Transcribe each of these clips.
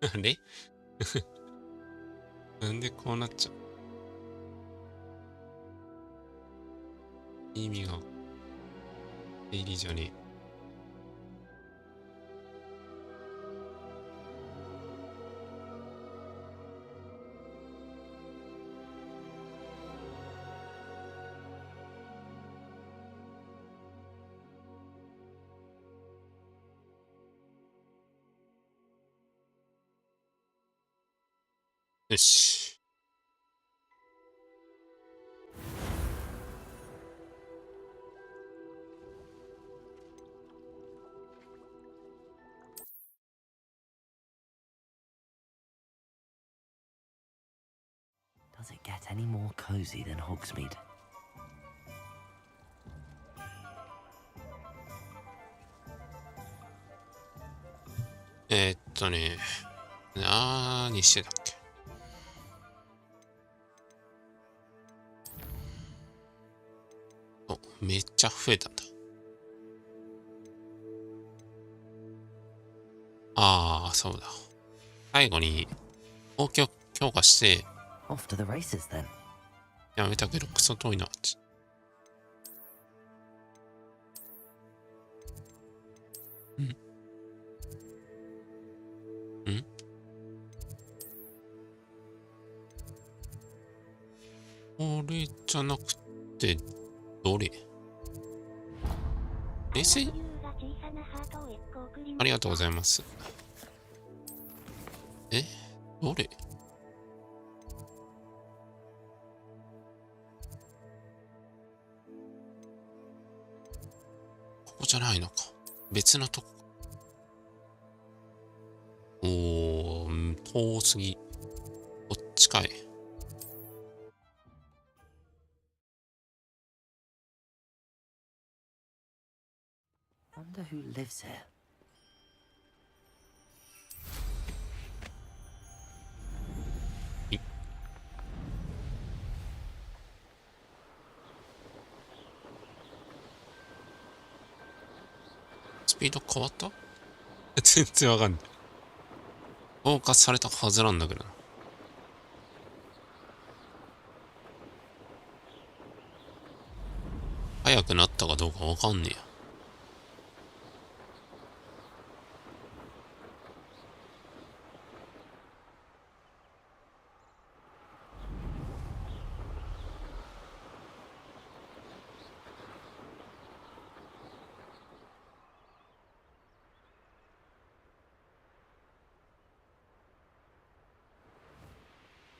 あれなんでこうなっちゃう？意味が定理じゃねえ。よし。Does it get any more cozy than Hogsmeade? 何してたっけ？お、めっちゃ増えたんだ。ああ、そうだ。最後に、公共強化して、Off to the races then. やめたけどクソ遠いな。んこれじゃなくて、どれ？冷静？ありがとうございます。え？どれ？ここじゃないのか。別のとこ。おー、遠すぎ。こっちかい。Wonder who lives here. スピード変わった？全然わかんない。フォーカスされたはずなんだけどな。速くなったかどうかわかんねえや。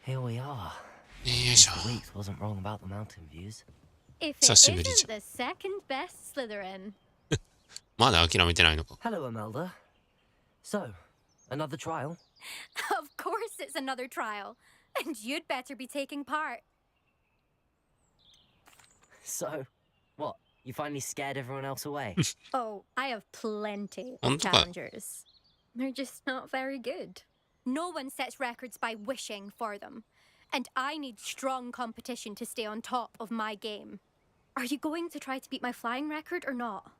Here we are. よいしょ。 Mr. Weeks wasn't wrong about the mountain views. If it 久しぶりじ isn't the second best Slytherin. まだ諦めてないのか。 Hello, Imelda. So, another trial? Of course it's another trial. And you'd better be taking part. So, what? You finally scared everyone else away? Oh, I have plenty of 本当か。 challengers. They're just not very good. No one sets records by wishing for them. And I need strong competition to stay on top of my game. Are you going to try to beat my flying record or not?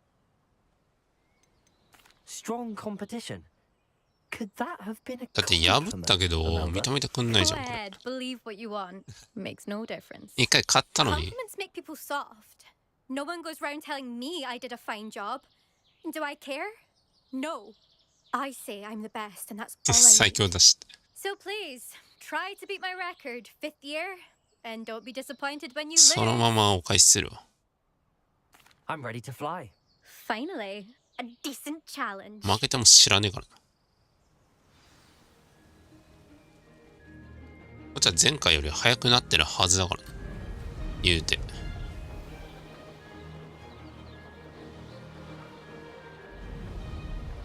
Strong competition? Could that have been a だって破ったけど compliment, 認 Imelda? めてくんないじ Go ゃんこれ。 ahead, believe what you want. Makes no difference. 一回買ったのに。 Compliments make people soft. No one goes round telling me I did a fine job. Do I care? No. I say I'm the best, and that's all I 最 need. 強だし。 So please, try to beat my record, 5th year, and don't be disappointed when you その lose. ままお返しするわ。 I'm ready to fly. Finally, a decent challenge. 負けても知らねえからな。こっちは前回より速くなってるはずだからな。言うて。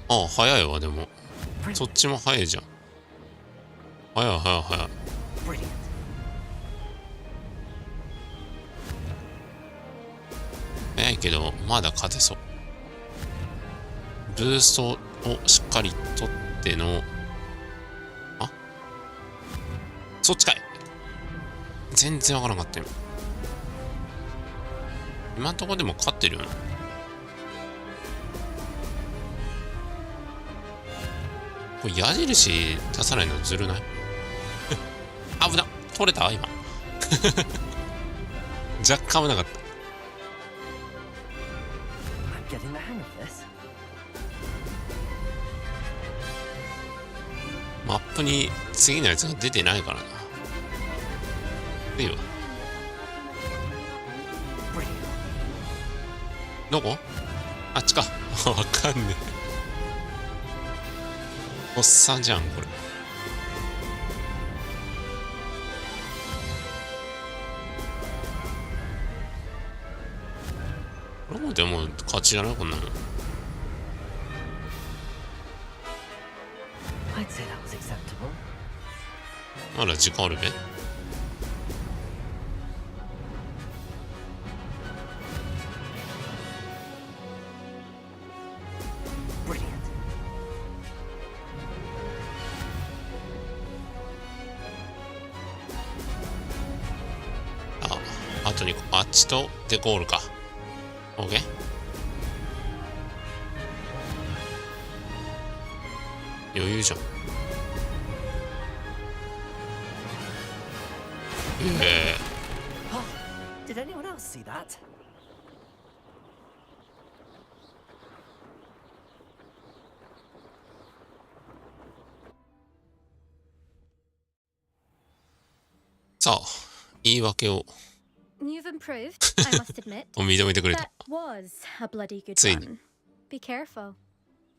ああ、速いわ、でも。そっちも速いじゃん。速い速い速い。 Brilliant. 速いけど、まだ勝てそう。ブーストをしっかり取っての、あ、そっちかい。全然わからなかったよ。今んとこでも勝ってるよな。これ矢印出さないのずるない？危なっ、取れた今。若干危なかった。マップに次のやつが出てないからな。いいわ。どこ？あっちか。わかんねえ。おっさんじゃんこれ。これもでも勝ちじゃないこんなもん。まだ時間あるべ。あと2個、あっちとでゴールか。オッケー。余裕じゃん。Did anyone else see that? さあ、言い訳を You've improved, I must admit. 認めてくれた。 That was a bloody good ついに。 one. Be careful.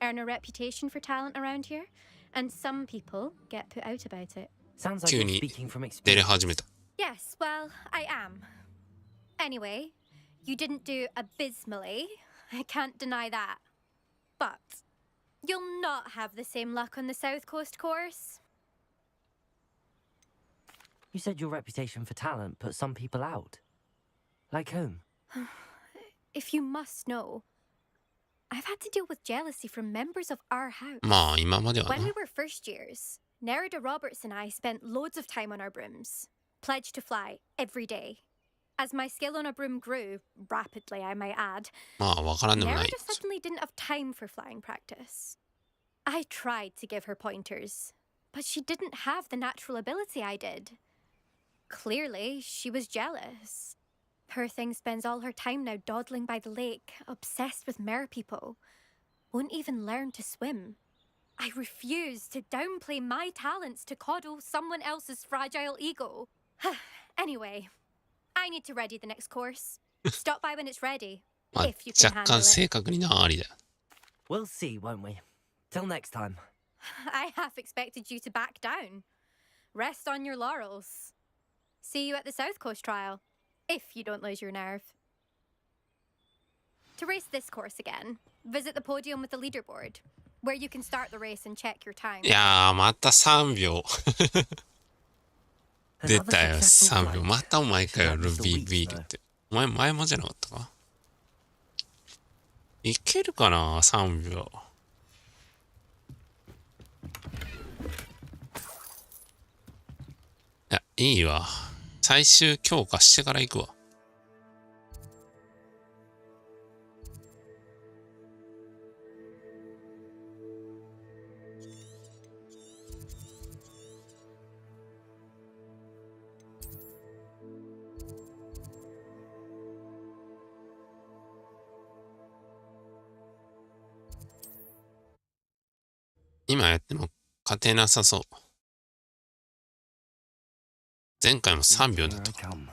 Earn a reputation for talent around here, and some people get put out about it. Sounds like 急 you're に speaking from 出れ experience. 始めた。 Yes, well, I am. Anyway, you didn't do abysmally. I can't deny that. But you'll not have the same luck on the South Coast course. You said your reputation for talent put some people out. Like whom? If you must know, I've had to deal with jealousy from members of our house. まあ今までは When な we。were first years, Nerida Roberts and I spent loads of time on our brooms, pledged to fly every day. As my skill on a broom grew, rapidly I might add, まあわからんでもない。 Nerida suddenly didn't have time for flying practice. I tried to give her pointers, but she didn't have the natural ability I did. Clearly, she was jealous. Poor thing spends all her time now dawdling by the lake, obsessed with merpeople. Won't even learn to swim. I refuse to downplay my talents to coddle someone else's fragile ego. Anyway, I need to ready the next course. Stop by when it's ready, まあ if you can 若 handle 干 it. 正確になありだ。 We'll see, won't we? Till next time. I half expected you to back down. Rest on your laurels. See you at the South Coast trial, if you don't lose your nerve. To race this course again, visit the podium with the leaderboard, where you can start the race and check your time. いやーまた3秒。出 Another たよ successful 3秒。 flight. またお前かよ That ル was ビ the ービ weeks, ール though. って。お前前もじゃなかったか？いけるかな3秒。いやいいわ。最終強化してから行くわ。今やっても勝てなさそう。前回も3秒だったから。 Come.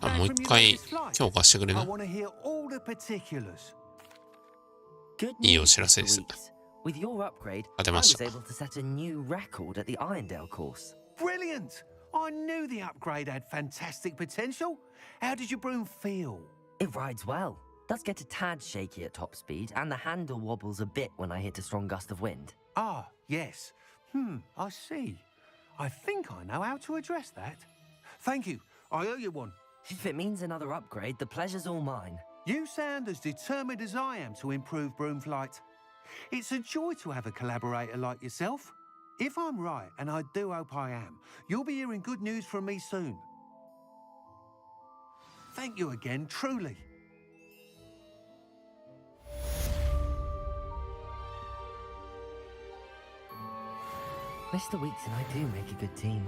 あ、もう一回強化してくれ I な。 want to hear all the particulars. Good いいお news, 知らせ Mr. です。 Weeks. With your upgrade, 勝て I まし was た。 able to set a new record at the Irondale course. Brilliant! I knew the upgrade had fantastic potential. How did your broom feel? It rides well. Does get a tad shaky at top speed, and the handle wobbles a bit when I hit a strong gust of wind. Ah, yes. I see. I think I know how to address that. Thank you. I owe you one. If it means another upgrade, the pleasure's all mine. You sound as determined as I am to improve broom flight. It's a joy to have a collaborator like yourself. If I'm right, and I do hope I am, you'll be hearing good news from me soon. Thank you again, truly. Mr. Weeks and I do make a good team.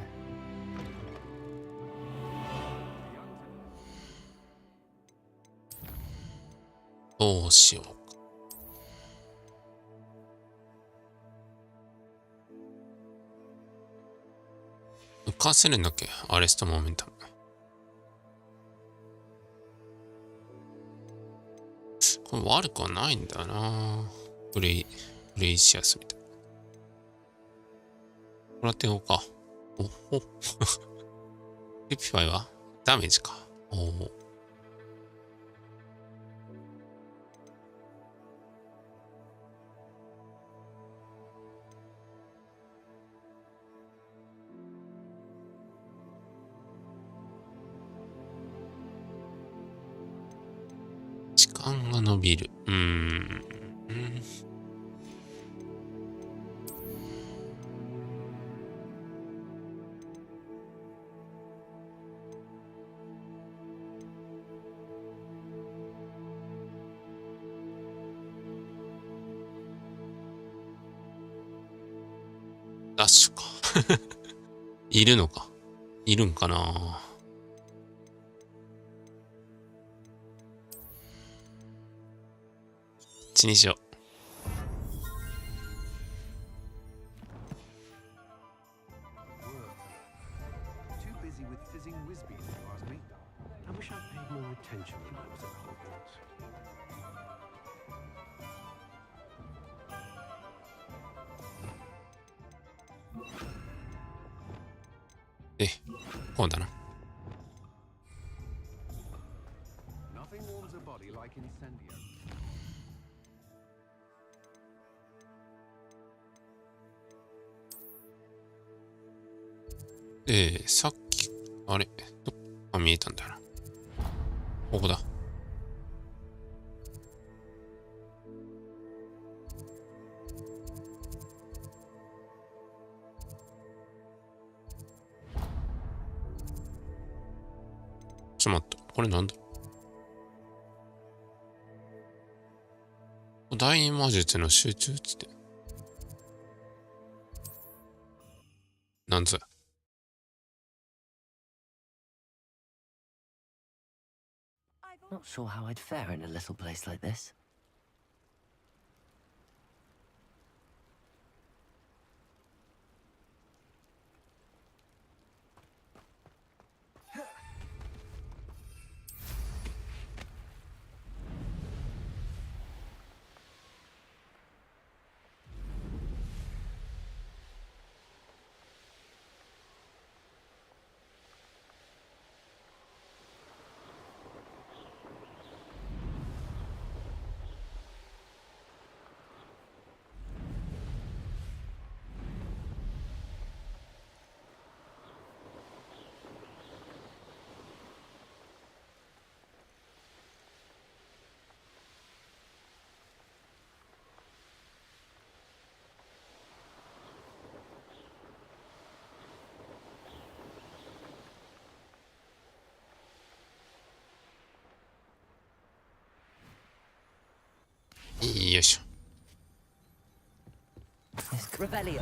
どうしようか。浮かせるんだっけ、アレストモメンタム。これ悪くはないんだよな。ブレイシアスみたいな。もらっていこうか。おほリピファイはダメージか。おお。時間が伸びる。ダッシュか。いるのか。いるんかな。ちにしよう。Too busy with fizzing Whizbees, if you ask me. I wish I'd paid more attention when I was at Hogwarts. こうだな。Nothing warms a body like incendio. さっき、あれ、どっか見えたんだよな。ここだ。ちょっと待った。これなんだ？大魔術の集中値ってなんぞや。Not sure how I'd fare in a little place like this.よいしょ。Revelio.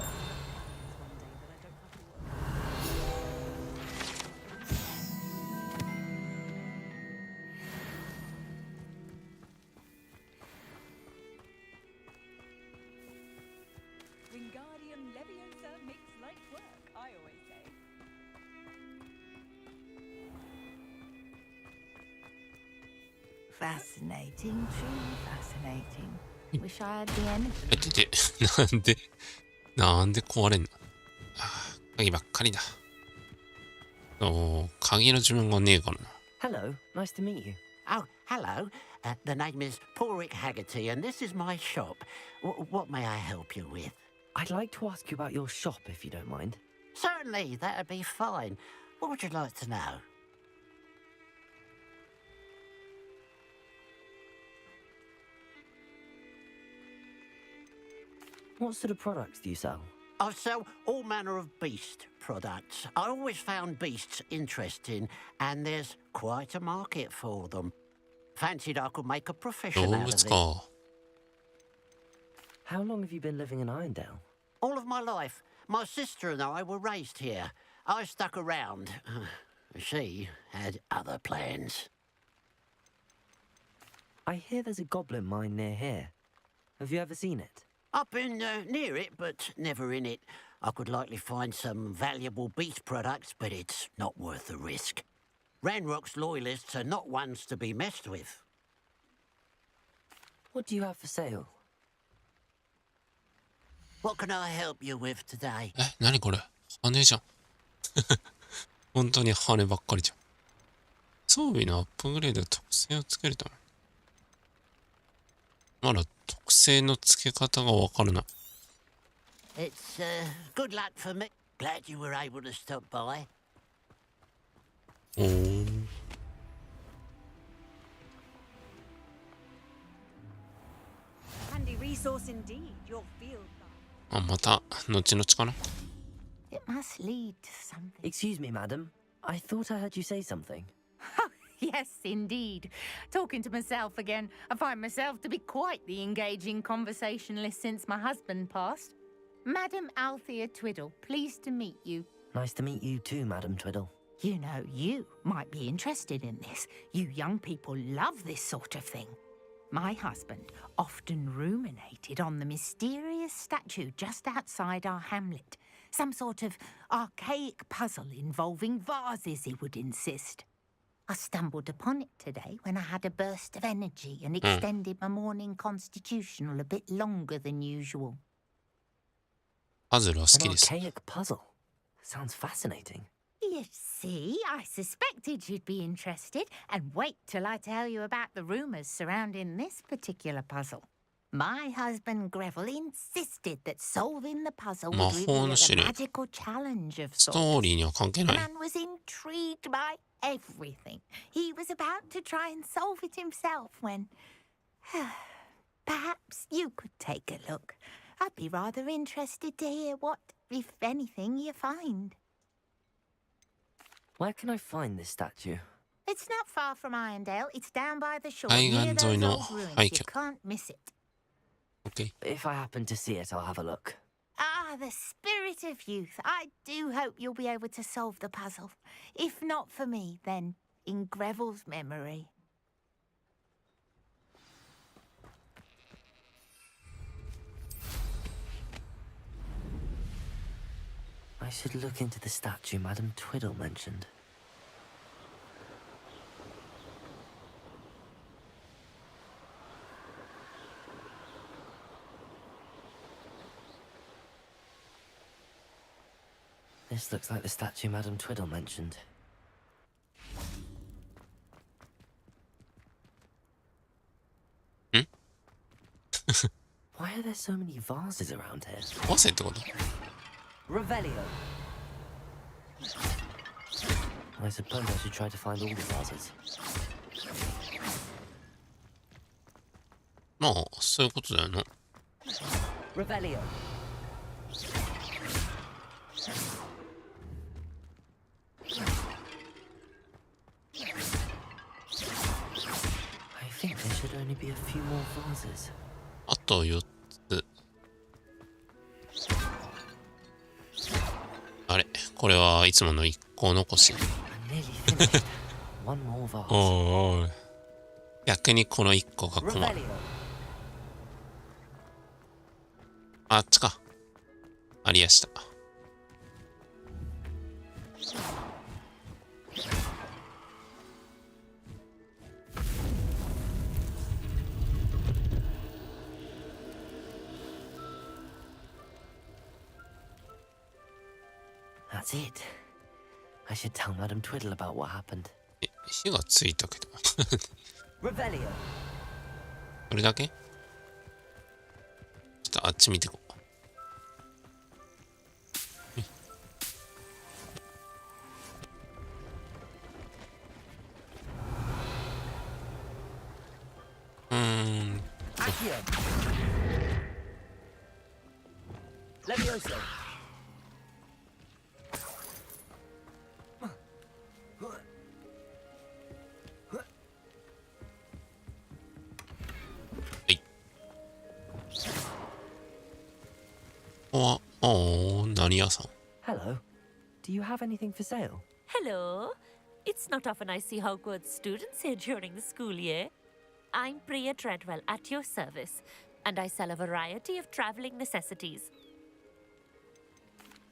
Wingardium Leviosa makes light work, I always say. Fascinating, truly fascinating. Wish I had the energy. なんで壊れんの？鍵ばっかりだ。鍵の自分がねえからな。Hello, nice to meet you. Oh, hello. The name is Porrick Haggerty, and this is my shop. What may I help you with? I'd like to ask you about your shop, if you don't mind. Certainly, that'd be fine. What would you like to know? What sort of products do you sell? I sell all manner of beast products. I always found beasts interesting, and there's quite a market for them. Fancied I could make a profession 動 out 物 of it. か。 How long have you been living in Irondale? All of my life. My sister and I were raised here. I stuck around. She had other plans. I hear there's a goblin mine near here. Have you ever seen it? I've been near it, but never in it. I could likely find some valuable beast products, but it's not worth the risk. Ranrock's loyalists are not ones to be messed with. What do you have for sale? What can I help you with today? 何これ羽じゃん。本当に羽ばっかりじゃん。装備のアップグレード特性をつけるため。まだ特性の付け方がわからない。It's good luck for me. Glad you were able to stop by. おー。Handy resource indeed, your field. あ、また後々かな。It must lead to something. Excuse me, madam. I thought I heard you say something. Yes, indeed. Talking to myself again. I find myself to be quite the engaging conversationalist since my husband passed. Madam Althea Twiddle, pleased to meet you. Nice to meet you too, Madam Twiddle. You know, you might be interested in this. You young people love this sort of thing. My husband often ruminated on the mysterious statue just outside our hamlet. Some sort of archaic puzzle involving vases, he would insist. I stumbled upon it today when I had a burst of energy and extended my morning constitutional a bit longer than usual. パズルは好 An きです。 archaic puzzle. Sounds fascinating. You see, I suspected you'd be interested, and wait till I tell you about the rumours surrounding this particular puzzle. My husband Greville insisted that solving the puzzle would reveal a magical challenge of スト sorts. ーリーには関係な The い。 man was intrigued by everything. He was about to try and solve it himself when... Perhaps you could take a look. I'd be rather interested to hear what, if anything, you find. Where can I find this statue? It's not far from Irondale. It's down by the shore, 海 near 岸沿い those の old ruins. 廃 You 墟。 can't miss it. OK。If I happen to see it, I'll have a look. Ah, the spirit of youth. I do hope you'll be able to solve the puzzle. If not for me, then in Greville's memory. I should look into the statue Madam Twiddle mentioned. This looks like the statue Madam Twiddle mentioned. Why are there so many vases around here? ワセってこと？ Revelio. I suppose I should try to find all the vases. まあ、そういうことだよな。Revelio. I think there should only be a few more vases. あと4つ。あれこれはいつもの1個残し。I'm nearly finished. One more vase. おいおい。逆にこの1個が困る。 Revelio. あっちか。ありやした。That's it. I should tell Madam Twiddle about what happened. 火がついたけど。 Revelio. それだけ？ちょっとあっち見てこう。Accio. Levioso. ここは、何何屋さん？ Hello. Do you have anything for sale? Hello. It's not often I see Hogwarts students here during the school year. I'm Priya Treadwell at your service, and I sell a variety of traveling necessities.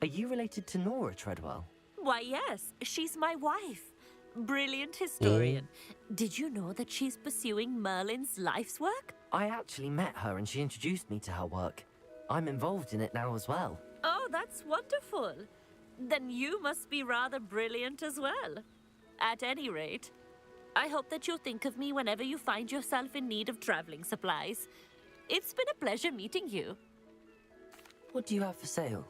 Are you related to Nora Treadwell? Why, yes, she's my wife. Brilliant historian. Did you know that she's pursuing Merlin's life's work? I actually met her and she introduced me to her work. I'm involved in it now as well. Oh, that's wonderful. Then you must be rather brilliant as well. At any rate, I hope that you'll think of me whenever you find yourself in need of traveling supplies. It's been a pleasure meeting you. What do you have for sale?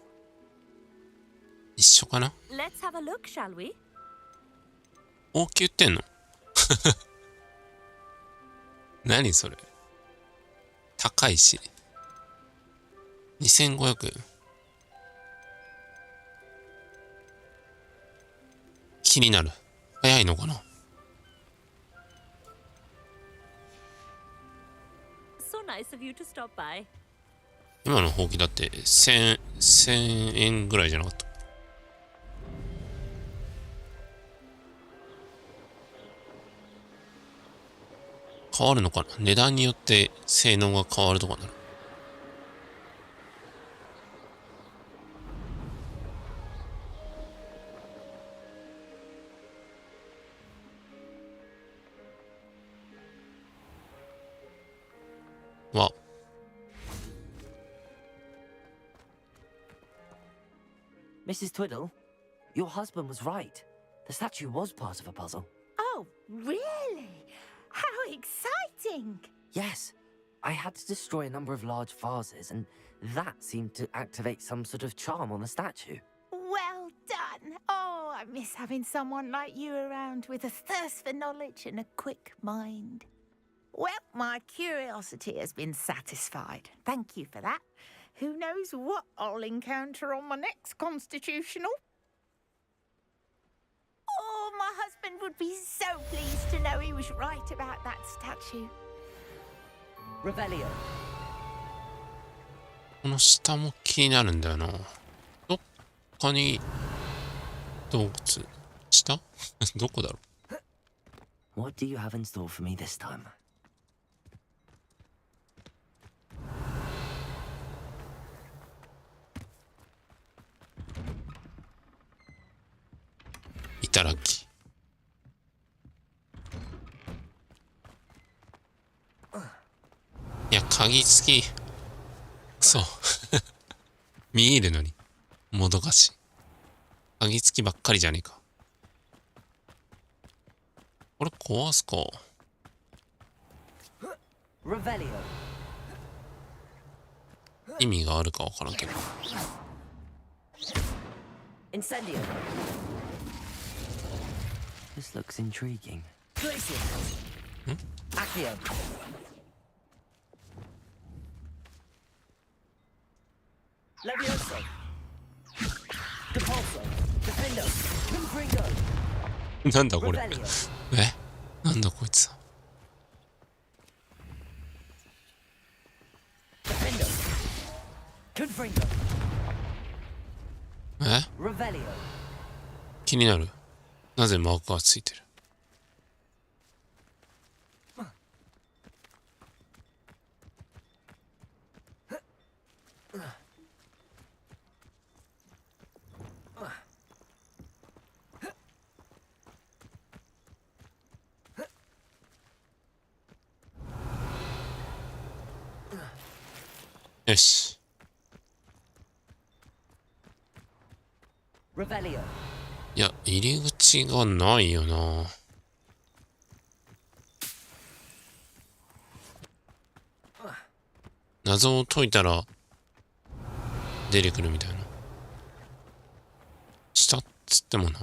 一緒かな？ Let's have a look, shall we? 王宮ってんの？何それ？高いし。2500円。気になる。早いのかな？ So nice of you to stop by. 今のほうきだって1000円ぐらいじゃなかった？変わるのかな？値段によって性能が変わるとかなる。わ、Mrs. Twiddle, your husband was right. The statue was part of a puzzle. Oh, really? How exciting! Yes, I had to destroy a number of large vases, and that seemed to activate some sort of charm on the statue. Well done. Oh, I miss having someone like you around with a thirst for knowledge and a quick mind. Well, my curiosity has been satisfied. Thank you for that. Who knows what I'll encounter on my next constitutional? Oh, my husband would be so pleased to know he was right about that statue. Revelio. この下も気になるんだよな。どっかに洞窟。下どこだろう？ What do you have in store for me this time? いただき。いや、鍵付き。そう。見えるのに。もどかしい。鍵付きばっかりじゃねえか。これ壊すか。Revelio. 意味があるかわからんけど。Incendio. This looks intriguing. Glacier. Accio. Levioso. Depulso. Defendo. Confringo. なんだこれ。 Revelio. なんだこいつ。 Defendo. Confringo. え？ Revelio. 気になる。なぜマークがついてる？よし。 Revelio. いや、入り口がないよな。謎を解いたら出てくるみたいな。下っつってもな。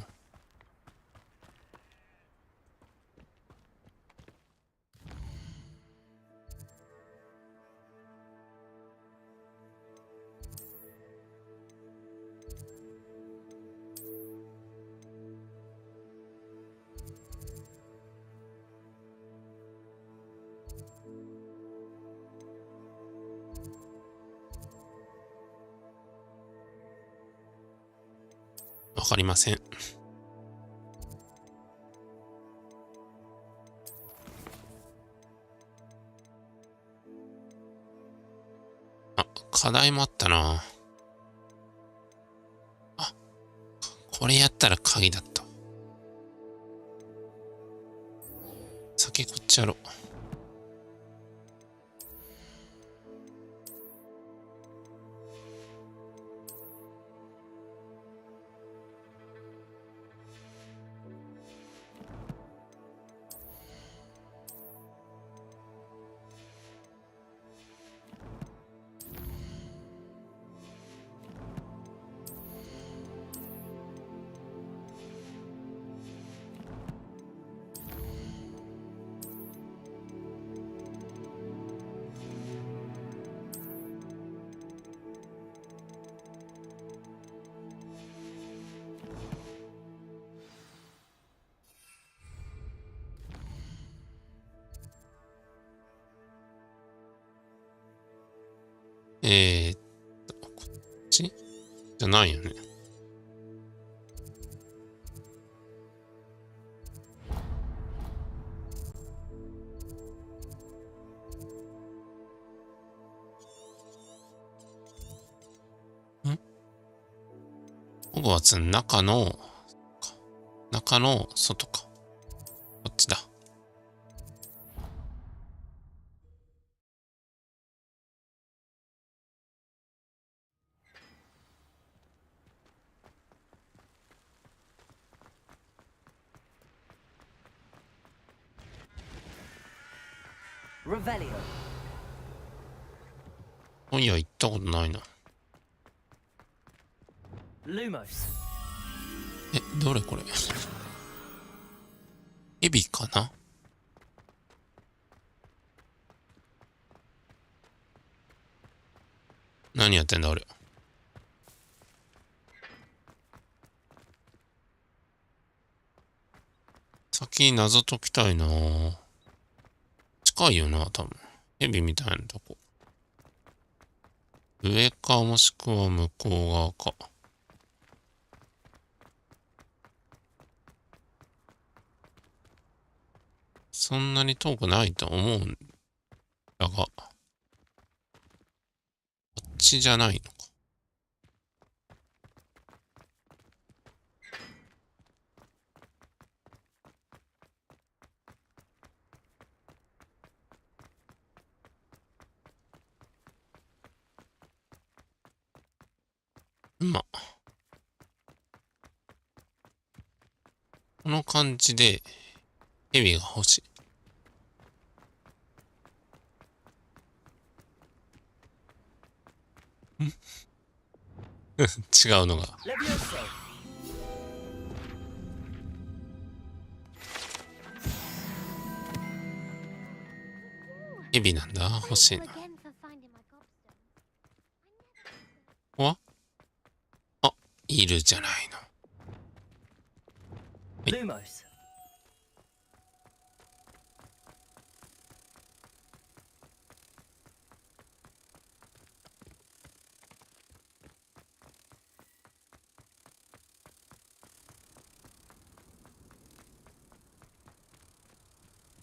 かりません。あ、課題もあったな。あ、これやったら鍵だった。先こっちやろう。こっちじゃないよね。ホグワーツの中の外か。こっちだ。Revelio. 本屋行ったことないな。Lumos. どれこれ。エビかな。何やってんだ俺。先に謎解きたいな。近いよな、多分。エビみたいなとこ。上かもしくは向こう側か。そんなに遠くないと思うんだが。こっちじゃないのか。この感じで、エビが欲しい。違うのが。エビなんだ。欲しいな。ここはあ、いるじゃないの。Lumos.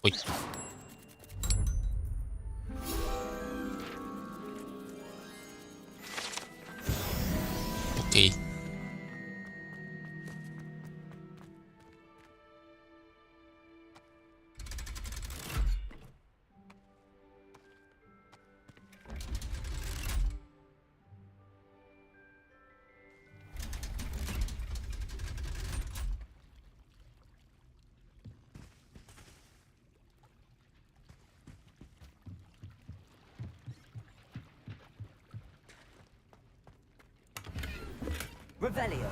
ほい。オッケー。Revelio. ちょ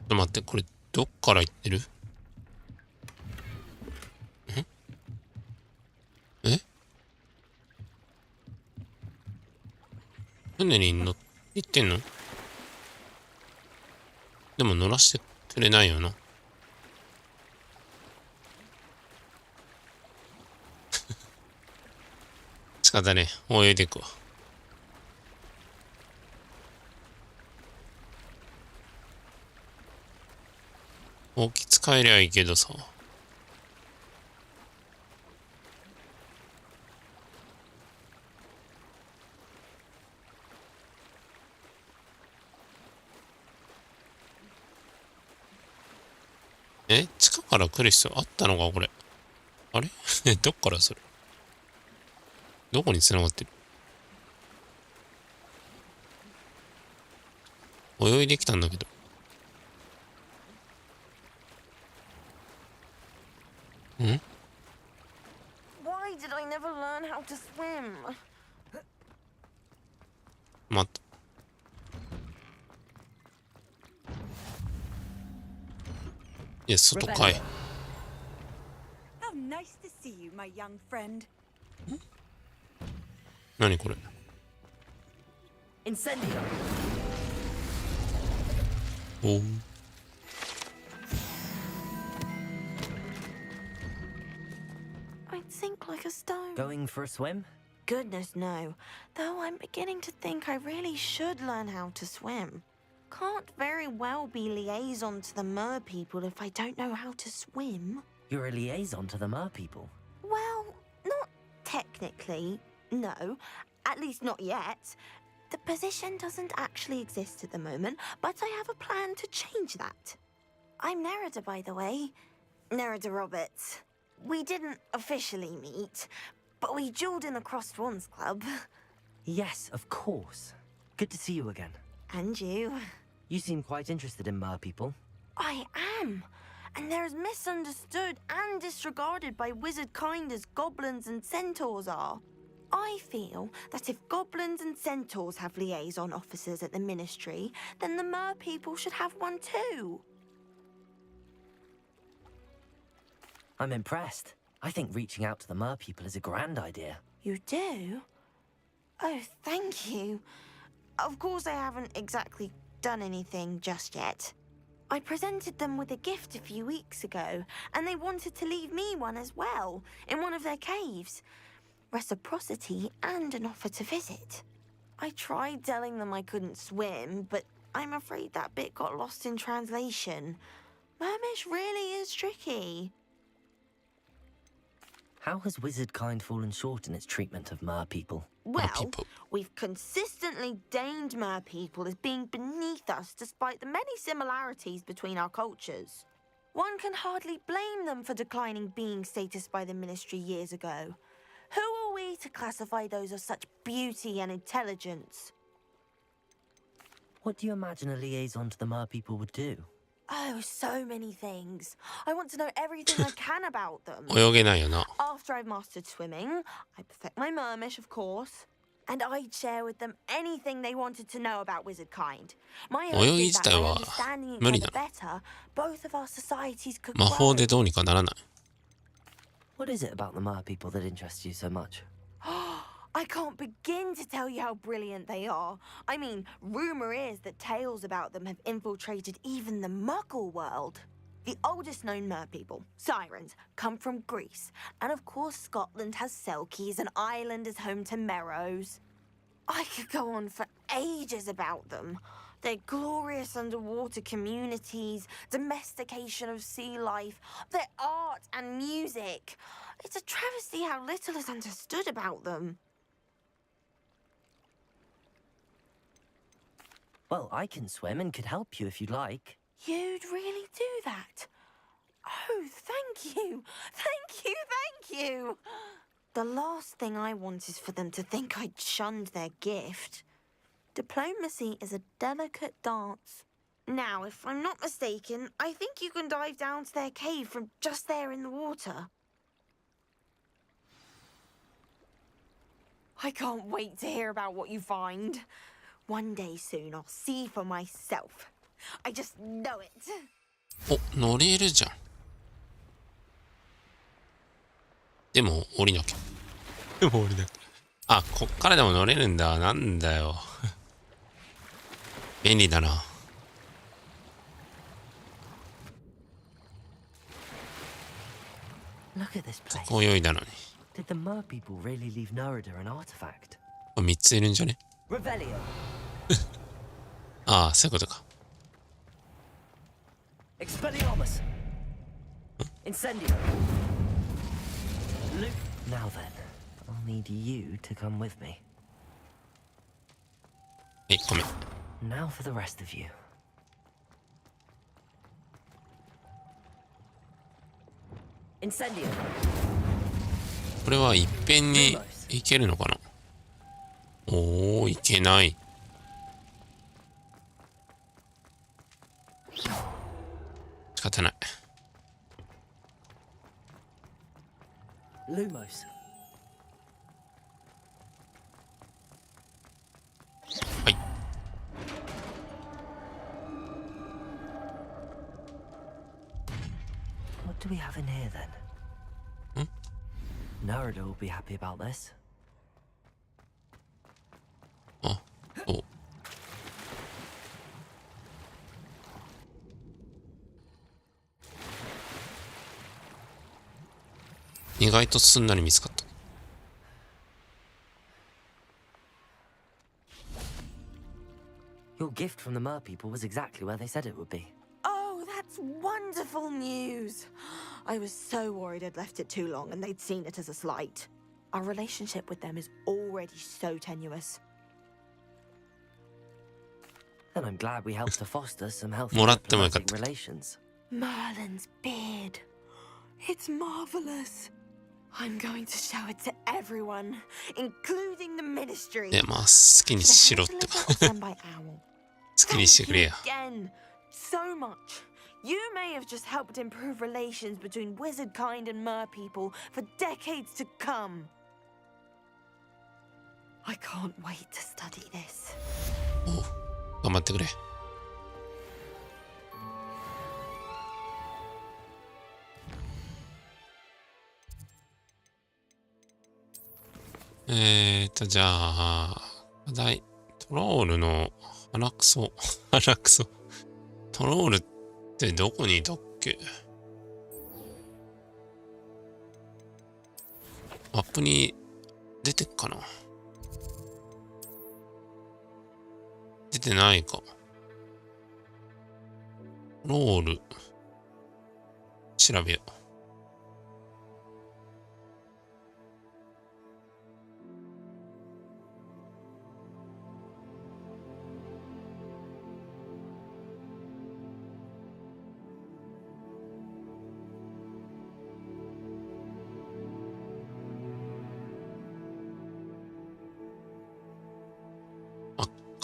っと待って、これどっから行ってる？え？船に乗って行ってんの？でも乗らせてくれないよな。仕方ねえ。泳いでいくわ。大き使えりゃいいけどさ。地下から来る必要あったのかこれ。あれどっからそれ。どこに繋がってる。泳いできたんだけど。ん Why did I never learn how to swim? 待った。いや、外かい。How nice to see you, my young friend. 何これ。Incendio. おお。I'd sink like a stone. Going for a swim? Goodness, no. Though I'm beginning to think I really should learn how to swim. Can't very well be liaison to the mer people if I don't know how to swim. You're a liaison to the mer people. Well, not technically, no. At least not yet. The position doesn't actually exist at the moment, but I have a plan to change that. I'm Nerida, by the way. Nerida Roberts. We didn't officially meet, but we duelled in the Crossed Wands Club. Yes, of course. Good to see you again. And you. You seem quite interested in mer people. I am. And they're as misunderstood and disregarded by wizard kind as goblins and centaurs are. I feel that if goblins and centaurs have liaison officers at the ministry, then the mer people should have one too. I'm impressed. I think reaching out to the mer people is a grand idea. You do? Oh, thank you. Of course I haven't exactly done anything just yet. I presented them with a gift a few weeks ago, and they wanted to leave me one as well, in one of their caves. Reciprocity and an offer to visit. I tried telling them I couldn't swim, but I'm afraid that bit got lost in translation. Mermish really is tricky. How has wizard kind fallen short in its treatment of mer people? Well, we've consistently deigned mer people as being beneath us despite the many similarities between our cultures. One can hardly blame them for declining being status by the ministry years ago. Who are we to classify those of such beauty and intelligence? What do you imagine a liaison to the mer people would do? Oh, so many things. I want to know everything I can about them. 泳げないよな。 After I've mastered swimming, I perfect my mermish, of course. And I'd share with them anything they wanted to know about wizard kind. My hope 泳ぎ is 自 that 体 by は understanding 無 each 理 other なの。 better, both of our societies could 魔法 grow. でどうにかならない。What is it about the mer people that interests you so much? I can't begin to tell you how brilliant they are. I mean, rumor is that tales about them have infiltrated even the Muggle world. The oldest known mer people, sirens, come from Greece. And of course, Scotland has Selkies and Ireland is home to Merrows. I could go on for ages about them. Their glorious underwater communities, domestication of sea life, their art and music. It's a travesty how little is understood about them. Well, I can swim and could help you if you'd like. You'd really do that? Oh, thank you! Thank you, thank you! The last thing I want is for them to think I'd shunned their gift. Diplomacy is a delicate dance. Now, if I'm not mistaken, I think you can dive down to their cave from just there in the water. I can't wait to hear about what you find. One day soon, I'll see for myself. I just know it. お、乗れるじゃん。でも降りなきゃ。でも降りなきゃ。あ、こっからでも乗れるんだ。なんだよ。便利だな。Look at this そ place. こ泳いだのに。 Did the mer people really leave Nerida an artifact? これ3ついるんじゃね。 Revelio. ああ、そういうことか。Expelliarmus. Incendio. Now then, I'll need you to come with me. 1個目。 Now for the rest of you. Incendio. これはいっぺんにいけるのかな。おお、いけない。仕方ない。Lumos. はい。What do we have in here then? Narada will be happy about this. あ、そう。意外とすんなり見つかった。Your gift from the Mer people was exactly where they said it would be. Oh, that's wonderful news. I was so worried I'd left it too long and they'd seen it as a slight. Our relationship with them is already so tenuous. Then I'm glad we helped to foster some healthy もらってもよかっ diplomatic た。 relations. Merlin's beard. It's marvelous. I'm going to show it to everyone, including the ministry. いや、まあ、好きにしろって。 Sent by Owl. 好きにしてくれや。 Again, so much. You may have just helped improve relations between wizard kind and mer people for decades to come. I can't wait to study this. おう、頑張ってくれ。じゃあ、課題、トロールの鼻くそ、鼻くそ。トロールってどこにいたっけ？マップに出てっかな？出てないか。トロール、調べよう。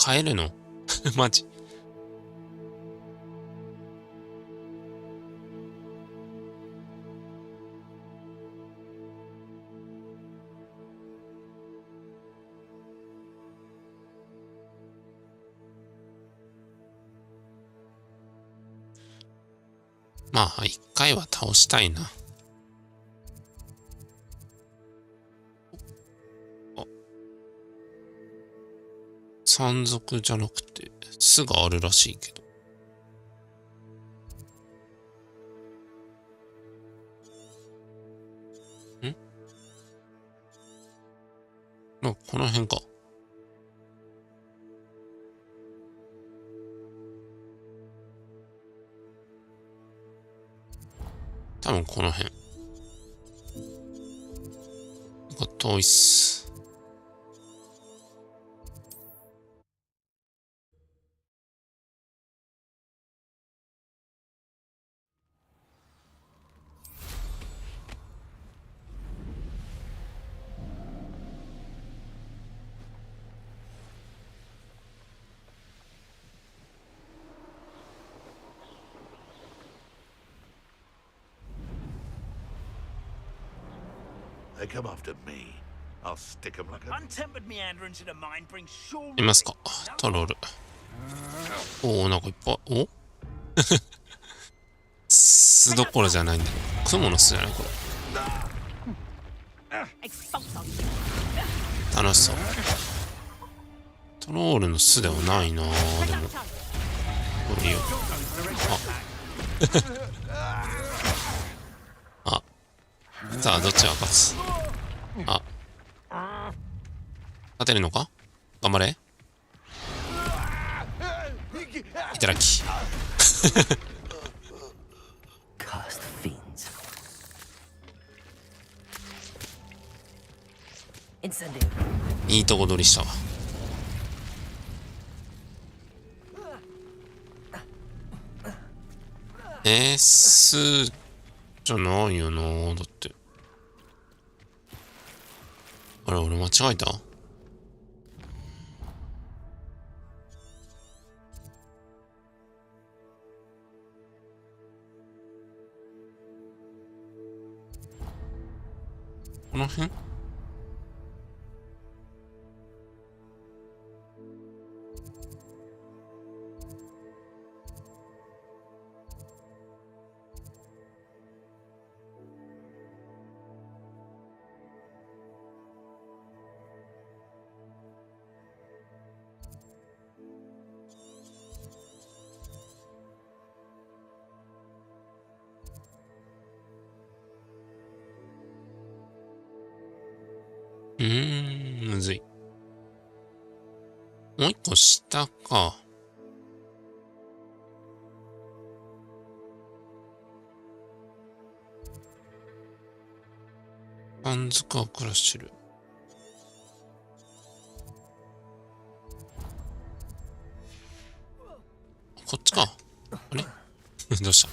買えるのマジ。まあ、一回は倒したいな。山賊じゃなくて巣があるらしいけど。あ、この辺か。多分この辺。なんか遠いっす。They come after me. I'll stick them like a... Untempered meanderings in a mine bring sure... いますかトロール。おお、なんかいっぱい。お巣どころじゃないんだ。雲の巣じゃないこれ。楽しそう。トロールの巣ではないなぁ。でも。これよ。あ。さあ、どっちが勝つ？あ。勝てるのか？頑張れ。いただき。Incendio. いいとこ取りしたわ。S じゃないよな。だって。あれ、俺間違えた？この辺？むずい。もう一個下か。パンズカークラッシュル。こっちか。あれどうした？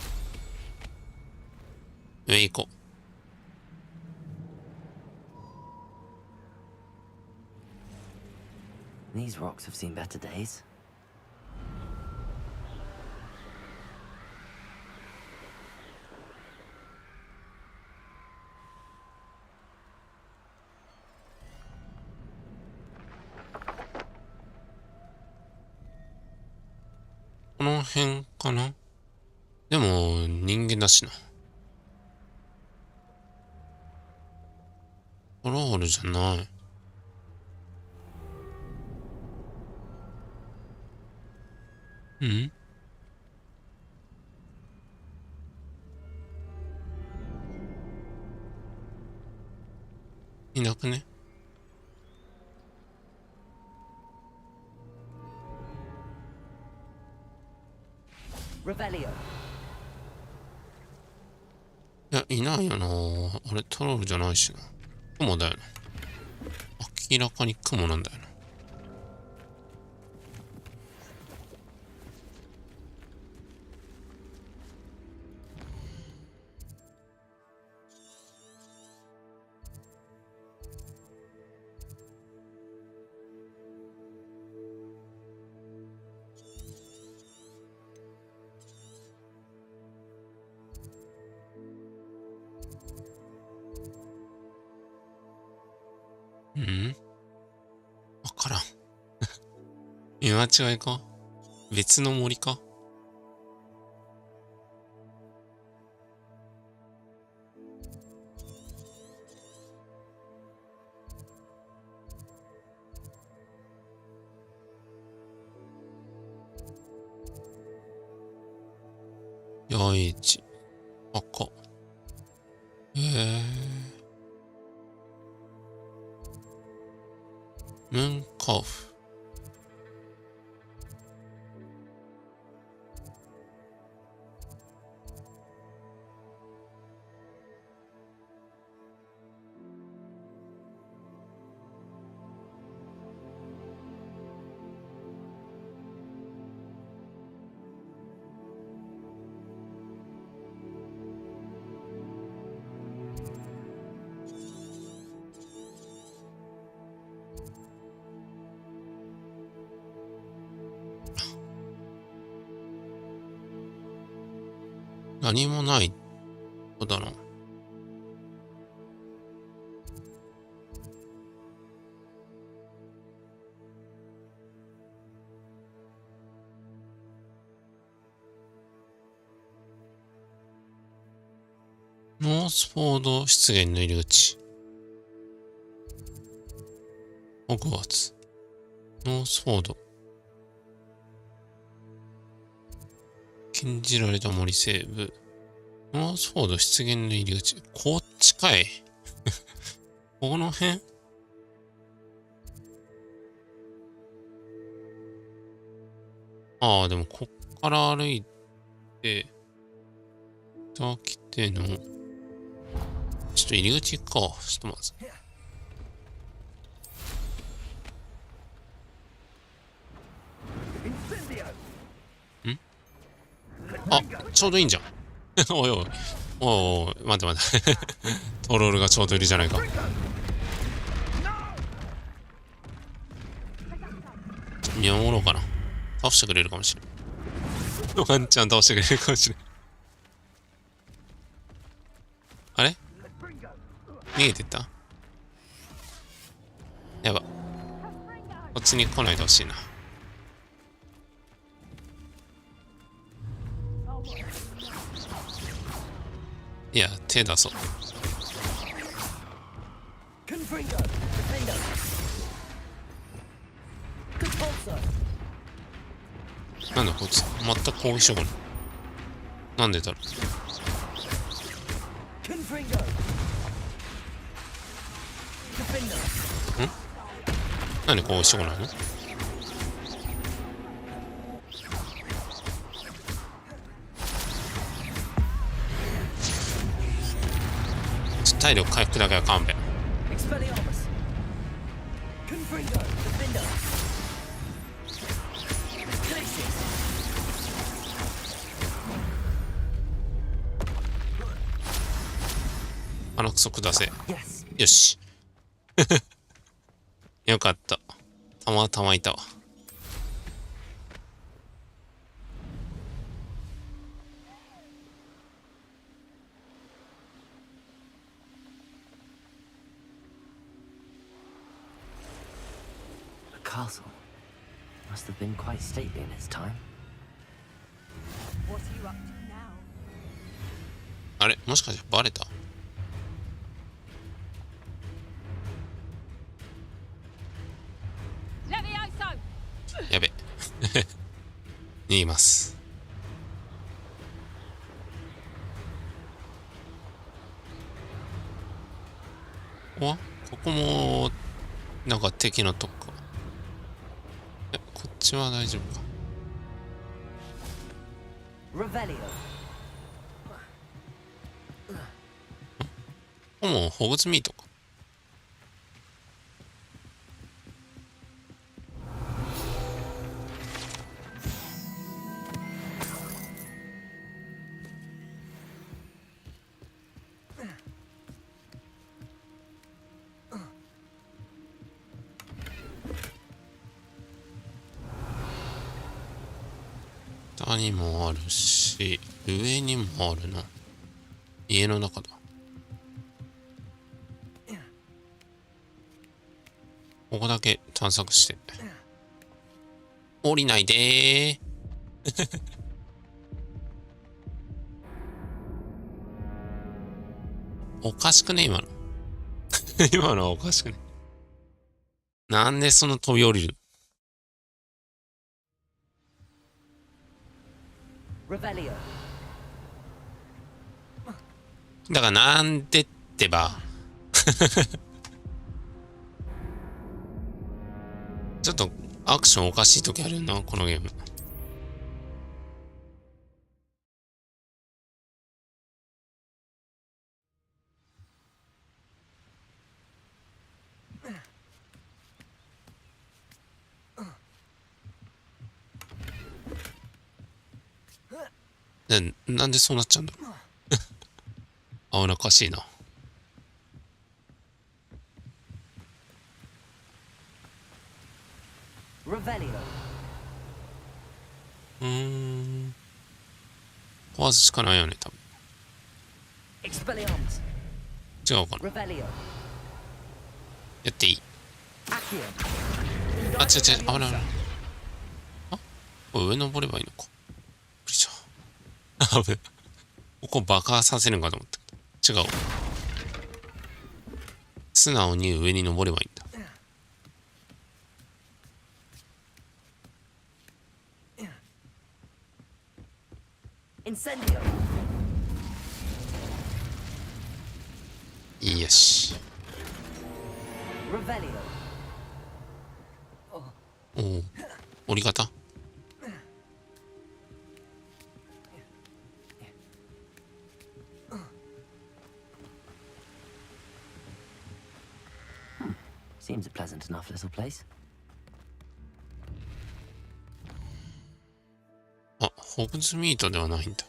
上行こう。These rocks have seen better days. この辺かな？でも、人間だしな。トロールじゃない。いなくね？Revelio. いや、いないよな。あれ、トロールじゃないしな。雲だよな。明らかに雲なんだよな。わからん。見間違いか？別の森か？八一赤。ムーンカーフ。何もない。どうだろう。ノースフォード湿原の入り口。ホグワーツ。ノースフォード。禁じられた森西部。ノースフォード湿原の入り口。こっちかい。この辺？ああ、でもこっから歩いて、来ての、ちょっと入り口行くか。ちょっとまず。ちょうどいいんじゃん。おいおい。おいおい、待って待って。トロールがちょうどいるじゃないか。見守ろうかな。倒してくれるかもしれん。ワンチャン倒してくれるかもしれん。あれ逃げてった？やば。こっちに来ないでほしいな。いや、手出そう。なんだこいつ、全く攻撃しようがない。なんでだろう。なんで攻撃しようがないの？体力回復だけは勘弁。鼻くそ下せ。よし。よかった。たまたまいたわ。The castle must have been quite stately in its time. What are you up to now? あれもしかしてバレた？やべ。逃げます。お？ここもなんか敵のとこか。こっちは大丈夫か。もうホグズミートか。下にもあるし、上にもあるな。家の中だ。ここだけ探索して。降りないでー。おかしくね今の。今のはおかしくね。なんでその飛び降りる？だからなんでってば。ちょっとアクションおかしい時あるなこのゲーム。なんでそうなっちゃうんだろう。あ、おかしいな。壊すしかないよね多分。違うかな。やっていい？あ、違う違う、危ない危ない。あ、これ上登ればいいのか。びっくりした。危ない。ここ爆破させるんかと思ったけど違う。素直に上に登ればいいんだ。よし。おお、折り方。Seems a pleasant enough little place. あ、ホグズミートではないんだ。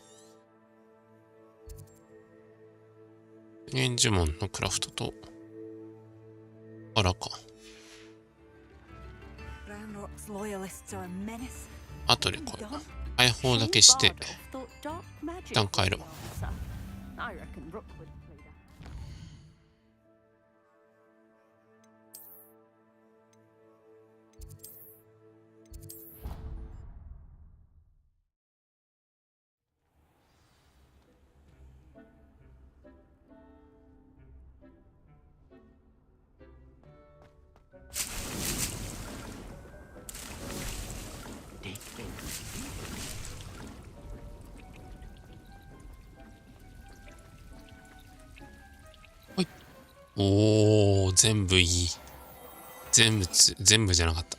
原呪文のクラフトと、あらか。後でこれ。解放だけして、一旦帰ろう。おー、全部いい。全部じゃなかった。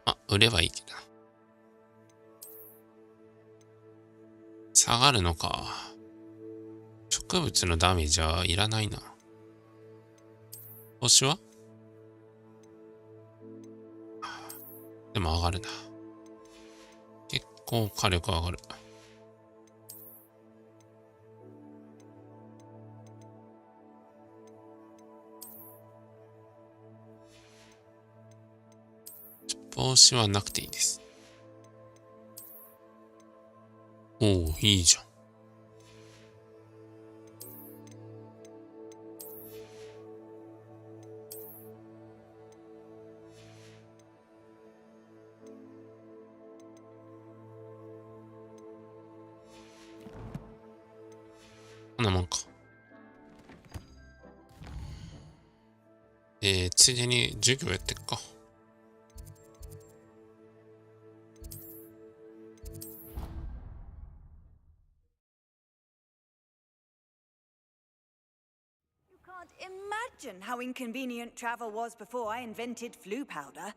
あ、売ればいいけどな。下がるのか。植物のダメージはいらないな。星はでも上がるな。結構火力上がる。帽子はなくていいです。おお、いいじゃん。こんなもんか。ついでに授業やってっか。Imagine how inconvenient travel was before I invented flu powder.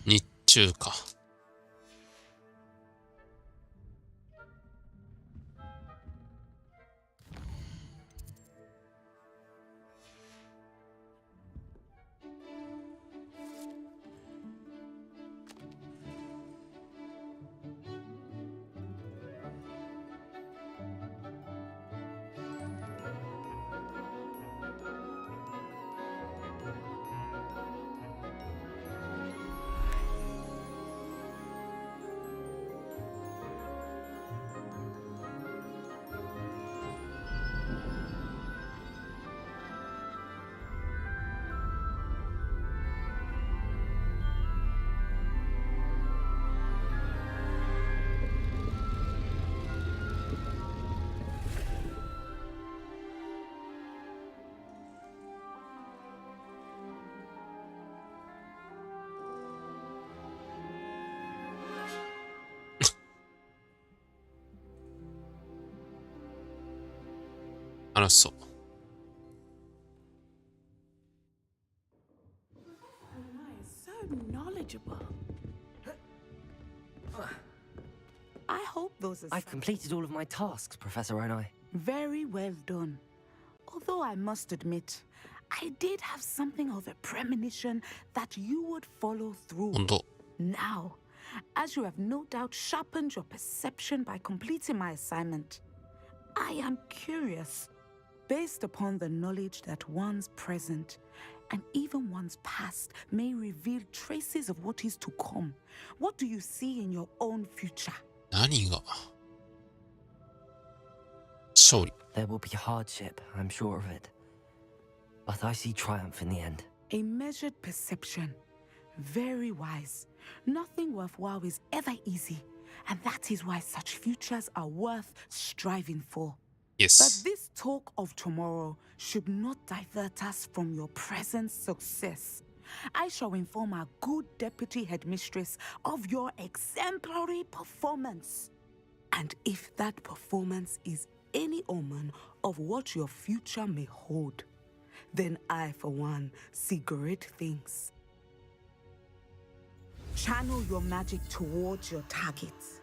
日中か。楽しそう。I hope those are I've completed all of my tasks, Professor Onai. very well done. Although I must admit, I did have something of a premonition that you would follow through. 本当。 Now, as you have no doubt sharpened your perception by completing my assignment, I am curious, based upon the knowledge that one's present and even one's past may reveal traces of what is to come. What do you see in your own future? 何が勝利。 There will be hardship, I'm sure of it. But I see triumph in the end. A measured perception. Very wise. Nothing worthwhile is ever easy, and that is why such futures are worth striving for. Yes. But this talk of tomorrow should not divert us from your present success. I shall inform our good deputy headmistress of your exemplary performance. And if that performance is any omen of what your future may hold, then I, for one, see great things. Channel your magic towards your targets.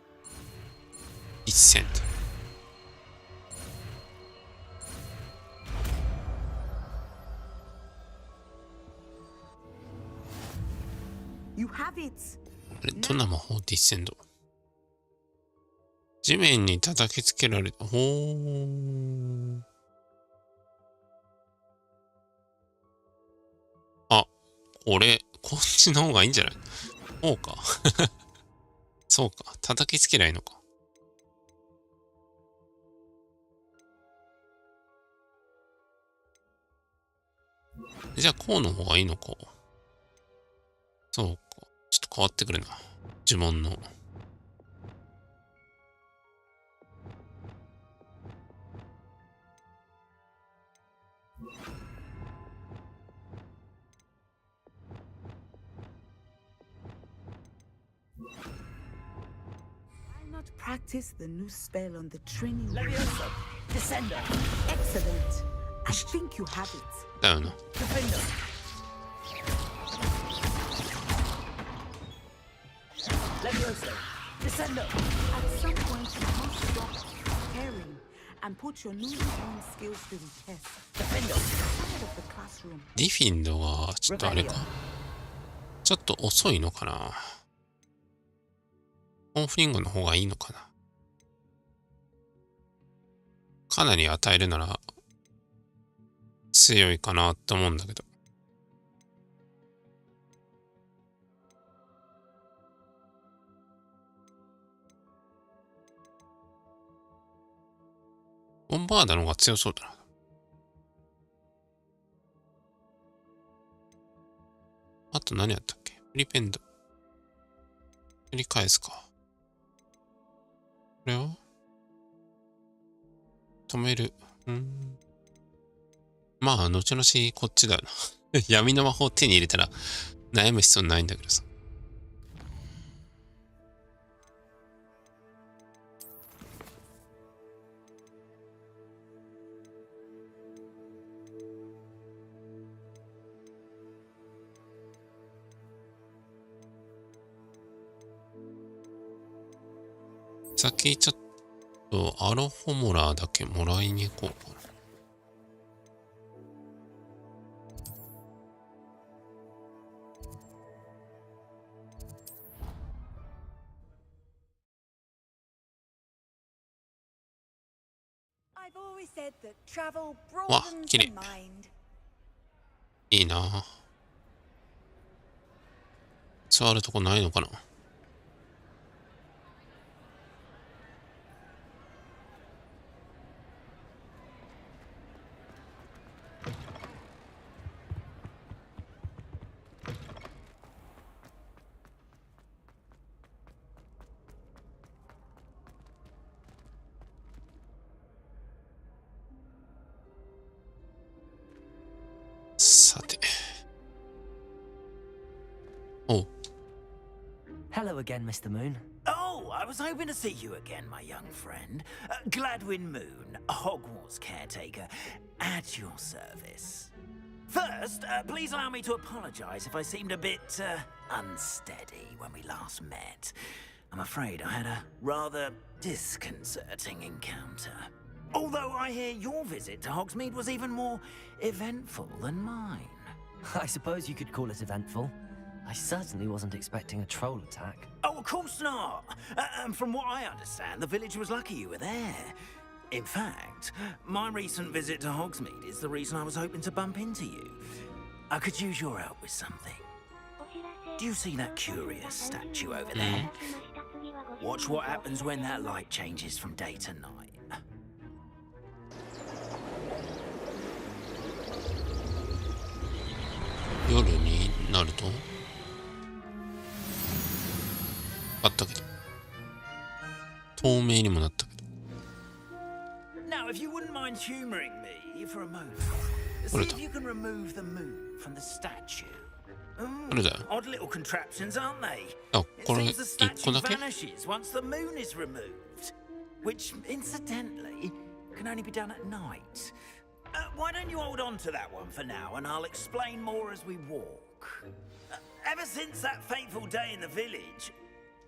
1セント。You have it. あれ、どんな魔法ディッセンド。地面に叩きつけられた。ほー。あ、こっちの方がいいんじゃない？そうか。そうか。叩きつけりゃいいのか。じゃあ、こうの方がいいのか。そうか。ちょっと変わってくるな。呪文の。Practice the new spell on the training. Leviosa, Descender. Excellent. I think you have it. だよな。Defender. Leviosa, Descender. At some point, you must stop caring and put your newly learned skills to the test. Defender. Outside of the classroom. ディフィンドがちょっとあれか。ちょっと遅いのかな。コンフリングの方がいいのかな。かなり与えるなら強いかなって思うんだけど。ボンバーダの方が強そうだな。あと何やったっけ？フリペンド。繰り返すか。これを止める。まあ、後々こっちだよな。闇の魔法を手に入れたら悩む必要ないんだけどさ。先ちょっとアロホモラーだけもらいに行こうかな。わ、綺麗。いいな。座るとこないのかな。さて。お。 Hello again, Mr. Moon. Oh, I was hoping to see you again, my young friend. Gladwin Moon, Hogwarts caretaker, at your service. First, please allow me to apologize if I seemed a bit unsteady when we last met. I'm afraid I had a rather disconcerting encounter. Although I hear your visit to Hogsmeade was even more eventful than mine. I suppose you could call it eventful. I certainly wasn't expecting a troll attack. Oh, of course not. And from what I understand, the village was lucky you were there. In fact, my recent visit to Hogsmeade is the reason I was hoping to bump into you. I could use your help with something. Do you see that curious statue over there? Watch what happens when that light changes from day to night. 夜になるとあったけど透明にもなったけど Now, if you wouldn't mind humoring me for a moment, see if you can remove the moon from the statue. Odd little contraptions, aren't they? It seems the statue vanishes once the moon is removed, which, incidentally, can only be done at night. Why don't you hold on to that one for now, and I'll explain more as we walk. Ever since that fateful day in the village,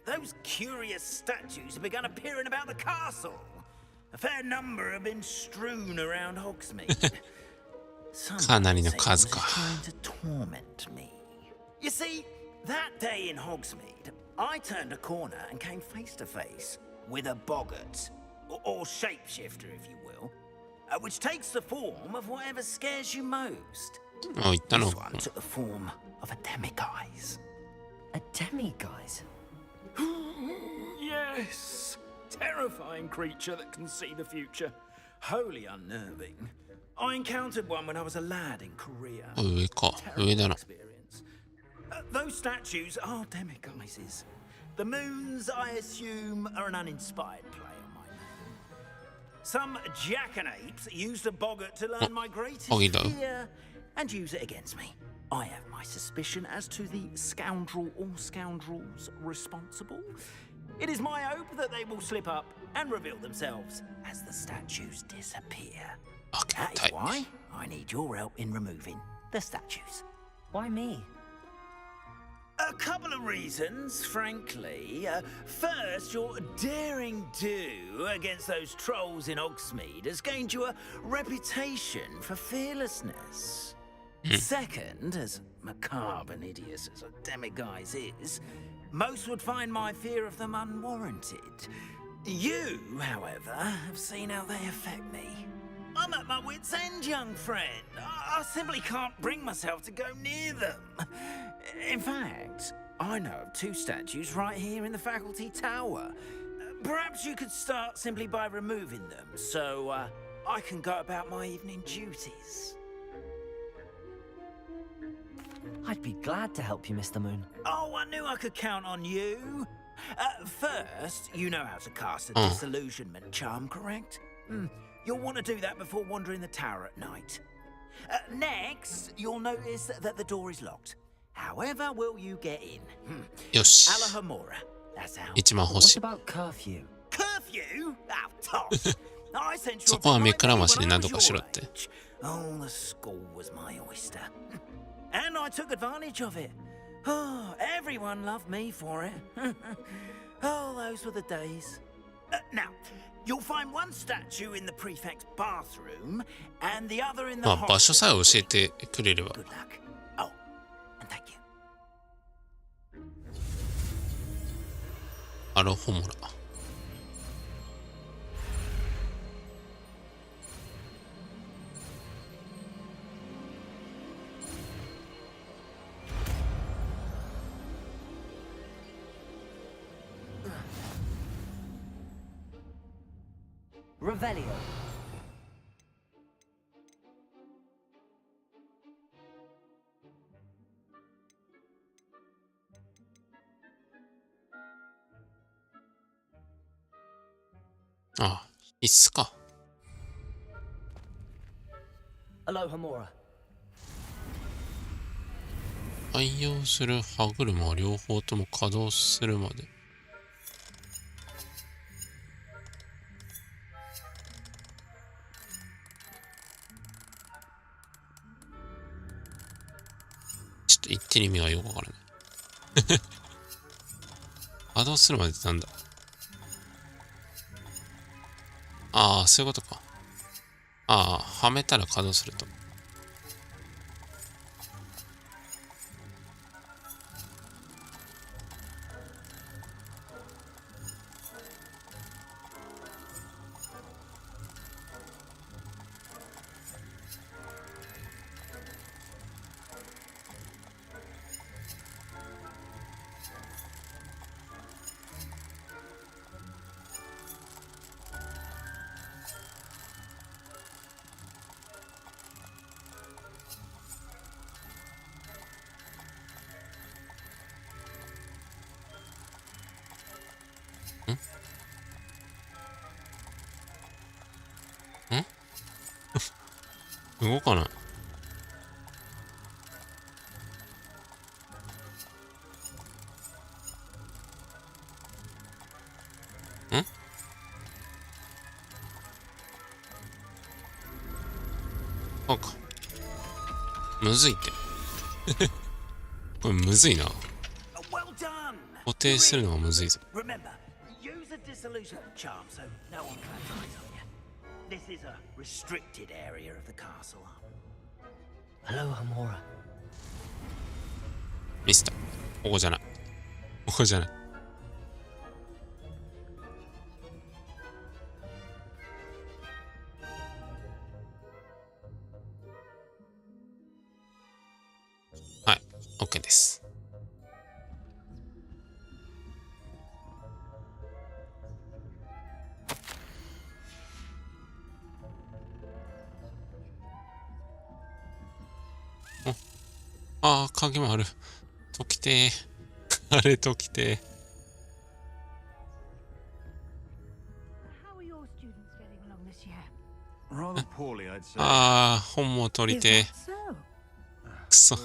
those curious statues have begun appearing about the castle. A fair number have been strewn around Hogsmeade. Someone seems trying to torment me. You see, that day in Hogsmeade, I turned a corner and came face to face with a boggart, or shapeshifter, if you will, which takes the form of whatever scares you most. This one took the form of a demiguise. A demiguise? Yes. Terrifying creature that can see the future. Wholly unnerving. I encountered one when I was a lad in Korea. Terrible experience. Those statues are demiguises. The moons, I assume, are an uninspired play on my name. Some jackanapes used a boggart to learn my greatest fear and use it against me. I have my suspicion as to the scoundrel or scoundrels responsible. It is my hope that they will slip up and reveal themselves as the statues disappear. That is why I need your help in removing the statues. Why me? A couple of reasons, frankly. First, your daring do against those trolls in Hogsmeade has gained you a reputation for fearlessness. Second, as macabre and hideous as a demiguise is, most would find my fear of them unwarranted. You, however, have seen how they affect me. I'm at my wit's end, young friend. I simply can't bring myself to go near them. In fact, I know of two statues right here in the faculty tower. Perhaps you could start simply by removing them, so I can go about my evening duties. I'd be glad to help you, Mr. Moon. Oh, I knew I could count on you. First, you know how to cast a disillusionment charm, correct? You'll want to do that before wandering the tower at night. Next, you'll notice that the door is locked. However will you get in? Alahomora. That's how. What about curfew? Curfew? Oh, toss. I sent you そこは目くらましで何とかしろって。Oh, the school was my oyster. And I took advantage of it. Oh, everyone loved me for it. Oh, those were the days. Now, you'll find one statue in the prefect's bathroom and the other in the hostel. 場所さえ教えてくれれば。 Good luck. Oh, and thank you. アロホモラ。Revelio. Ah, 必須か。Alohomora. 愛用する歯車は両方とも稼働するまで。ちょっと言ってる意味がよくわからない。稼働するまでってなんだ。ああ、そういうことか。ああ、はめたら稼働すると。動かない。そうか。むずいって。これむずいな。固定するのがむずいぞ。Remember, use a disillusion charm so no one claps eyes on you. This is a restricted area of the castle. Hello, Hamura. ミスター。ここじゃない。ここじゃない。はい、OK です。ああ、鍵もある。解きてー。あれ解きてー。ああ、本も取りてー。くそ。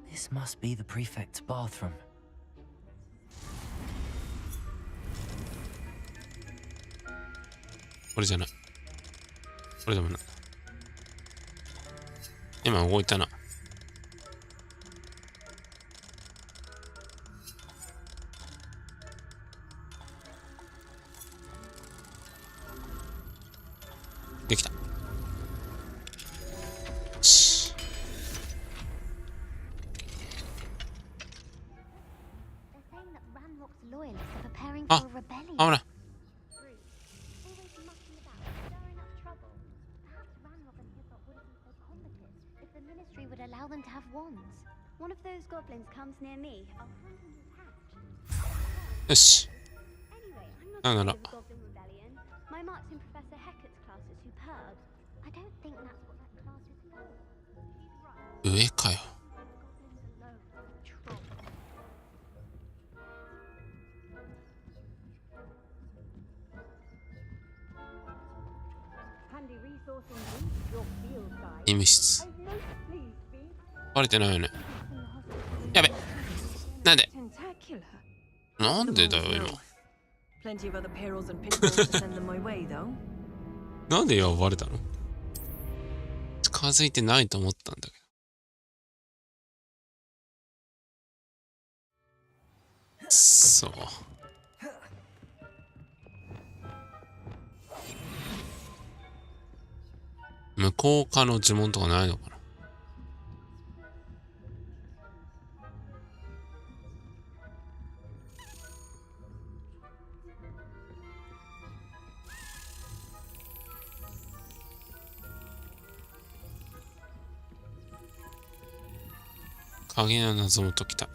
This must be the prefect's bathroom. これじゃない。これでもない。今動いたな。できた。よし。あ、危ない。Allow them to have wands. One of those goblins comes near me. I'll hand him his hat. よし。 Anyway, I'm な not ら part of the Goblin Rebellion. My marks in Professor Hecat's class are superb. I don't think that's what that class is for. He's right. 上かよ。医務室。バレてないよね。やべ。なんでなんでだよ、今。なんで今バレたの？近づいてないと思ったんだけど。そう。向こう側の呪文とかないのかな？鍵の謎も解きたい。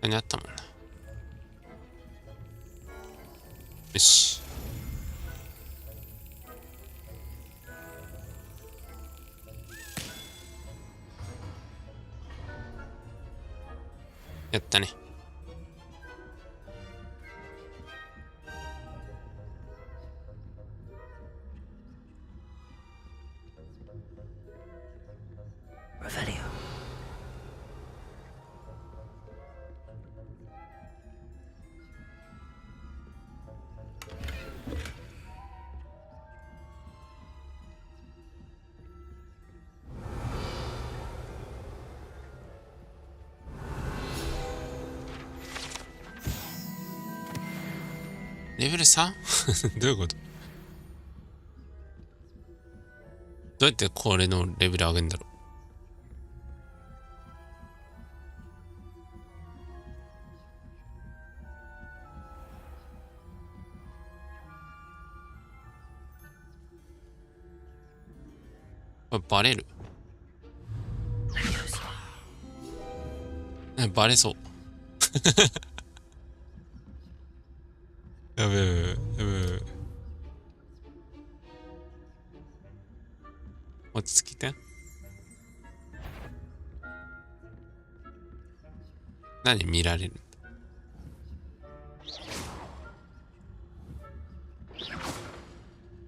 何あったもんな。よし。やったね。レベル 3？ どういうこと？どうやってこれのレベル上げるんだろう。これバレる？バレそう。やべえ、やべえ。落ち着きて。何見られる？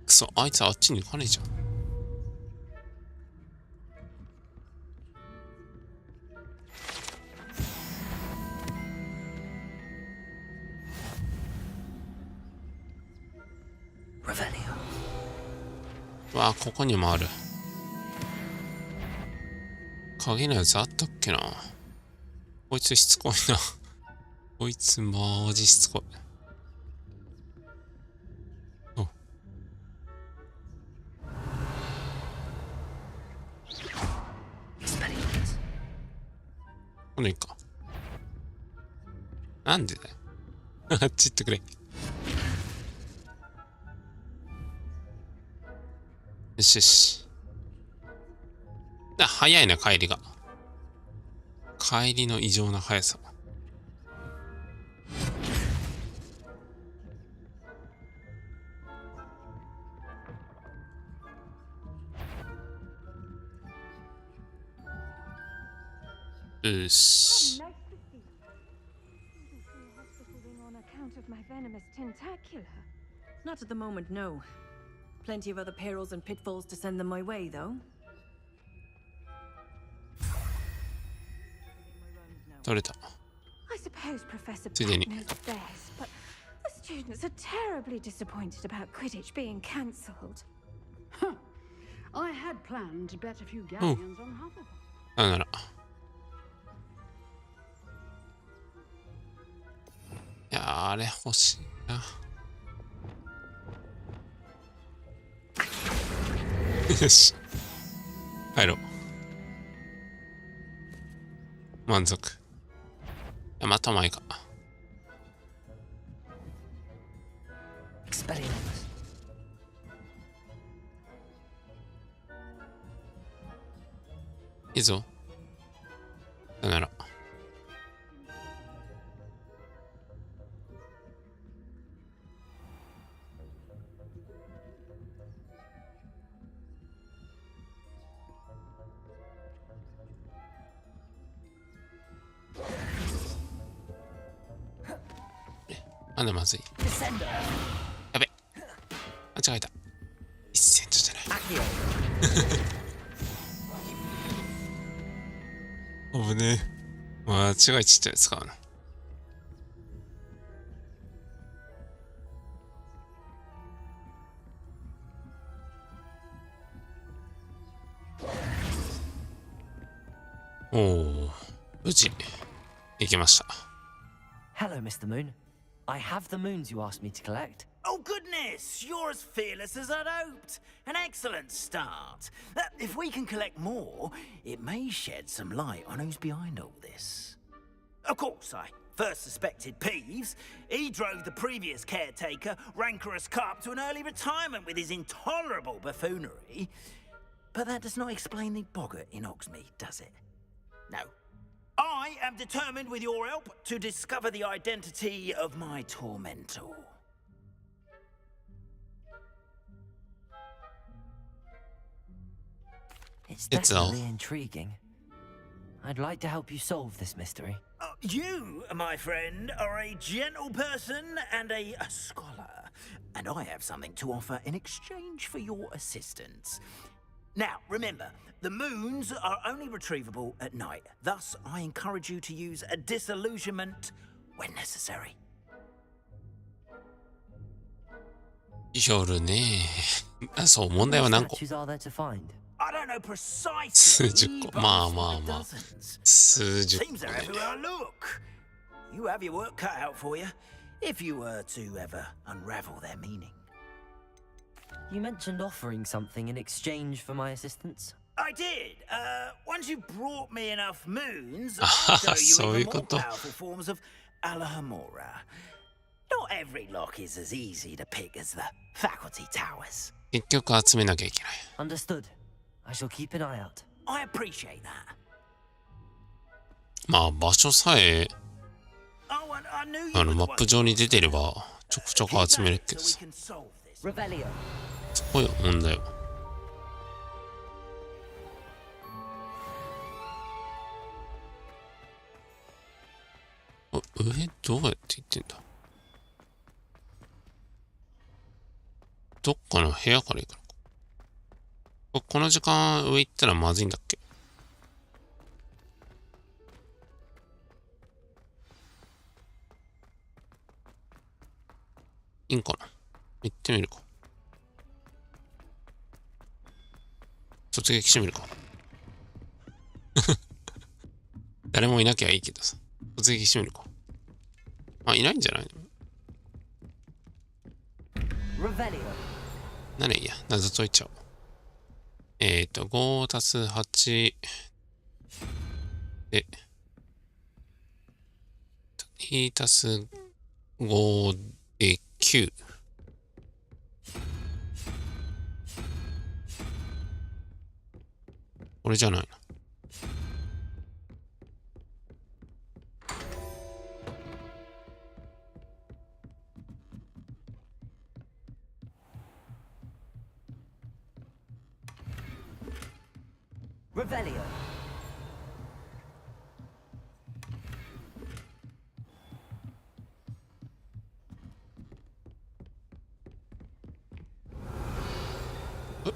くそ、あいつあっちに行かねえじゃん。あ、ここにもある。鍵のやつあったっけな。こいつしつこいな。こいつマジしつこい。お。このいいか。なんでだよ。あっち行ってくれ。よしよし。早いな、帰りが。帰りの異常な速さ。よし。Not at the moment, no. Plenty of other perils and pitfalls to send them my way, though. 取れた。 I suppose Professor ついでに。 Peck knows best, but the students are terribly disappointed about Quidditch being cancelled. I had planned to bet a few galleons on Hufflepuff. なんなら。いやー、あれ欲しいな。よし。帰ろう。満足。また前か。いいぞ。さよなら。なんでまずい。やべ。間違えた。1セントじゃない。危ねえ。間違いちっちゃい使うな。おお、無事行きました。Hello, Mr. Moon. I have the moons you asked me to collect. Oh, goodness! You're as fearless as I'd hoped. An excellent start. If we can collect more, it may shed some light on who's behind all this. Of course, I first suspected Peeves. He drove the previous caretaker, Rancorous Carp, to an early retirement with his intolerable buffoonery. But that does not explain the boggart in Hogsmeade, does it? No. I am determined, with your help, to discover the identity of my tormentor. It's definitely intriguing. I'd like to help you solve this mystery. You, my friend, are a gentle person and a scholar, and I have something to offer in exchange for your assistance. Now, remember, the moons are only retrievable at night. Thus, I encourage you to use a disillusionment when necessary. 夜ね。あ、そう、問題は何個？ Statues are there to find? I don't know precisely. 数十個。まあまあまあ。数十個 Seems they're everywhere I look. You have your work cut out for you, if you were to ever unravel their meaning. You mentioned offering something in exchange for my assistance. I did. Once you brought me enough moons, I'll show you even more powerful forms of Alahamora. Not every lock is as easy to pick as the faculty towers. 結局集めなきゃいけない。Understood. I shall keep an eye out. I appreciate that. まあ場所さえマップ上に出てればちょくちょく集めるけどさ。そこよ問題は。上どうやって行ってんだ。どっかの部屋から行くのか。この時間上行ったらまずいんだっけ。いいんかな。行ってみるか。突撃してみるか。誰もいなきゃいいけどさ。突撃してみるか。あ、いないんじゃないの？ならいいや。謎解いちゃおう。5たす8で、2たす5で9。これじゃないな。Revelio.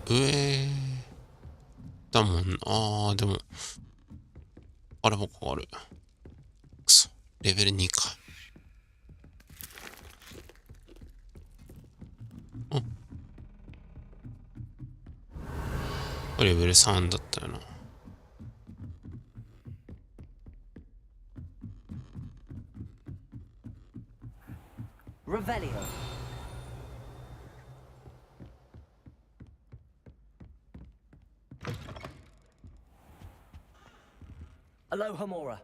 上だもんな。あー、でも、あれも変わる。くそ、レベル2か。レベル3だったよな。Revelio. Aloha Mora.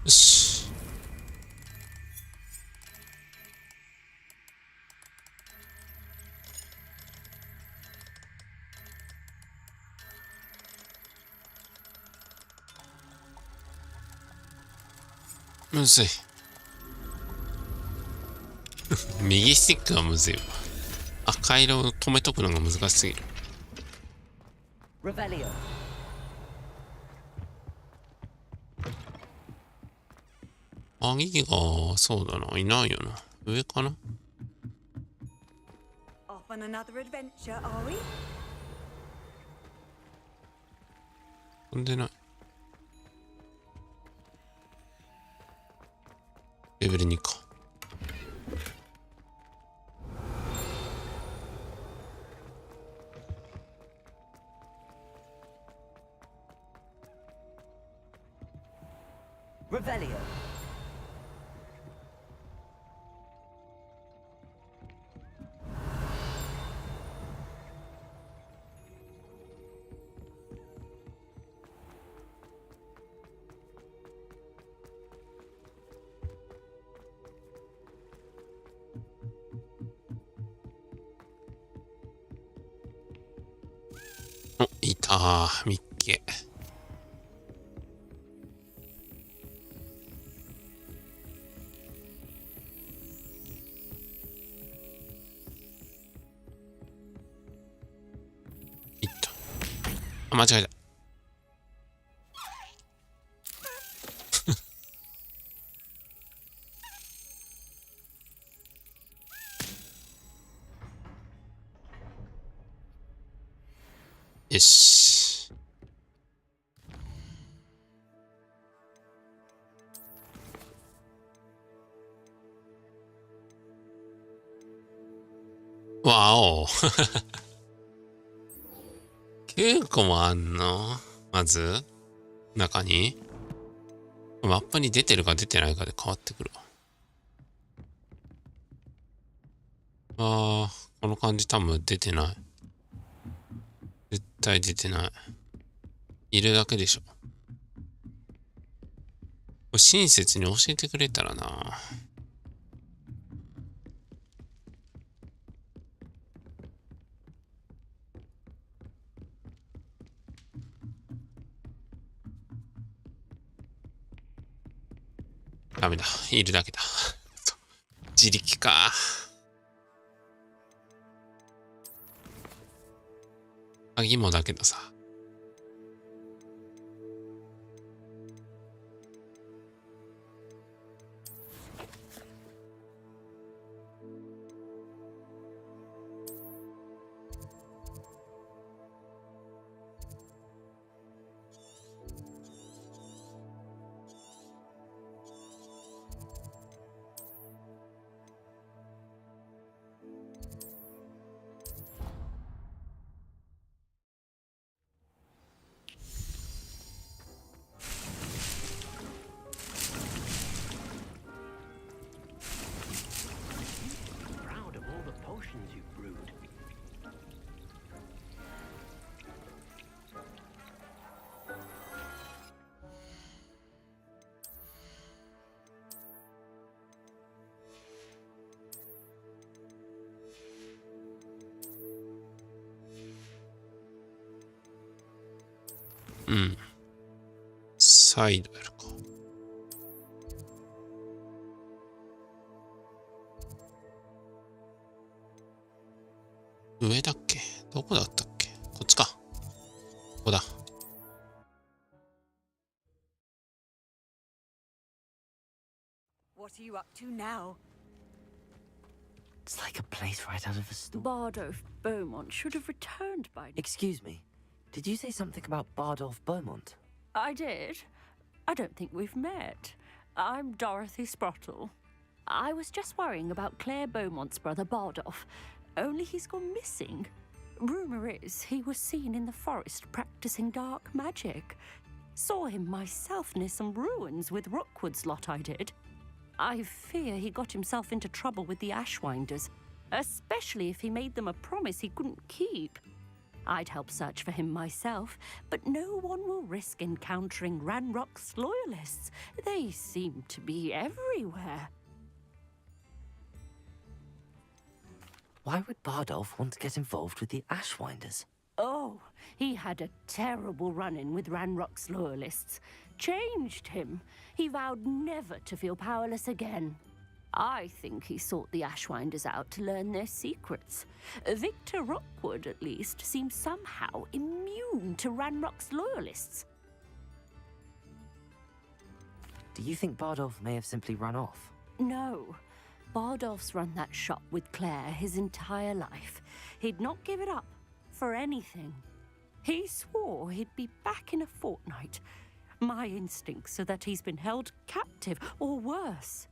よし。むずい。右スティックがむずいわ。赤色を止めとくのが難しすぎる。Revelio. 鍵が、そうだな、いないよな。上かな？ Off on another adventure, are we? 飛んでない。レベル2か。Revelio.お、いたー、ミッケ。いった。あ、間違えた。よし。わお。9個もあんの？まず中にマップに出てるか出てないかで変わってくるわ。あー、この感じ多分出てない。絶対出てない。いるだけでしょ。これ親切に教えてくれたらな。ダメだ。いるだけだ。自力か。鍵もだけどさ。うん。再度やるか。上だっけ？どこだったっけ？こっちか。ここだ。What are you up to now? It's like a place right out of a story. Bardolph Beaumont should have returned by now. Excuse me. Did you say something about Bardolph Beaumont? I did. I don't think we've met. I'm Dorothy Sprottle. I was just worrying about Claire Beaumont's brother Bardolph. Only he's gone missing. Rumour is he was seen in the forest practicing dark magic. Saw him myself near some ruins with Rookwood's lot I did. I fear he got himself into trouble with the Ashwinders, especially if he made them a promise he couldn't keep. I'd help search for him myself, but no one will risk encountering Ranrock's loyalists. They seem to be everywhere. Why would Bardolph want to get involved with the Ashwinders? Oh, he had a terrible run-in with Ranrock's loyalists. Changed him. He vowed never to feel powerless again. I think he sought the Ashwinders out to learn their secrets. Victor Rookwood, at least, seems somehow immune to Ranrock's loyalists. Do you think Bardolph may have simply run off? No. Bardolph's run that shop with Claire his entire life. He'd not give it up for anything. He swore he'd be back in a fortnight. My instincts are that he's been held captive, or worse.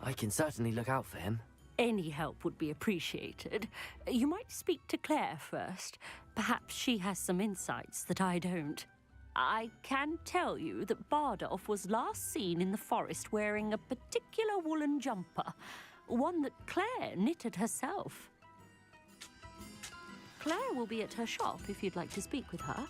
I can certainly look out for him. Any help would be appreciated. You might speak to Claire first. Perhaps she has some insights that I don't. I can tell you that Bardolph was last seen in the forest wearing a particular woolen jumper, one that Claire knitted herself. Claire will be at her shop if you'd like to speak with her.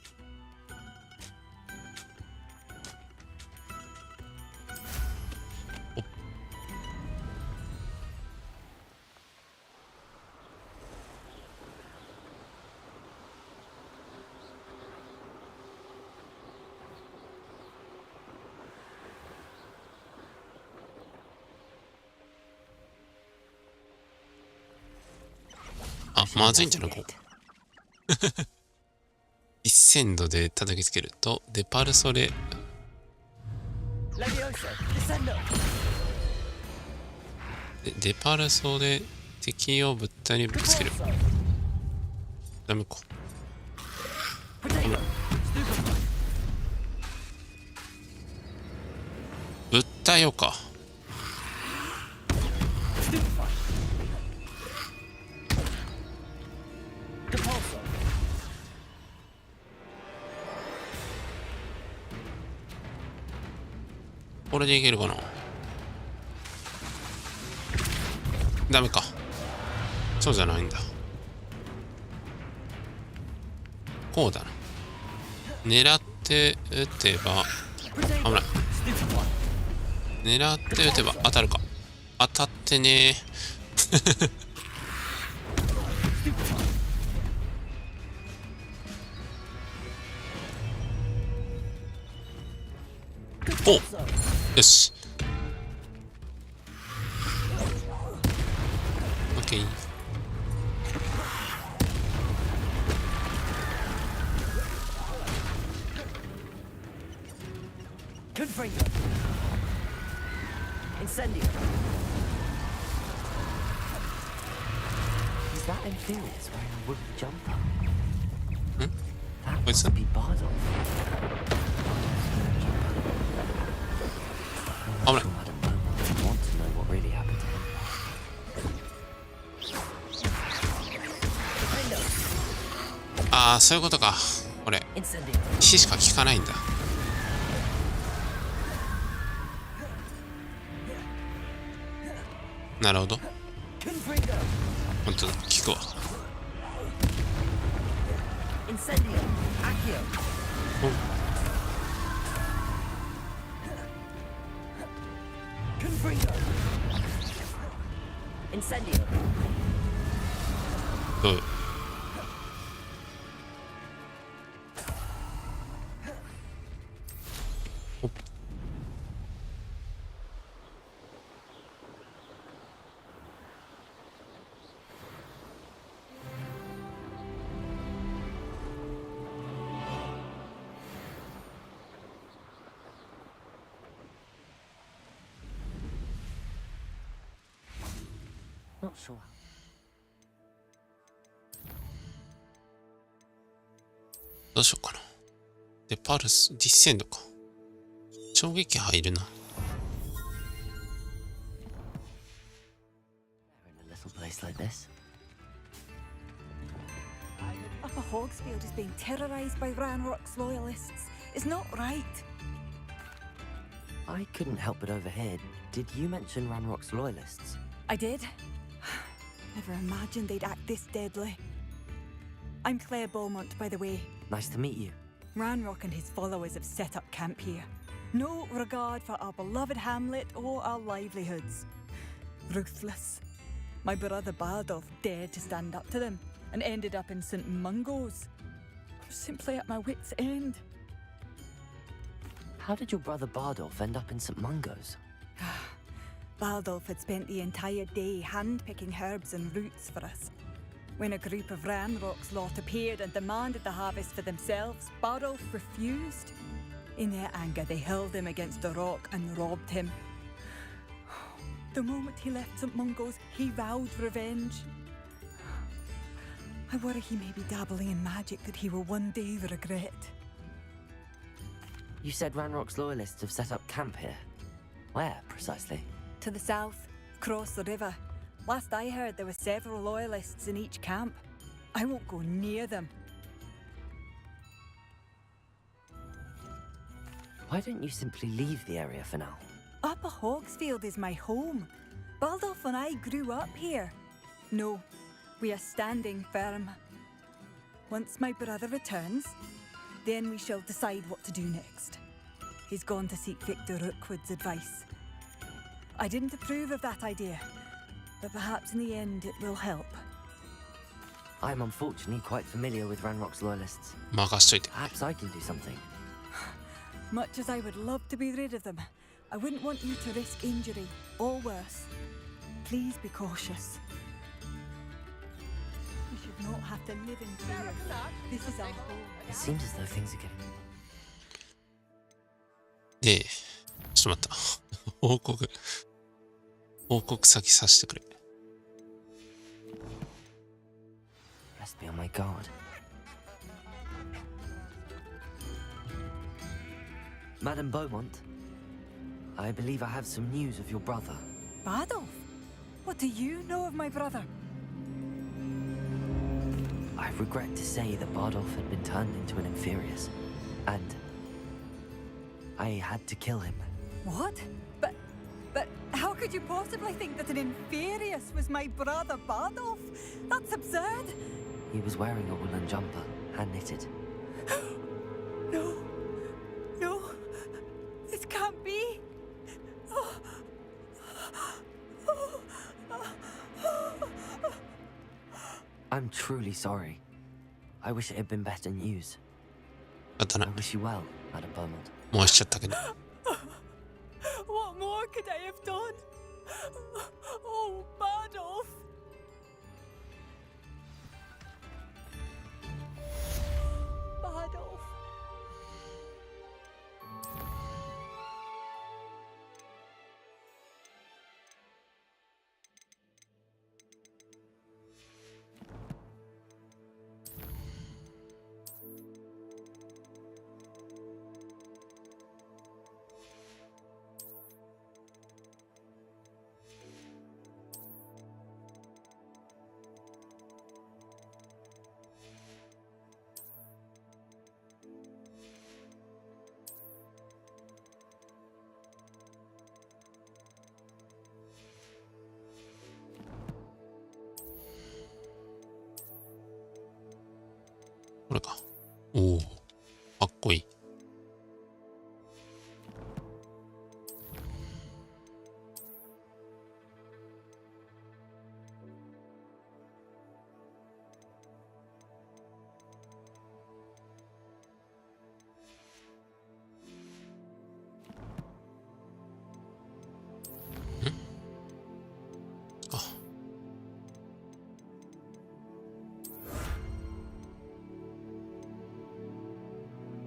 あ、まずいんじゃないここ。1000度で叩きつけると、デパルソレ。デパルソで敵を物体にぶつける。ダメか。物体をか。これでいけるかな。ダメか。そうじゃないんだ。こうだな。狙って撃てば危ない。狙って撃てば当たるか。当たってねー。お、よし。オッケー。Confringo. Incendio. Is that Inferius wearing a wooden jumper? That must be Bardolph. 危ない。ああ、そういうことか。これ火しか効かないんだ。なるほど。本当だ、効くわ。not sure. どうしようかな。で、パルス、ディッセンドか。衝撃入るな。In a little place like this. Upper Hogsfield is being terrorized by Ranrock's loyalists. It's not right. I couldn't help but overhear. Did you mention Ranrock's loyalists? I did. Never imagined they'd act this deadly. I'm Claire Beaumont, by the way. Nice to meet you. Ranrock and his followers have set up camp here. No regard for our beloved hamlet or our livelihoods. Ruthless. My brother Bardolph dared to stand up to them and ended up in St. Mungo's. I'm simply at my wit's end. How did your brother Bardolph end up in St. Mungo's? Bardolph had spent the entire day hand-picking herbs and roots for us. When a group of Ranrock's lot appeared and demanded the harvest for themselves, Bardolph refused. In their anger, they hurled him against the rock and robbed him. The moment he left St. Mungo's, he vowed revenge. I worry he may be dabbling in magic that he will one day regret. You said Ranrock's loyalists have set up camp here. Where, precisely? To the south, across the river. Last I heard, there were several loyalists in each camp. I won't go near them. Why don't you simply leave the area for now? Upper Hogsfield is my home. Bardolph and I grew up here. No, we are standing firm. Once my brother returns, then we shall decide what to do next. He's gone to seek Victor Rookwood's advice. I didn't approve of that idea, but perhaps in the end it will help. I'm unfortunately quite familiar with Ranrock's loyalists. 任しといて。 Perhaps I can do something. Much as I would love to be rid of them, I wouldn't want you to risk injury, or worse. Please be cautious. We should not have to live in fear. This is our home. It seems as though things are getting... で、ちょっと待った。報告先させてくれ。Best be on my guard. Madame Beaumont, I believe I have some news of your brother. Bardolph? What do you know of my brother? I regret to say that Bardolph had been turned into an Inferius, and I had to kill him. What? But how could you possibly think that an Inferius was my brother Bardolph? That's absurd. He was wearing a woolen jumper, hand-knitted. No. No. This can't be. I'm truly sorry. I wish it had been better news. あったな。 I wish you well, Madame Beaumont. もうしちゃったけど。 What more could I have done? Oh, Bardolph. Bardolph. これか。おお、かっこいい。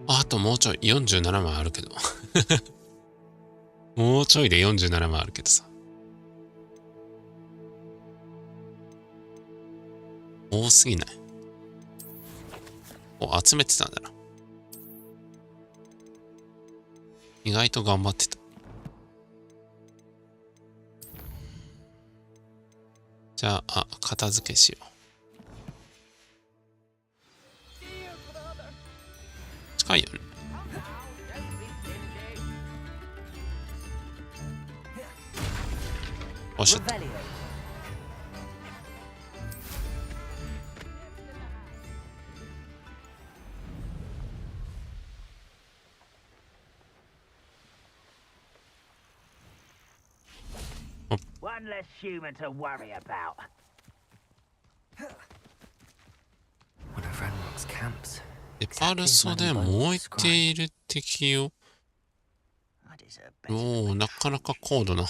あともうちょい47枚あるけどもうちょいで47枚あるけどさ。多すぎない？お、集めてたんだな。意外と頑張ってた。じゃあ、片付けしよう。近いよね。おっしゃった。One less human to worry about. One of Ranrock's camps. で、パルソで燃えている敵を。おお、なかなか高度な。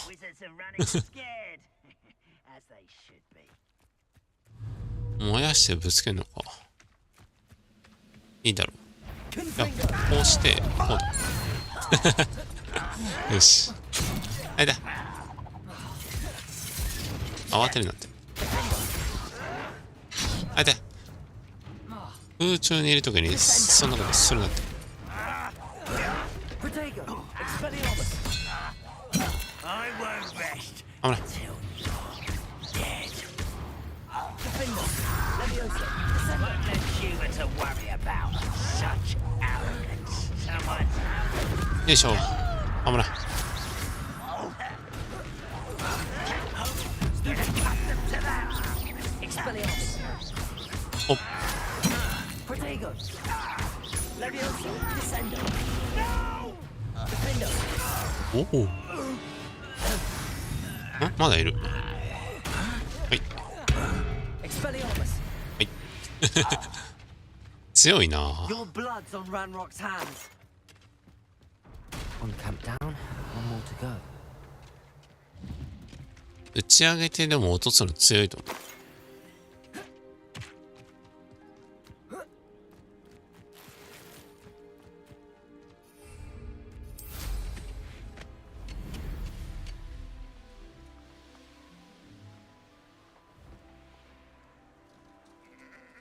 燃やしてぶつけるのか。いいだろう。いや、こうして、こうだ。よし。あれだ。慌てるなって。あれだ。空中にいるときにそんなことするなって。危ない。よいしょ。危ない。おっ。おお。まだいる。はい。はい。強いな。Your blood's on Ranrock's hands. One camp down, one more to go. 打ち上げてでも落とすの強いと思う。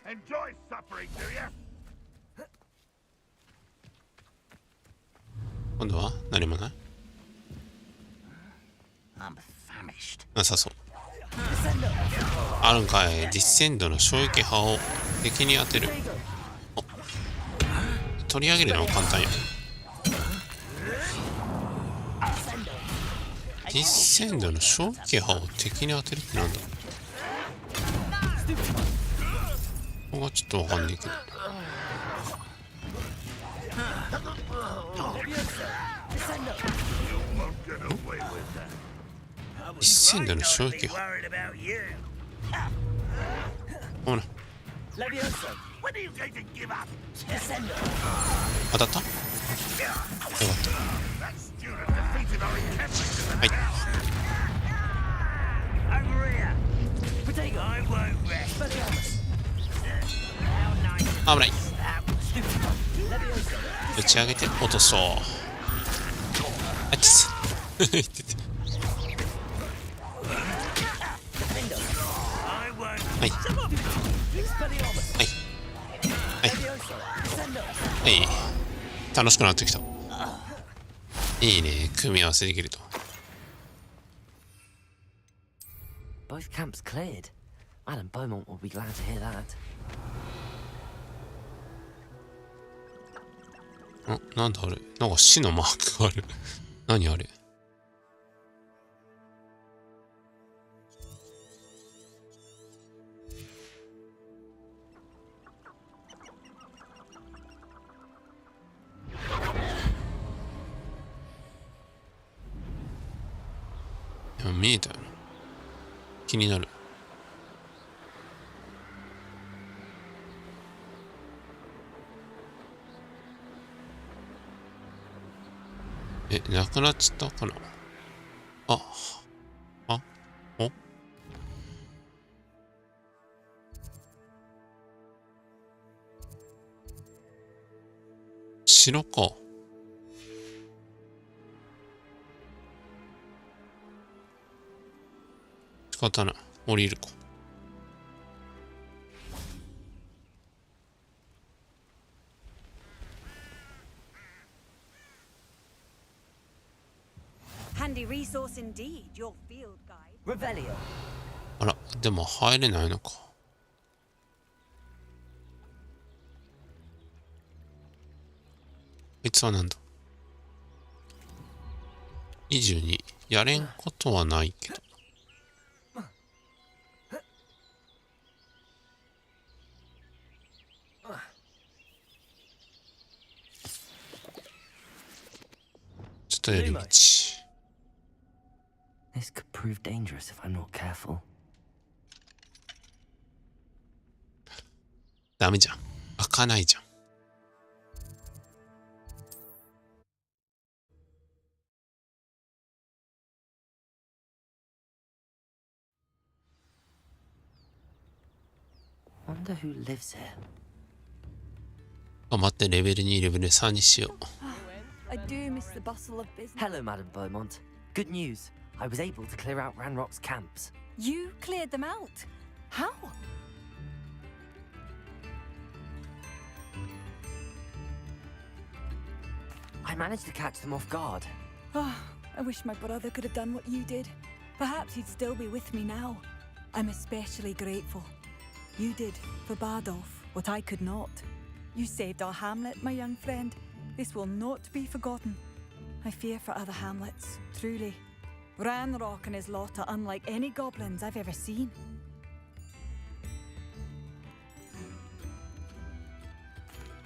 Enjoy suffering, do you? 今度は何もない？なさそう。あるんかい。実践度の衝撃波を敵に当てる。お、取り上げるのは簡単よ。実践度の衝撃波を敵に当てるってなんだろう。ここがちょっとわかんないけど。実践度の衝撃波。ほら。当たった？よかった。はい。危ない。打ち上げて落とそう。あっちす。言ってて。はい。はい。はい。はい。楽しくなってきた。いいね。組み合わせできると。Both camps cleared. Madam Beaumont will be glad to hear that. なんだあれ。なんか死のマークがある。何あれ。見えたよな。気になる。なくなっちゃったかな。お城か。仕方ない。降りるか。handy resource indeed, your field guide. Revelio. あら、でも入れないのか。あいつはなんだ。22。やれんことはないけど。ちょっと寄り道。This could prove dangerous if I'm not careful. ダメじゃん。開かないじゃん。Wonder who lives here. 頑張ってレベル2、レベル3にしよう。I do miss the bustle of business. Hello, Madam Beaumont. Good news. I was able to clear out Ranrock's camps. You cleared them out? How? I managed to catch them off guard. Oh, I wish my brother could have done what you did. Perhaps he'd still be with me now. I'm especially grateful. You did, for Bardolph, what I could not. You saved our hamlet, my young friend. This will not be forgotten. I fear for other hamlets, truly. Ranrock and his lot are unlike any goblins I've ever seen.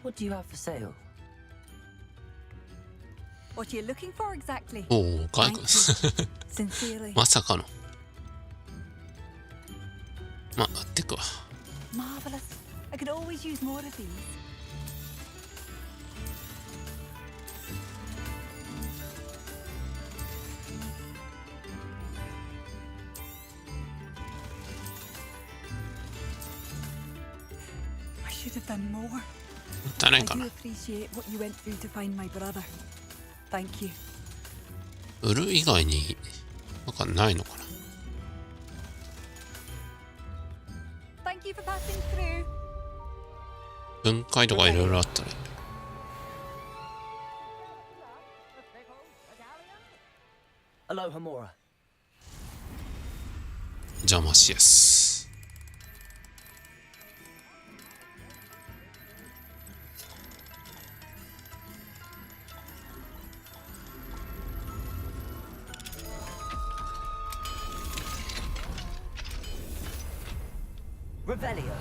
What do you have for sale? What are you looking for exactly? おお、外国。 Sincerely. まさかの。まあ、ってくわ。 Marvelous. I could always use more of these. I should have done more. もったいない I か do な。 appreciate what you went through to find my brother. Thank you. 売る以外になんかないのかな。 Thank you for passing through. 分解とかいろいろあったらいい。 Aloha Mora. 邪魔しやす。Revelio. よ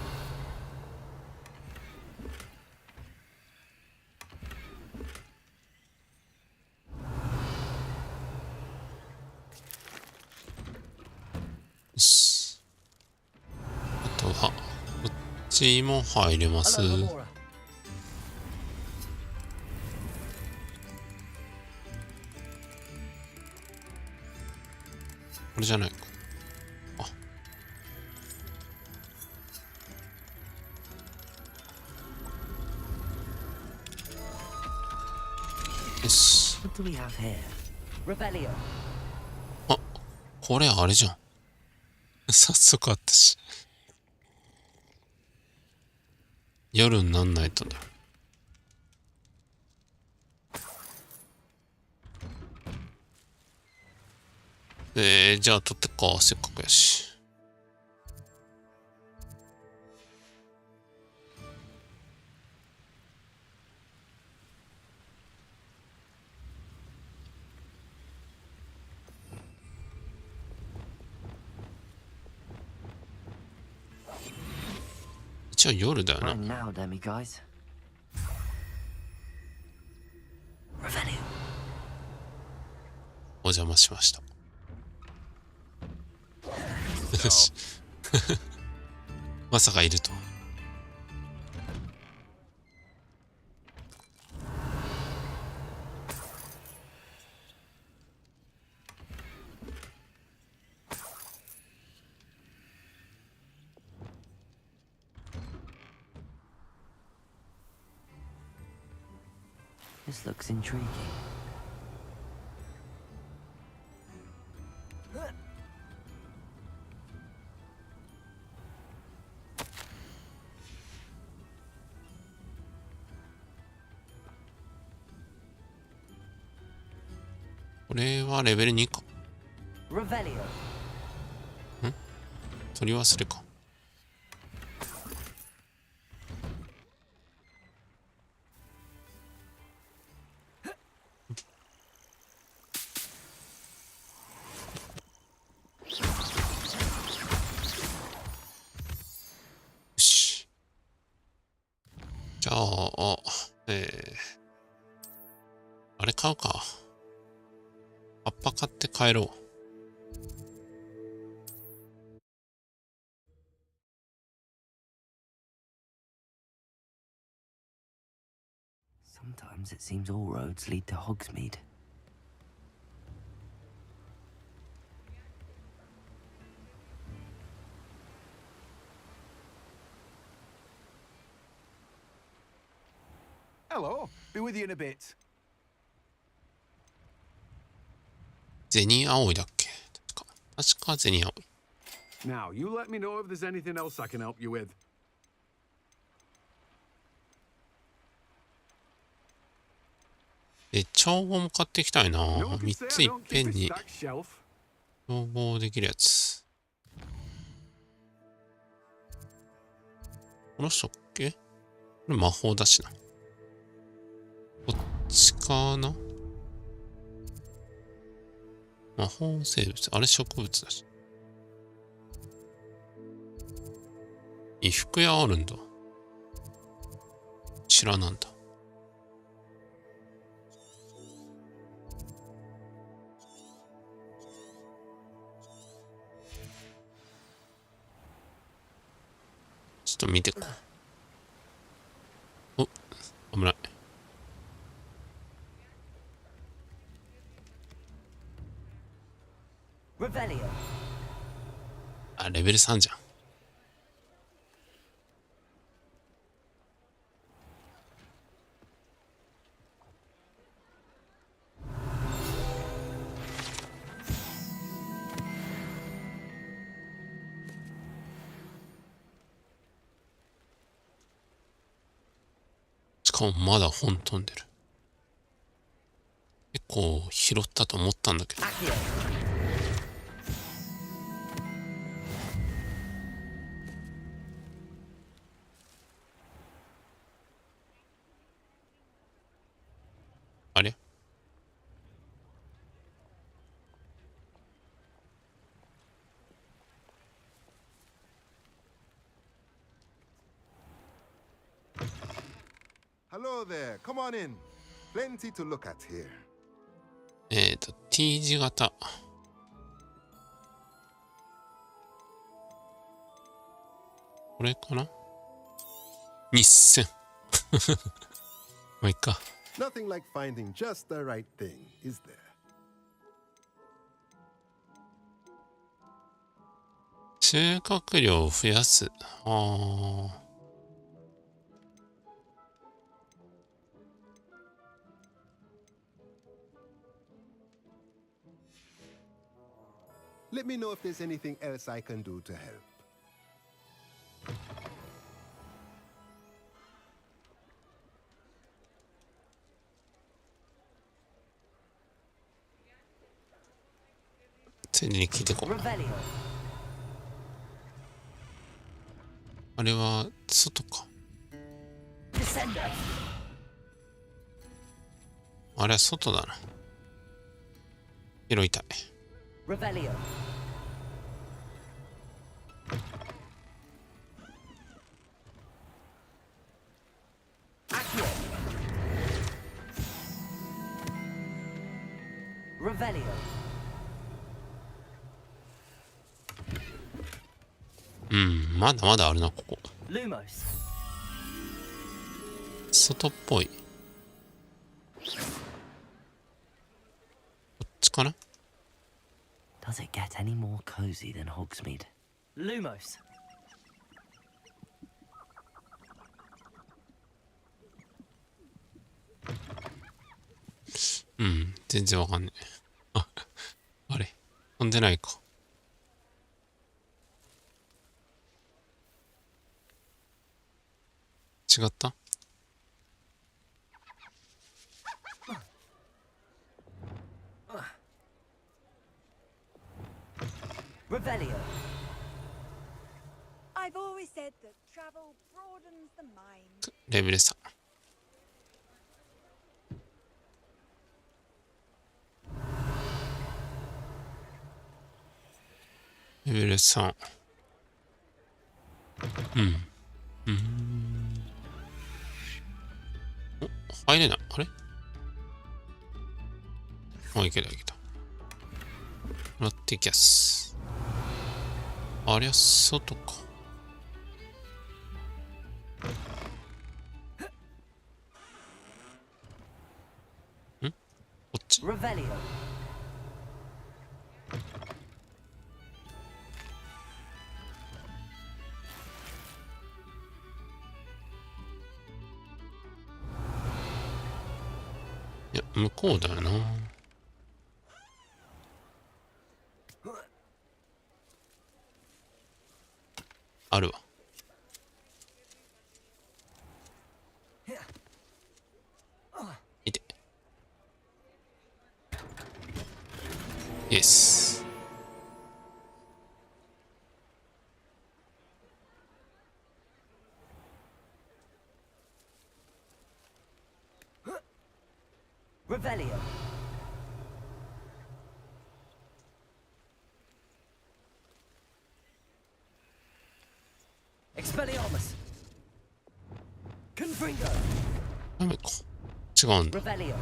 し。あとは、こっちも入れます。 Aloha Mora. これじゃないか。あ。よし。 What do we have here? Revelio. あ、これあれじゃん。早速あったし。夜になんないとだ。じゃあ取ってか、せっかくやし。一応夜だよな。 And now, demi guys. Revelio. お邪魔しました。よし。まさかいるとは。This looks intriguing. れはレベル2か。 Revelio. ん取り忘れか。よし。じゃあ、あれ買うか。葉っぱ買って帰ろう。Sometimes it seems all roads lead to Hogsmeade. Hello, be with you in a bit. 銭青いだっけ。確か銭青い。Now, you let me know if there's anything else I can help you with. 調合も買っていきたいな。3ついっぺんに調合できるやつ。この人っけ？これ魔法だしな。こっちかな？魔法生物。あれ植物だし。衣服屋あるんだ。知らなんだ。ちょっと見てこう。お、危ない。あ、レベル3じゃん。しかもまだ本飛んでる。結構拾ったと思ったんだけど。あれ？Hello there. Come on in. Plenty to look at here. T 字型。これかな？日銭。まあいっか。Nothing like finding just the right thing, is there? 収穫量を増やす。ああ。Let me know if there's anything else I can do to help. ついに聞いてこう。あれは外か。あれは外だな。拾いたい。Revelio. Accio. Revelio. うん、まだまだあるな、ここ。Lumos. 外っぽい。こっちかな？ Does it get any more cozy than Hogsmeade? Lumos. うん、全然わかんない。あ、あれ、飛んでないか。違った？ Revelio. I've always said that travel broadens the mind. レベル3。レベル3。お、入れない。あれ？あ、いけたいけた。ラッテキャス。ありゃ、外か。ん？こっち。Revelio.いや、向こうだよな。あるわ。見て。イエス。Revelio. Expelliarmus. Confringo. ダメか。違うんだ。Revelio. ?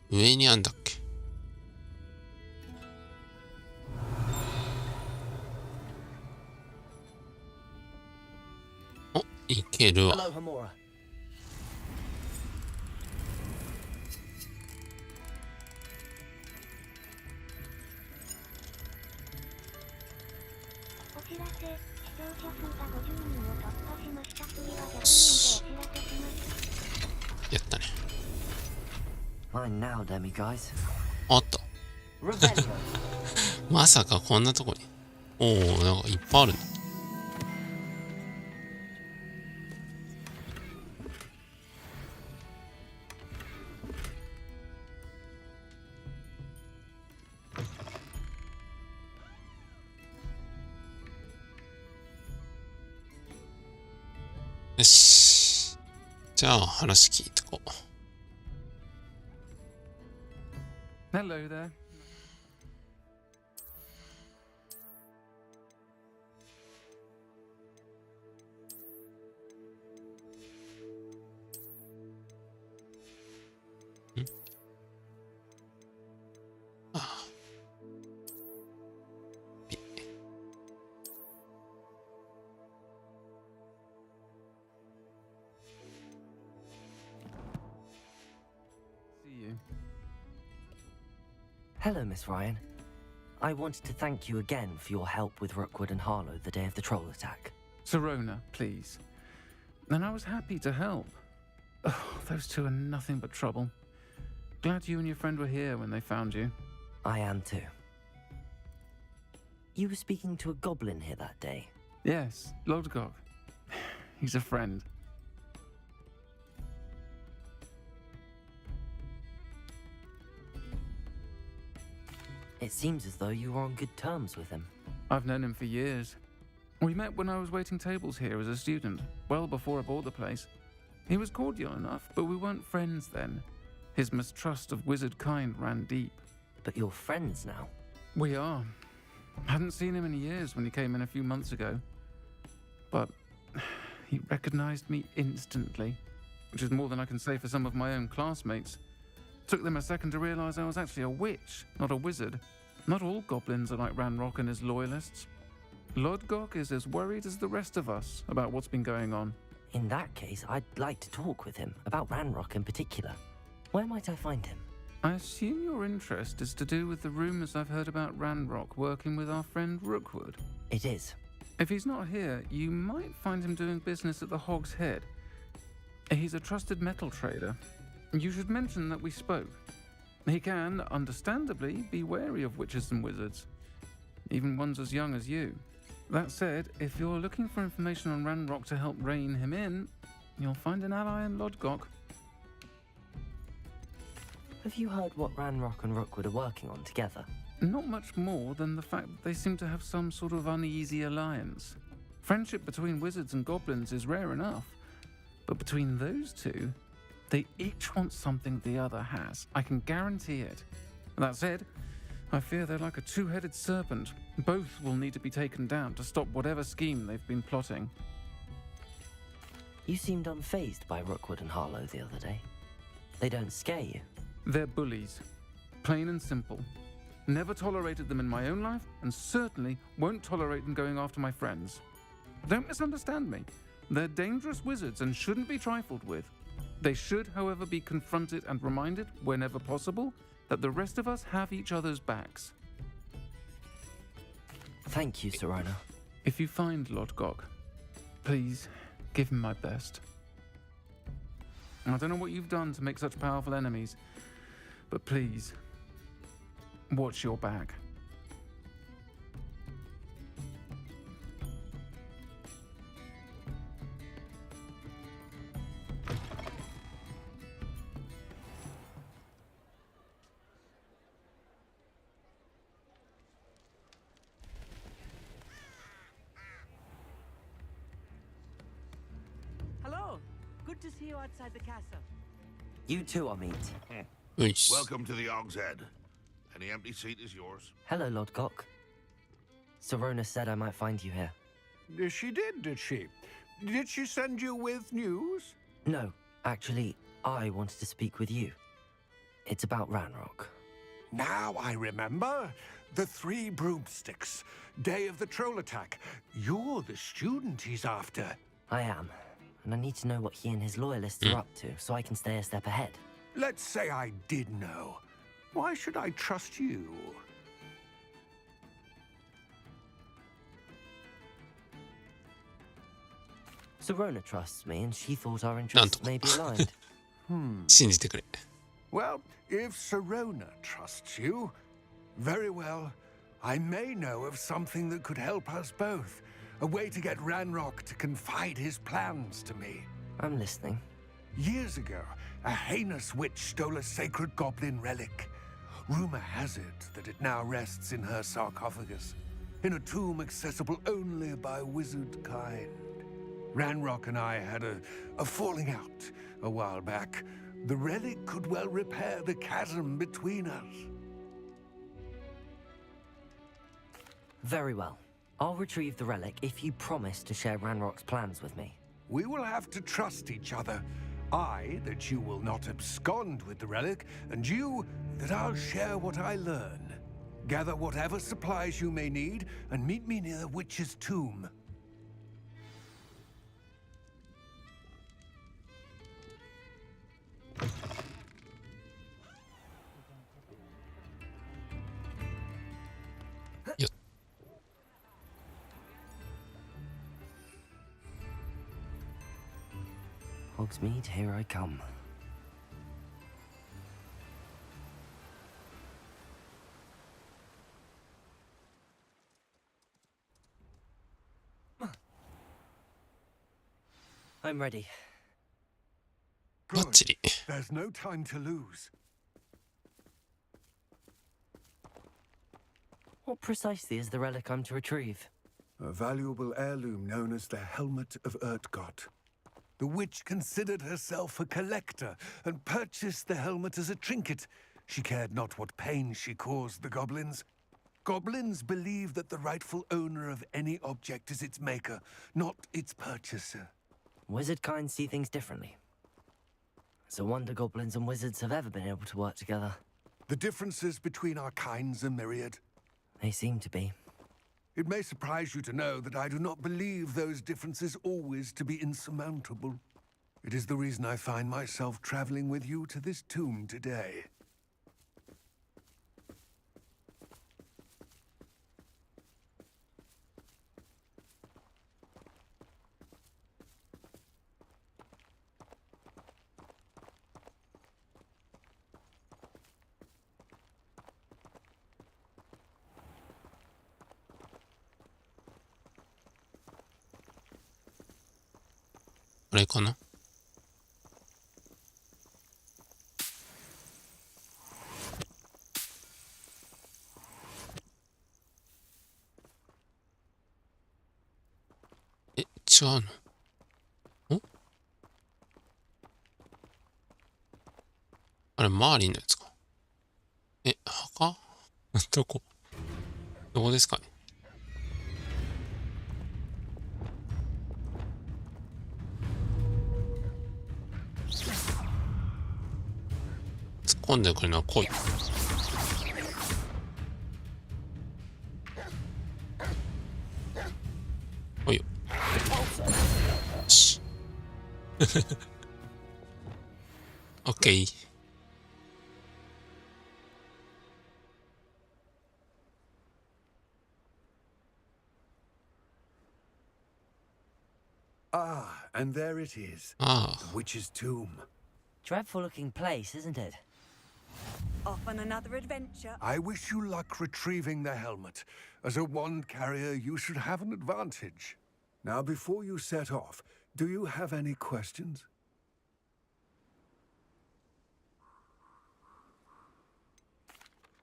上にあんだっけ？お、いけるわ。お知らせ、視聴者数が50人を突破しました。次は逆にでお知らせします。やったね。Mine now, demi guys. あった。まさかこんなとこに。おお、なんかいっぱいあるね。よし。じゃあ話聞いてこう。Hello there. Hello, Miss Ryan. I wanted to thank you again for your help with Rookwood and Harlow the day of the troll attack. Serona, please. And I was happy to help. Oh, those two are nothing but trouble. Glad you and your friend were here when they found you. I am too. You were speaking to a goblin here that day. Yes, Lodgok. He's a friend. It seems as though you were on good terms with him. I've known him for years. We met when I was waiting tables here as a student, well before I bought the place. He was cordial enough, but we weren't friends then. His mistrust of wizard kind ran deep. But you're friends now? We are. Hadn't seen him in years when he came in a few months ago. But he recognized me instantly, which is more than I can say for some of my own classmates. Took them a second to realize I was actually a witch, not a wizard. Not all goblins are like Ranrock and his loyalists. Lodgok is as worried as the rest of us about what's been going on. In that case, I'd like to talk with him, about Ranrock in particular. Where might I find him? I assume your interest is to do with the rumors I've heard about Ranrock working with our friend Rookwood. It is. If he's not here, you might find him doing business at the Hog's Head. He's a trusted metal trader. You should mention that we spoke. He can, understandably, be wary of witches and wizards, even ones as young as you. That said, if you're looking for information on Ranrock to help rein him in, you'll find an ally in Lodgok. Have you heard what Ranrock and Rookwood are working on together? Not much more than the fact that they seem to have some sort of uneasy alliance. Friendship between wizards and goblins is rare enough, but between those two, they each want something the other has. I can guarantee it. That said, I fear they're like a two-headed serpent. Both will need to be taken down to stop whatever scheme they've been plotting. You seemed unfazed by Rookwood and Harlow the other day. They don't scare you. They're bullies. Plain and simple. Never tolerated them in my own life, and certainly won't tolerate them going after my friends. Don't misunderstand me. They're dangerous wizards and shouldn't be trifled with. They should, however, be confronted and reminded, whenever possible, that the rest of us have each other's backs. Thank you, Serona. If you find Lodgok, please give him my best. I don't know what you've done to make such powerful enemies, but please, watch your back. Hello. Good to see you outside the castle. You too, Amit. Nice. Welcome to the Og's Head. Any empty seat is yours. Hello, Lodgok. Serona said I might find you here. She did she? Did she send you with news? No, actually, I wanted to speak with you. It's about Ranrock. Now I remember. The 3 broomsticks. Day of the troll attack. You're the student he's after. I am, and I need to know what he and his loyalists are up to so I can stay a step ahead. Let's say I did know. Why should I trust you? Serona trusts me, and she thought our interests may be aligned. 信じてくれ。 Well, if Serona trusts you, very well. I may know of something that could help us both. A way to get Ranrock to confide his plans to me. I'm listening. Years ago, a heinous witch stole a sacred goblin relic. Rumor has it that it now rests in her sarcophagus, in a tomb accessible only by wizard kind. Ranrock and I had a falling out a while back. The relic could well repair the chasm between us. Very well. I'll retrieve the relic if you promise to share Ranrock's plans with me. We will have to trust each other. I, that you will not abscond with the relic, and you, that I'll share what I learn. Gather whatever supplies you may need, and meet me near the witch's tomb. Hogsmeade, here I come. I'm ready. Good. There's no time to lose. What precisely is the relic I'm to retrieve? A valuable heirloom known as the Helmet of Urtgott. The witch considered herself a collector and purchased the helmet as a trinket. She cared not what pain she caused the goblins. Goblins believe that the rightful owner of any object is its maker, not its purchaser. Wizard kind see things differently. It's a wonder goblins and wizards have ever been able to work together. The differences between our kinds are myriad. They seem to be. It may surprise you to know that I do not believe those differences always to be insurmountable. It is the reason I find myself traveling with you to this tomb today. れかな。え、違うの？お？あれ、マーリンのやつか。え、墓？どこですかね。突っ込んでくるのは来い。おいよ。し。オッケー。Ah, and there it is. Ah. The witch's tomb. Dreadful looking place, isn't it? Off on another adventure. I wish you luck retrieving the helmet. As a wand carrier, you should have an advantage. Now, before you set off, do you have any questions?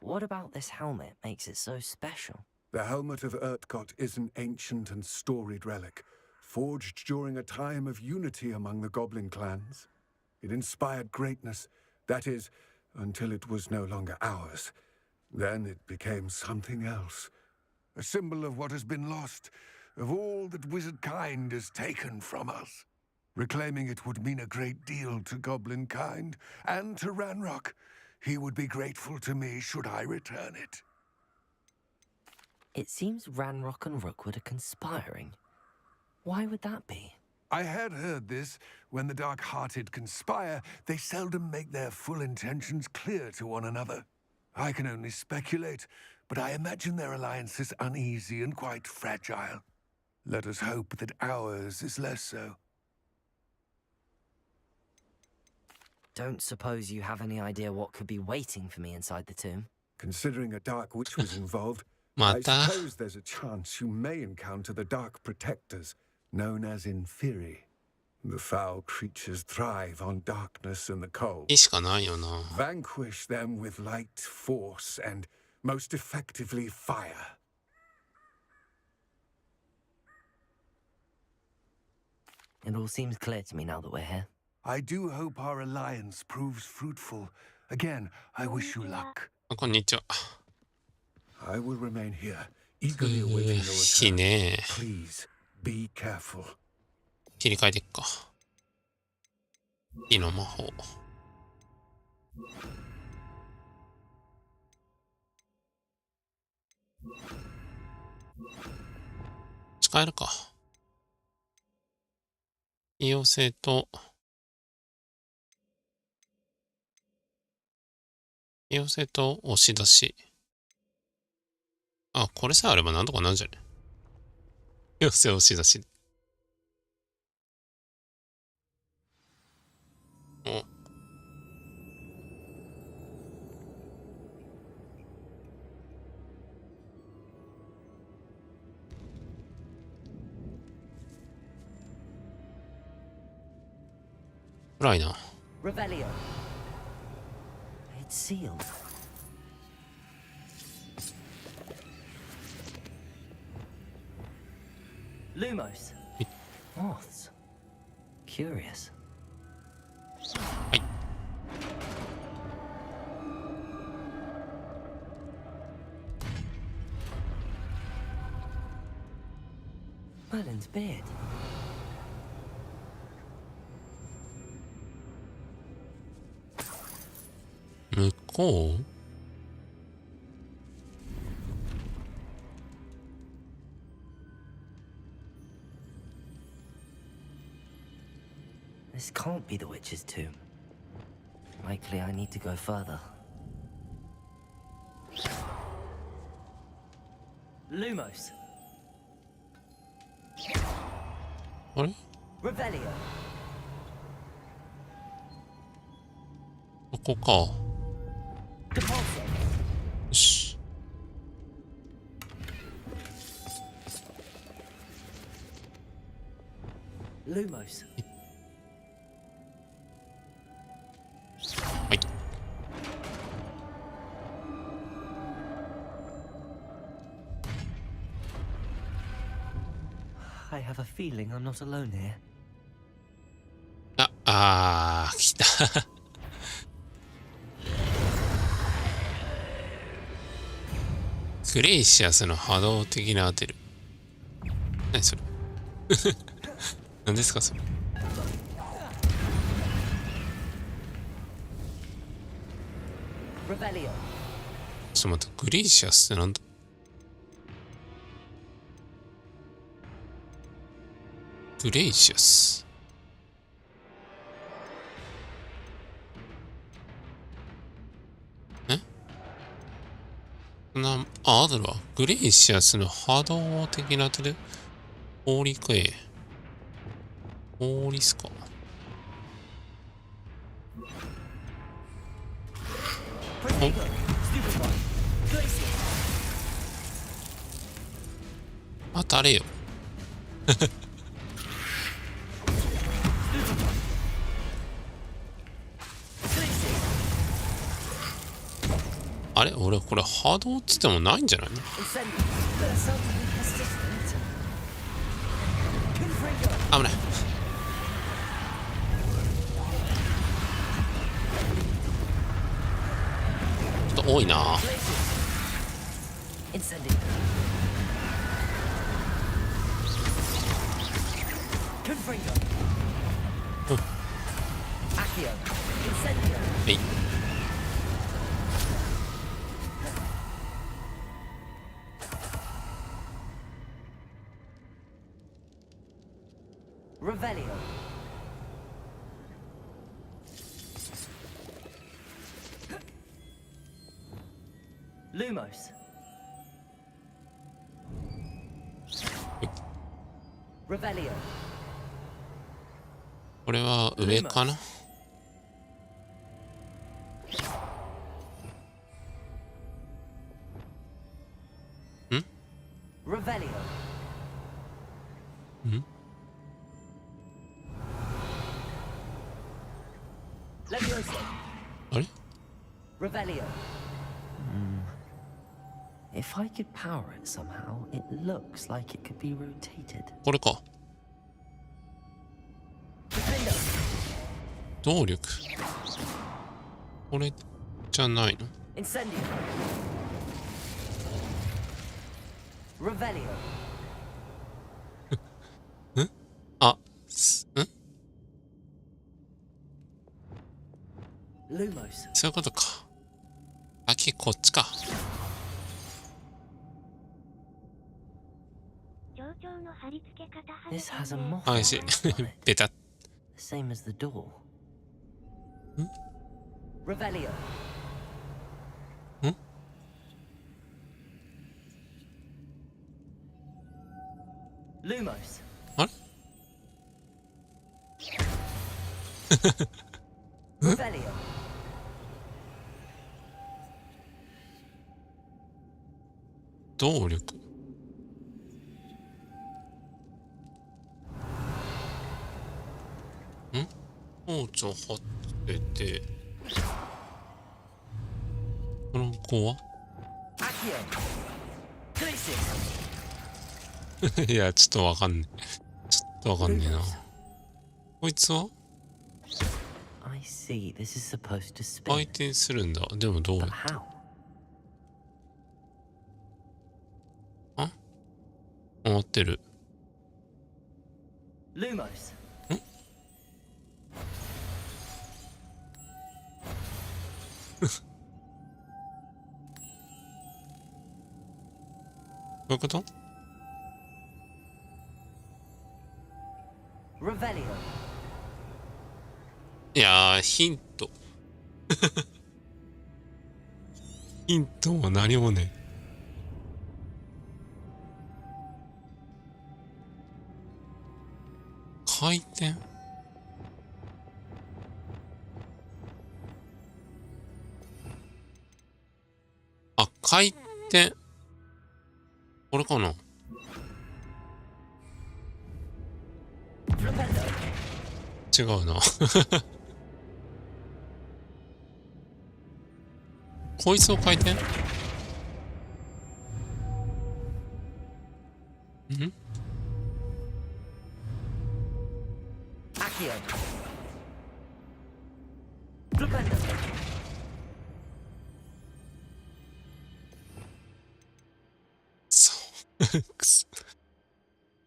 What about this helmet makes it so special? The helmet of Urtkot is an ancient and storied relic, forged during a time of unity among the goblin clans. It inspired greatness, that is, until it was no longer ours. Then it became something else. A symbol of what has been lost, of all that wizard kind has taken from us. Reclaiming it would mean a great deal to goblin kind, and to Ranrock. He would be grateful to me should I return it. It seems Ranrock and Rookwood are conspiring. Why would that be? I had heard this. When the dark-hearted conspire, they seldom make their full intentions clear to one another. I can only speculate, but I imagine their alliance is uneasy and quite fragile. Let us hope that ours is less so. Don't suppose you have any idea what could be waiting for me inside the tomb? Considering a dark witch was involved, I suppose there's a chance you may encounter the dark protectors, known as Inferi. The foul creatures thrive on darkness and the cold. Vanquish them with light, force, and most effectively fire. It all seems clear to me now that we're here. I do hope our alliance proves fruitful. Again, I wish you luck. こんにちは。I will remain here, eagerly awaiting your return. Please be careful. 切り替えていくか。火の魔法。使えるか。妖精と押し出し。あ、これさえあればなんとかなんじゃね。妖精押し出し。お。暗いな。Revelio. It's sealed. Lumos. Moths. Curious. Merlin's beard. This can't be the witch's tomb. Likely I need to go further. Lumos. あれ？ Revelio. ここか。よし。Lumos. I have a feeling I'm not alone here. 来た。グレイシアスの波動的な当てる。何それ。何ですかそれ。ちょっと待って、グレイシアスってなんだ。グレイシアス。あるわ。グレイシアスの波動的な当てる。氷かえ。氷っすか。当たれよ。あれ俺これ波動っつってもないんじゃないの？危ない。ちょっと多いな。はい。Revelio. Lumos. Revelio. これは上かな？ん？ Revelio. ん？あれ？ Revelio. If I could power it somehow, it looks like it could be rotated. これか。動力。これじゃないの？ Incendio. Revelio. ん？あ、ん？Lumos. そういうことか。先こっちか。This has a moth. あ、し、ベタ。Same as the door. ん？ Revelio. ん？ Lumos. あれ？Revelio. 動力。ん？包丁張ってて、この子は？いや、ちょっとわかんねえ。ちょっとわかんねえな。こいつは？ I see. This is supposed to spin. 回転するんだ。でもどうやって？あ？回ってる。Lumos. ん？どういうこと？ Revelio. いやー、ヒント。ヒントも何もね。回転？あ、回転。これかな？違うな。こいつを回転？ん？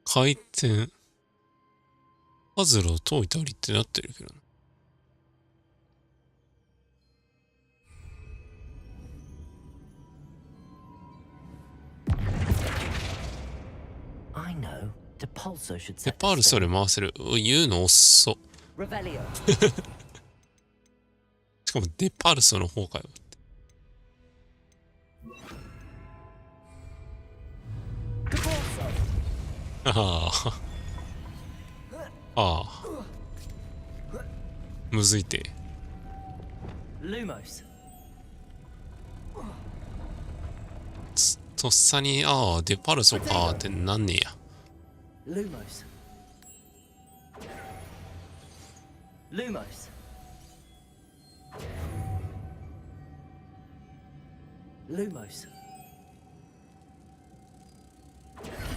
回転。パズルを解いたりってなってるけどな。デパールそれ回せる。言うの遅っ。しかもデパルソの方かよ。ああ。ああ。むずいて。とっさに、ああ、デパルソかってなんねえや。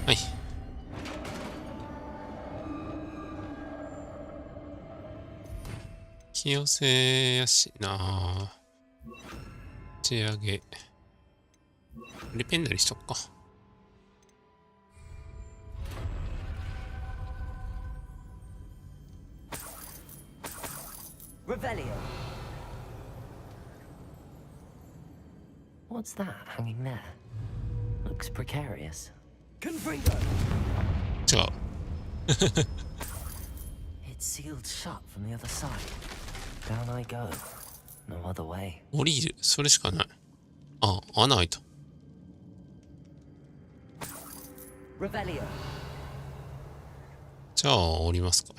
はい。引き寄せやしな。打ち上げ。リペンダリしとくか。What's that hanging there? Looks precarious. 違う。It's sealed shut from the other side. Down I go. No other way. 降りる。それしかない。あ、穴開いた。じゃあ降りますか。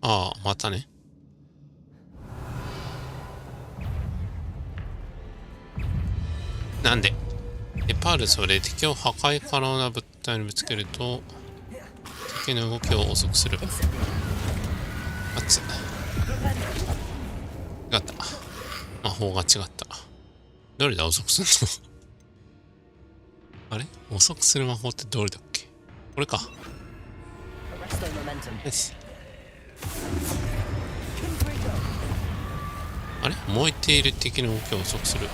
ああ、またね。なんでデパルソで敵を破壊可能な物体にぶつけると敵の動きを遅くする。あっつ。違った。魔法が違った。どれだ遅くするのあれ遅くする魔法ってどれだっけ。これか。よし。あれ燃えている敵の動きを遅くする。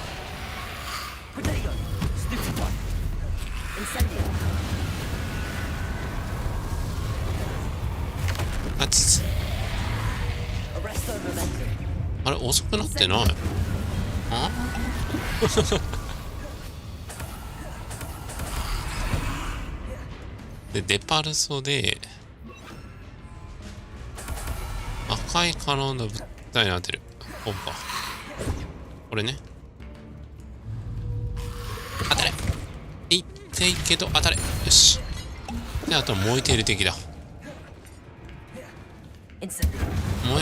あつつ。あれ遅くなってない。あでデパルソで赤い可能な物体に当てる。こうか。これね。当たれ。いっていいけど当たれ。よし。であとは燃えている敵だ。燃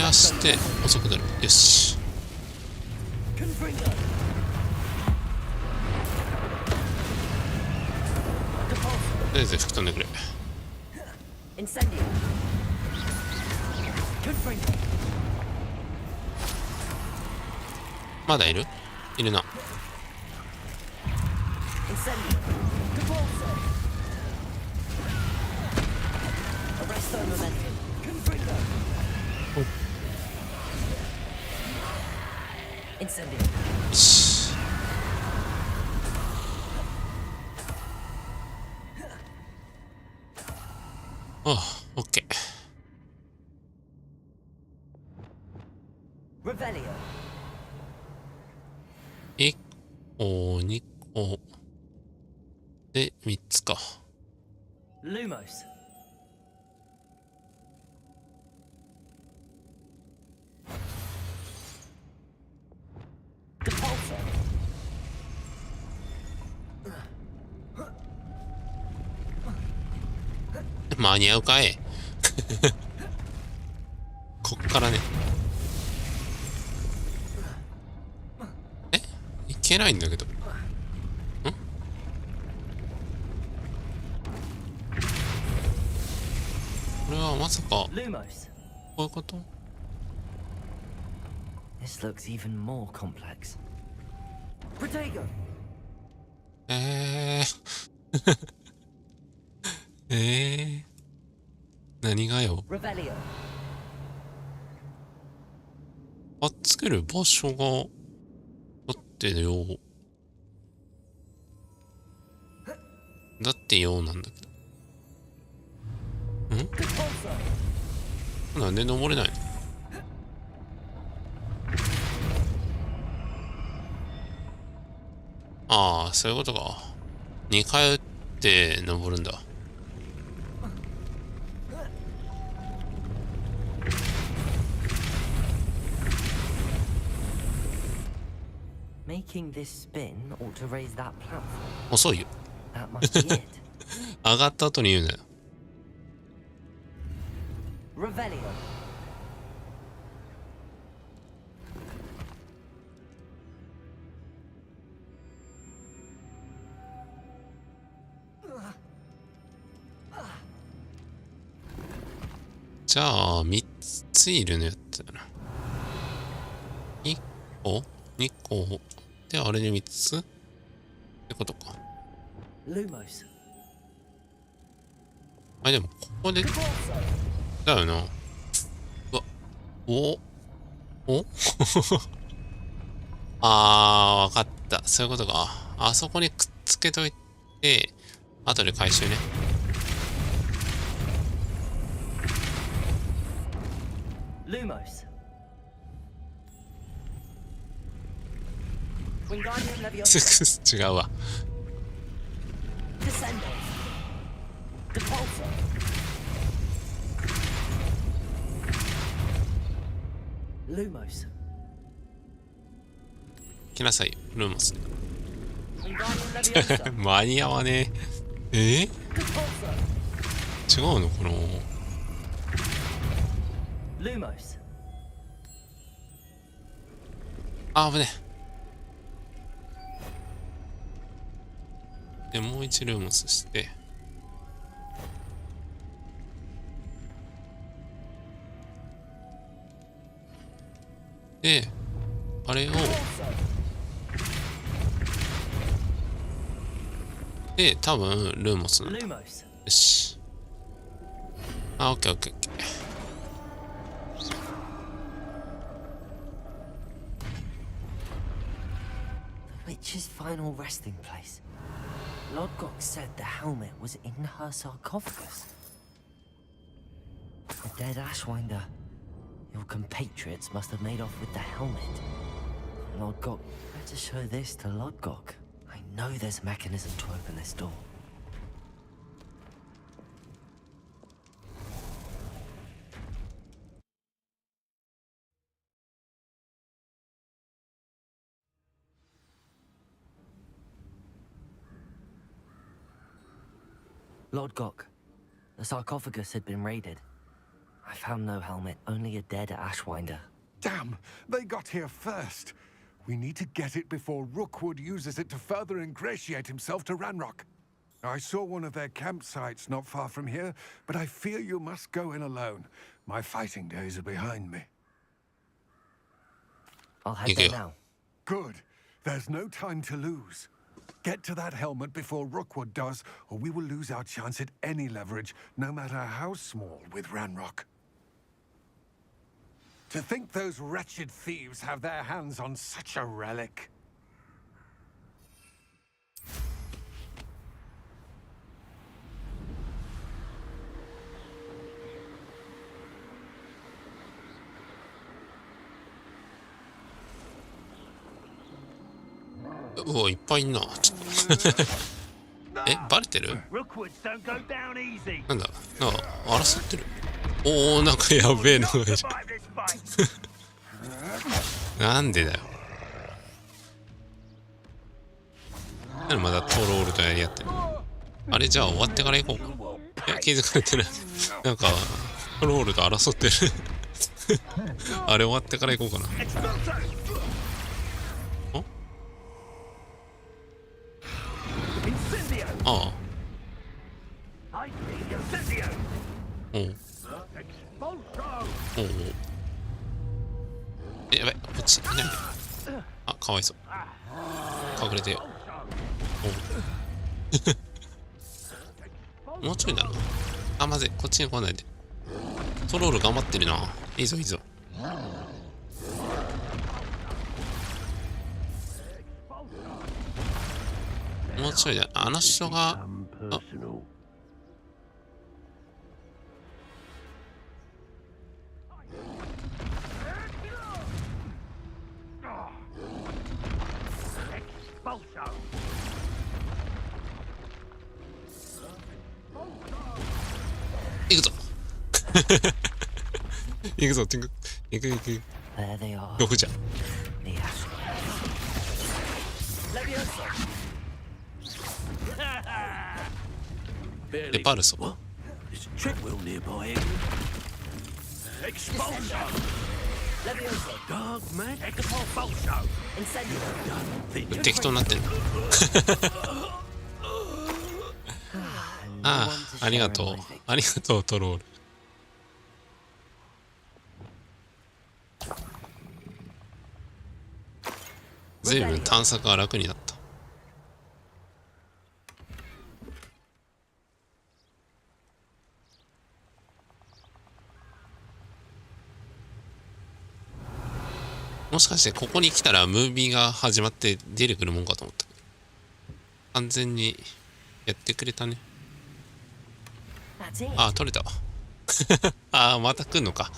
やして遅くなる。よし。とりあえず吹き飛んでくれ。まだいる？いるな。よし。ああ、オッケー。1個、2個。で、3つか。間に合うかいこっからね。いけないんだけど。これはまさかこういうこと？ This looks even more complex. 何がよ。あ、つける場所がだってよ。だってよなんだけど。なんで登れないの？ああ、そういうことか。2回打って登るんだ。Making this spin ought to raise that platform. 遅いよ。That must be it. 上がった後に言うなよ。Revelio. じゃあ、3ついるのやったよな。1個 ?2 個で、あれで3つってことか。あ、でも、ここで、だよな。うわ、おあー、わかった。そういうことか。あそこにくっつけといて、後で回収ね。Lumos. 違うわ。Lumos. 来なさいよ、ルーモス。間に合わねえ。違うのこの。Lumos. あ、危ねえ。で、もう一ルーモスして。で、あれを。で、多分、ルーモスなんだ。よし。あ、オッケーオッケーオッケー。Witch's final resting place. Lodgok said the helmet was in her sarcophagus. The dead Ashwinder. Your compatriots must have made off with the helmet. Lodgok, better show this to Lodgok. I know there's a mechanism to open this door. Lodgok, the sarcophagus had been raided. I found no helmet, only a dead Ashwinder. Damn, they got here first. We need to get it before Rookwood uses it to further ingratiate himself to Ranrock. I saw one of their campsites not far from here, but I fear you must go in alone. My fighting days are behind me. I'll head there now. Good. There's no time to lose. Get to that helmet before Rookwood does, or we will lose our chance at any leverage, no matter how small, with Ranrock. To think those wretched thieves have their hands on such a relic. Oh, いっぱいいんな。え、バレてる？なんだ？なんか争ってる。おお、なんかやべえのがいる。なんでだよ。なんでまだトロールとやり合ってる。あれじゃあ終わってから行こうか。いや、気づかれてない。なんかトロールと争ってる。あれ終わってから行こうかな。ああ。おう。おう。やばい、こっちいない。あ、かわいそう。隠れてよ。おうもうちょいだな。あ、まずい。こっちに来ないで。トロール頑張ってるな。いいぞいいぞ。もうちょいだ。あの人が、あ、行くぞ。行くぞ、行く。行く行く。どこじゃ。レパルソ。適当になってんの。ああ、ありがとう。ありがとう、トロール。ずいぶん探索が楽になった。もしかしてここに来たらムービーが始まって出てくるもんかと思った。完全にやってくれたね。あ、取れたわ。あ、また来んのか。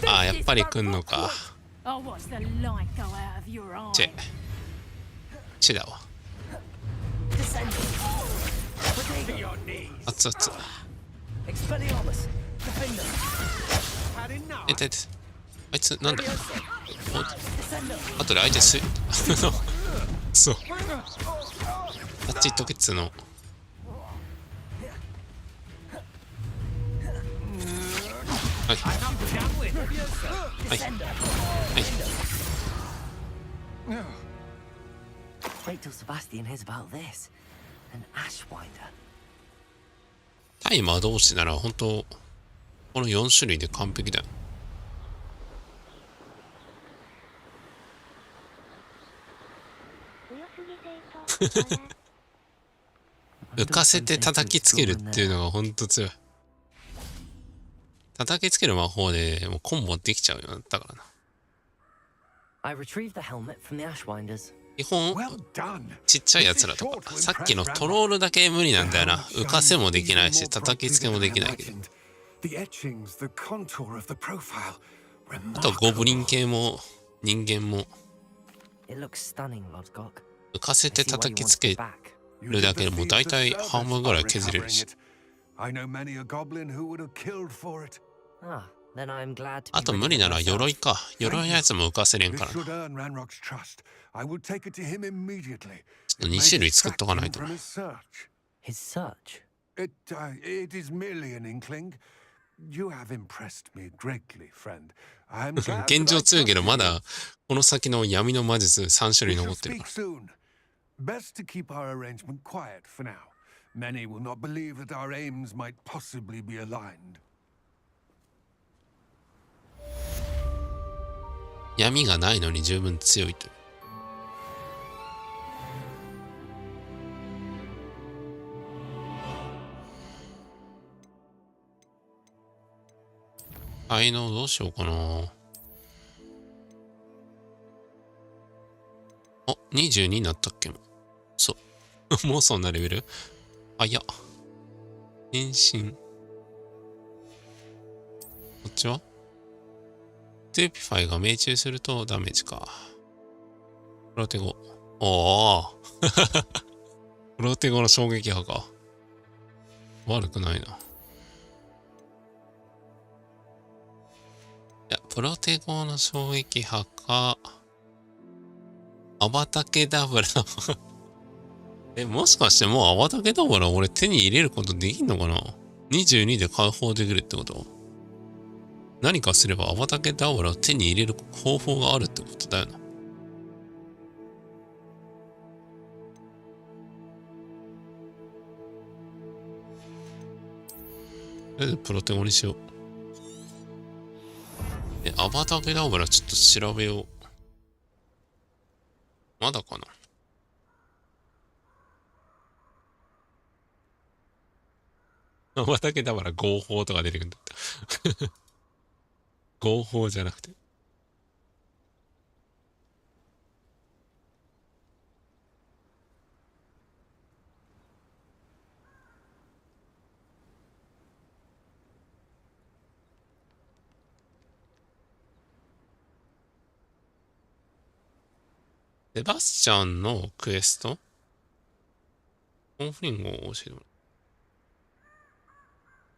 あ、やっぱり来んのか。チェだわ。熱々。あいつなんだ。あとで相手すそう。あっち行っとけっつうの。はい。はい。はい。Wait till Sebastian hears about this. An ashwinder. 対魔導士なら本当この4種類で完璧だよ。浮かせて叩きつけるっていうのがほんと強い。叩きつける魔法でもうコンボできちゃうようになったからな。基本ちっちゃいやつらとか、さっきのトロールだけ無理なんだよな。浮かせもできないし叩きつけもできないけど、あとゴブリン系も人間も浮かせて叩きつけるだけでもう大体半分ぐらい削れるし。あと無理なら鎧か。鎧のやつも浮かせれんからな。ちょっと2種類作っとかないとな。現状強いけどまだこの先の闇の魔術3種類残ってるから。Best to keep our arrangement quiet for now. Many will not believe that our aims might possibly be aligned. 闇がないのに十分強いという。才能どうしようかな。あ、22になったっけも。そう。もうそんなレベル？あ、いや。変身。こっちはステーピファイが命中するとダメージか。プロテゴ。おおプロテゴの衝撃波か。悪くないな。いや、プロテゴの衝撃波か。アバタケダブラ。もしかしてもうアバタケダブラ俺手に入れることできんのかな？ 22 で解放できるってこと？何かすればアバタケダブラを手に入れる方法があるってことだよな。とりあえずプロテゴにしよう。アバタケダブラちょっと調べよう。まだかな。畑だから合法とか出てくるんだった。合法じゃなくて。セバスチャンのクエストコンフリンゴを教えてもらう。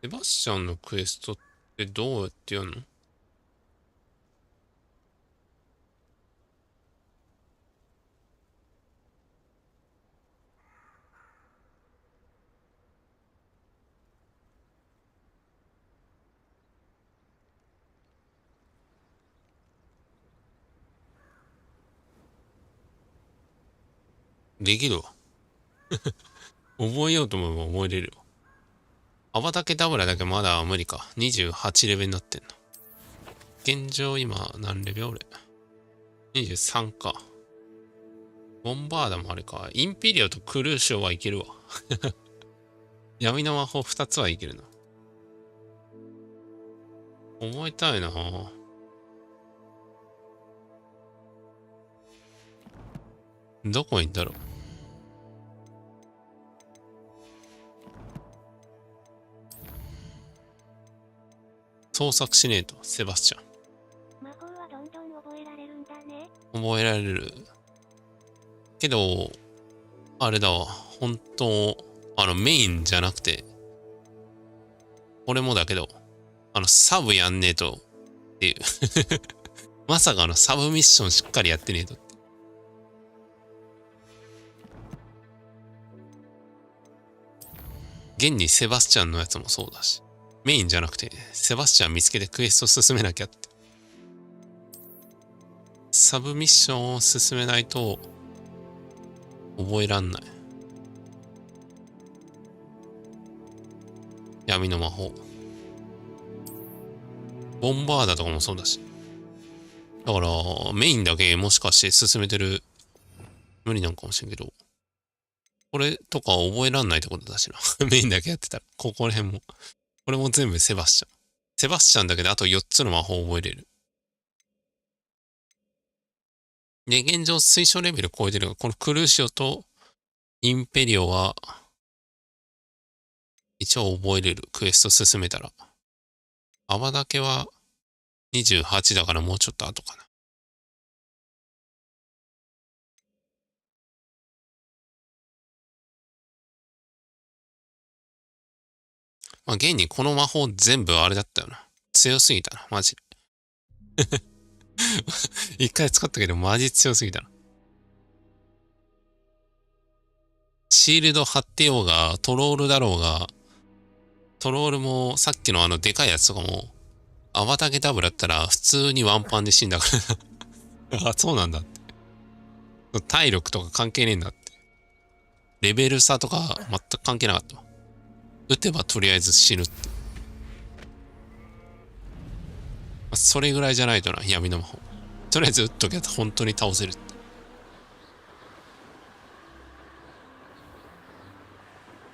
セバスチャンのクエストってどうやってやるの？できるわ。覚えようと思えば覚えれるわ。泡竹ダブラだけまだ無理か。28レベルになってんの。現状今何レベル俺 ?23 か。ボンバーダもあれか。インペリオとクルーショはいけるわ。闇の魔法2つはいけるな。覚えたいな。どこにいんだろう。捜索しねえと、セバスチャン。魔法はどんどん覚えられるんだね。覚えられる。けど、あれだわ。本当メインじゃなくて、俺もだけど、サブやんねえと、っていう。まさかサブミッションしっかりやってねえとって。現にセバスチャンのやつもそうだし。メインじゃなくて、セバスチャン見つけてクエスト進めなきゃって。サブミッションを進めないと、覚えらんない。闇の魔法。ボンバーダとかもそうだし。だから、メインだけもしかして進めてる、無理なんかもしれんけど、これとか覚えらんないってことだしな。メインだけやってたら、ここら辺も。これも全部セバスチャン。セバスチャンだけであと4つの魔法を覚えれる。で、現状推奨レベル超えてるが、このクルーシオとインペリオは、一応覚えれる。クエスト進めたら。泡だけは28だからもうちょっと後かな。まあ、現にこの魔法全部あれだったよな。強すぎたな、マジで。一回使ったけどマジ強すぎたな。シールド貼ってようが、トロールだろうが、トロールもさっきのでかいやつとかも、泡竹ダブだったら普通にワンパンで死んだから。あ、そうなんだって。体力とか関係ねえんだって。レベル差とか全く関係なかったわ。撃てばとりあえず死ぬって。それぐらいじゃないとな、闇の魔法。とりあえず撃っとけば本当に倒せるって。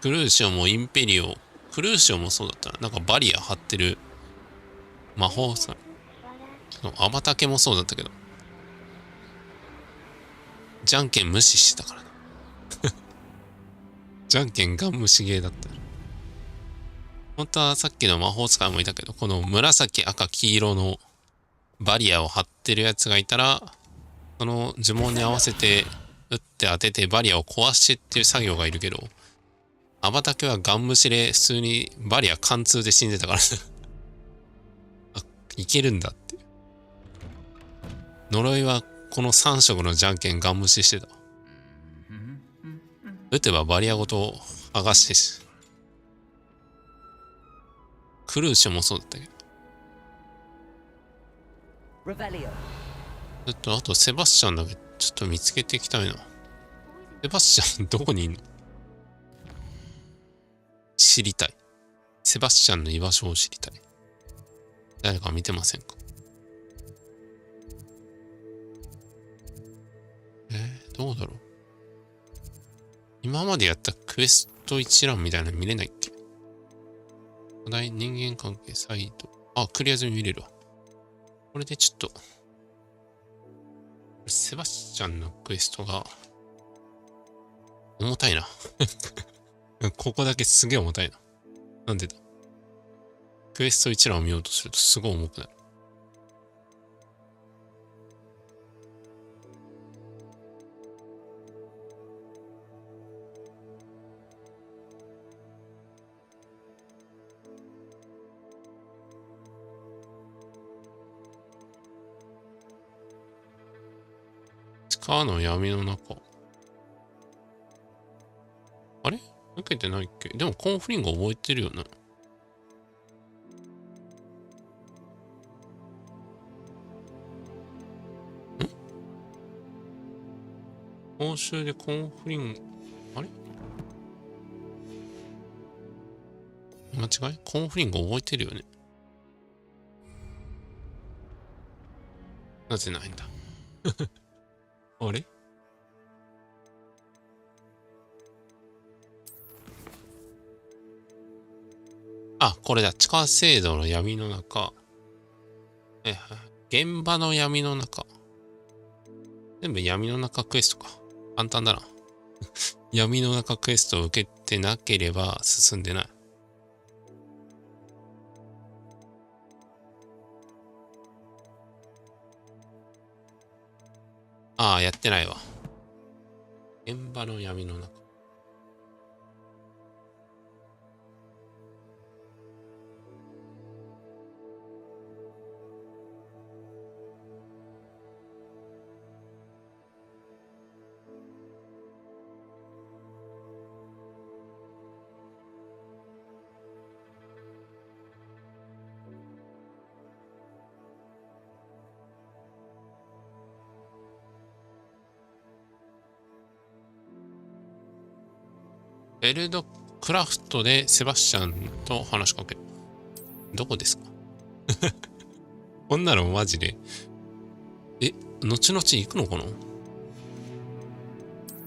クルーシオもインペリオ、クルーシオもそうだったな。なんかバリア張ってる魔法さ。アバタケもそうだったけど。じゃんけん無視してたからな。じゃんけんガン無視ゲーだった。本当はさっきの魔法使いもいたけど、この紫、赤、黄色のバリアを張ってるやつがいたら、その呪文に合わせて撃って当ててバリアを壊してっていう作業がいるけど、アバタケはガン無視で普通にバリア貫通で死んでたからあ、いけるんだって。呪いはこの3色のじゃんけんガン無視してた。撃てばバリアごと剥がしてし。クルーショもそうだったけど。あとセバスチャンだけちょっと見つけていきたいな。セバスチャンどこにいんの？知りたい。セバスチャンの居場所を知りたい。誰か見てませんか？どどうだろう。今までやったクエスト一覧みたいなの見れないっけ？お題、人間関係、サイト。あ、クリア済み見れるわ。これでちょっと、セバスチャンのクエストが、重たいな。ここだけすげえ重たいな。なんでだ？クエスト一覧を見ようとするとすごい重くなる。地下の闇の中。あれ？抜けてないっけ？でもコンフリング覚えてるよな。報酬でコンフリング、あれ？間違い？コンフリング覚えてるよね。なぜないんだ。あれ？あ、これだ。地下制度の闇の中。現場の闇の中。全部闇の中クエストか。簡単だな。闇の中クエストを受けてなければ進んでない。ああ、やってないわ。現場の闇の中。エルドクラフトでセバスチャンと話しかける。どこですか？こんなのマジで。後々行くのかな？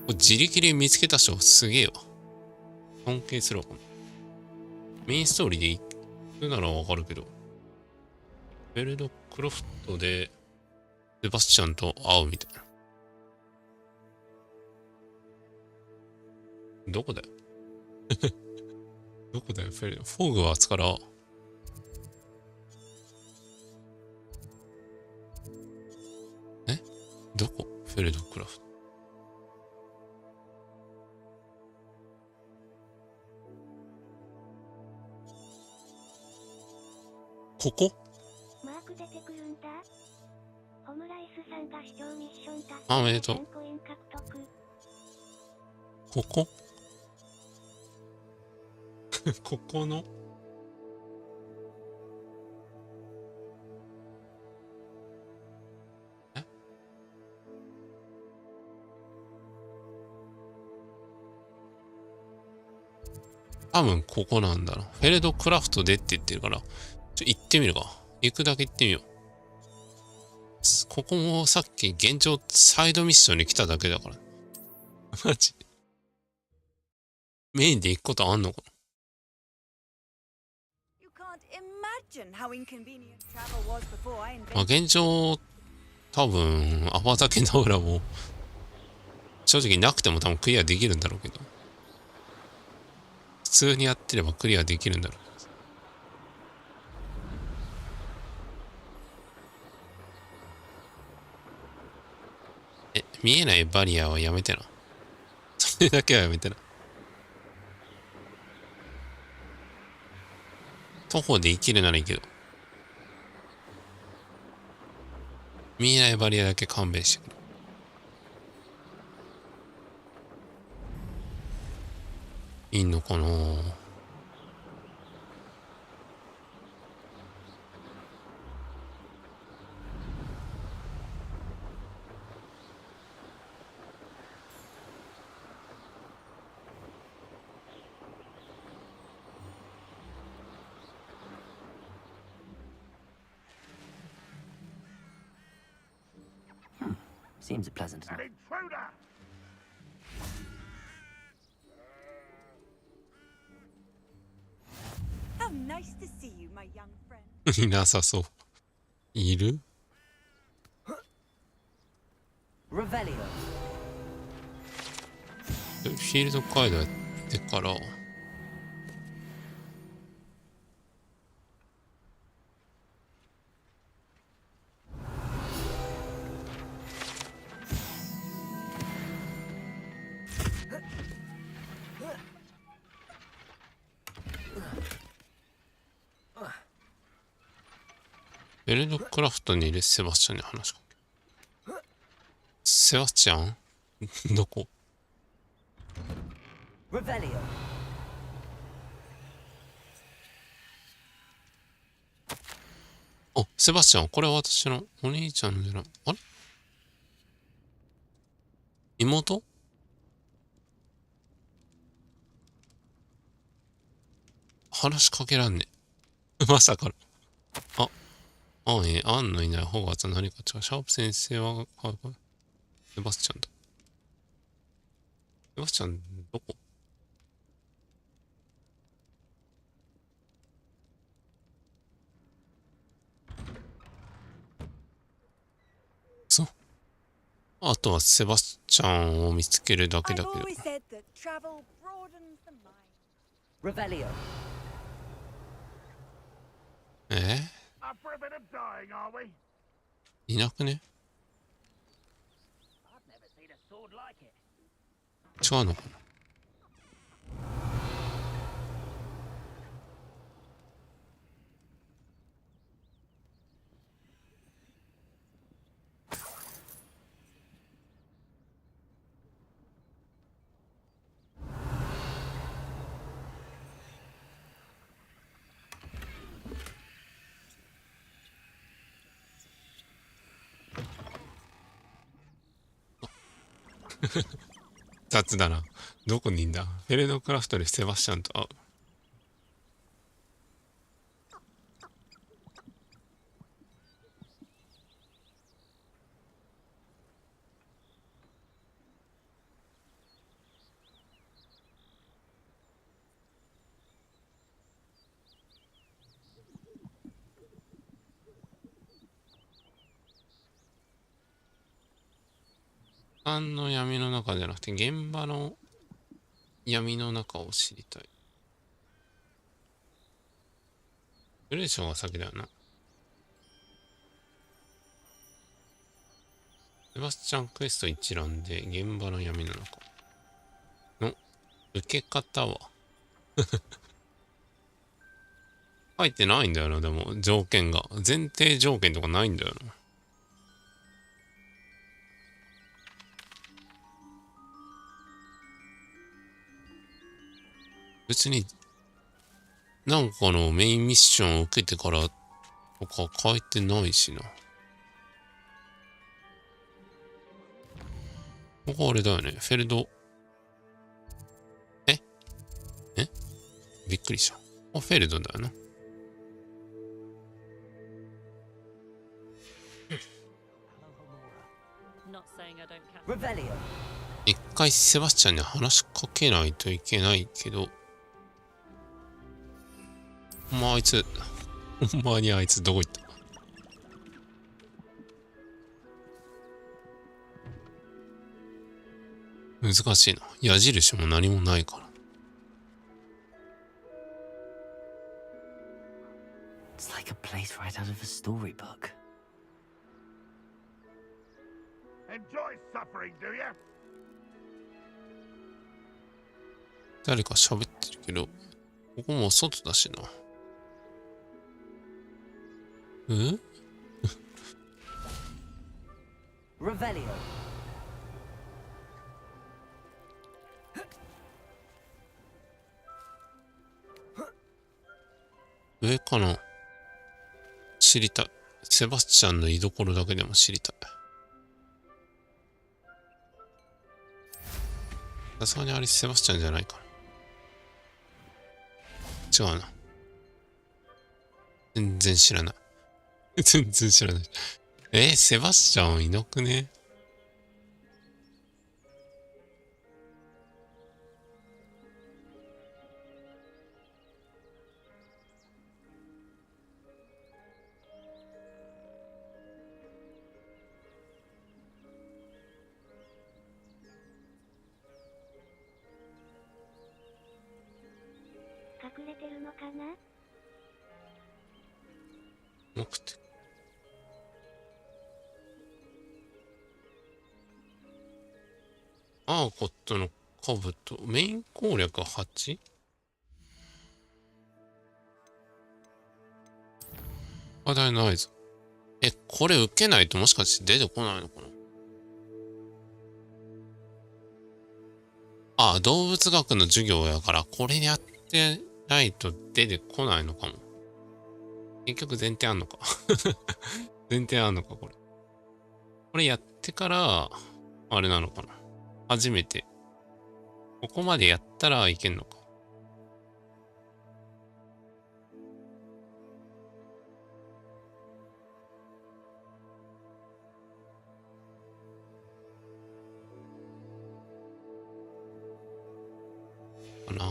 自力で見つけた人すげえわ。尊敬するわ。メインストーリーで行くならわかるけど。エルドクラフトでセバスチャンと会うみたいな。どこだよ？どこだよ、フォグワーツから。どこ？フェルドクラフト。ここ？マーク出てくるんだ。オムライスさんが視聴ミッション達成。あ、おめでとう。1000コイン獲得。ここ？ここの？多分ここなんだな。フェルドクラフトでって言ってるから、行ってみるか。行くだけ行ってみよう。ここもさっき現状サイドミッションに来ただけだから。マジ。メインで行くことあんのかな？まあ現状、多分、アバタケナウラも、正直なくても多分クリアできるんだろうけど。普通にやってればクリアできるんだろう。見えないバリアはやめてな。それだけはやめてな。徒歩で生きるならいいけど。見えないバリアだけ勘弁してくれ。いいのかなぁ。Seems a pleasant enough. An intruder! nice to see you, my young friend. いなさそう。いる？ Revelio. フィールドカイドやってから。ベルドクラフトにいるセバスチャンに話しかけ。セバスチャンどこ？ Revelio. あ、セバスチャン、これは私のお兄ちゃんのじゃない。あれ？妹？話しかけらんね。まさかの。アンのいないホグワーツは何か違う。シャープ先生は、セバスチャンだ。セバスチャン、どこ？そう。あとはセバスチャンを見つけるだけだけど。Revelio. いなくね？違うのかな？雑だな。どこにいんだ？フェルドクラフトでセバスチャンと会う。の闇の中じゃなくて現場の闇の中を知りたい。グレーションが先だよな。セバスチャンクエスト一覧で現場の闇の中の受け方は書いてないんだよな。でも条件が前提条件とかないんだよな。別になんかのメインミッションを受けてからとか書いてないしな。ここあれだよね。フェルド。えびっくりした。フェルドだよな。一回セバスチャンに話しかけないといけないけど、ほんまあいつどこ行った？難しいな。矢印も何もないから。It's like a place right out of a storybook. Enjoy suffering, do you? 誰か喋ってるけど、ここも外だしな。Revelio. 上かな？知りたい。セバスチャンの居所だけでも知りたい。さすがにあれセバスチャンじゃないかな。違うな。全然知らない。全然知らない。セバスチャンいなくね？れてるのかな？目的。アーコットの兜、メイン攻略 8？ 話題の合図。これ受けないともしかして出てこないのかな。ああ、動物学の授業やから、これやってないと出てこないのかも。結局前提あんのか。前提あんのか、これ。これやってから、あれなのかな。初めて。ここまでやったらいけんのか。かな。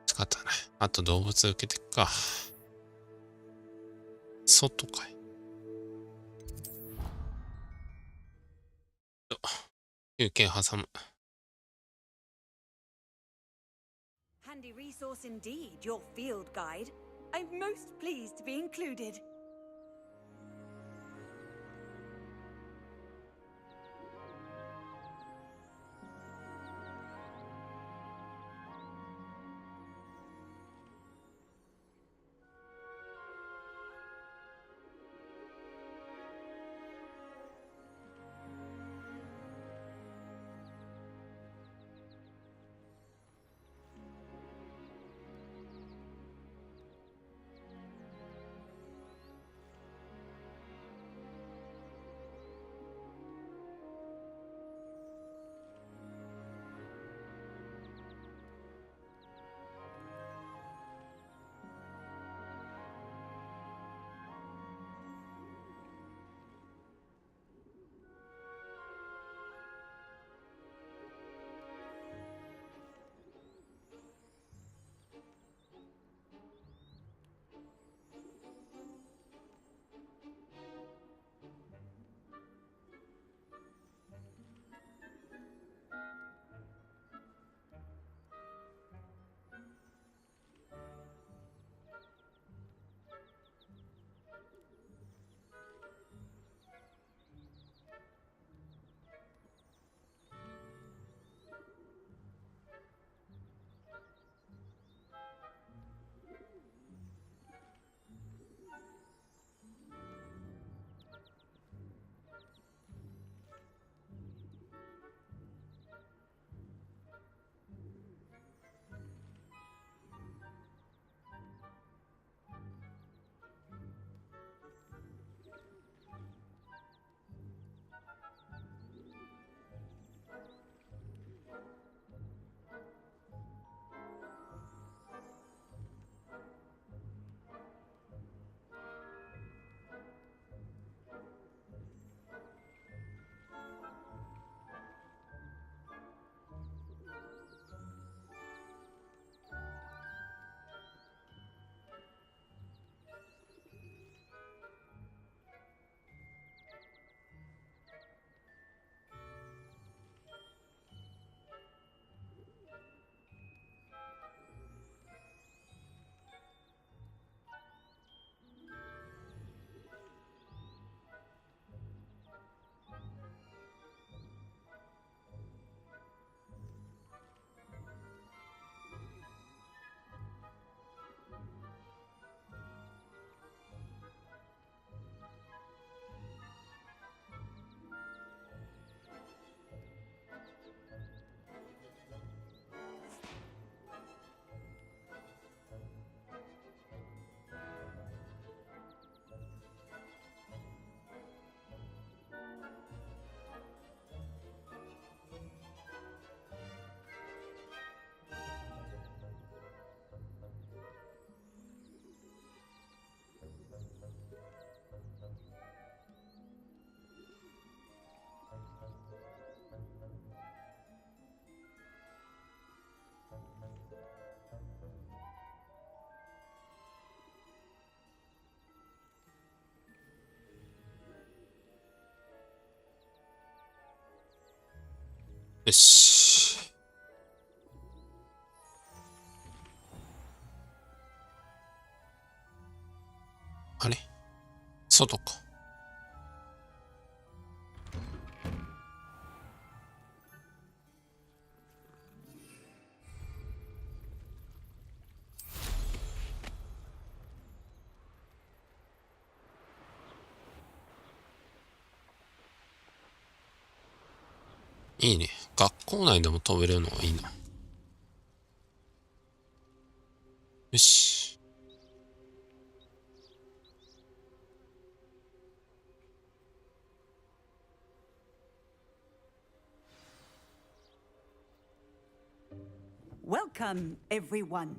仕方ない。あと動物受けてっか。外かい。休憩挟む。Handy resource indeed, your field guide. I'm most pleased to be included. よし。あれ外か。いいね。学校内でも飛べるのはいいな。よし。Welcome, everyone.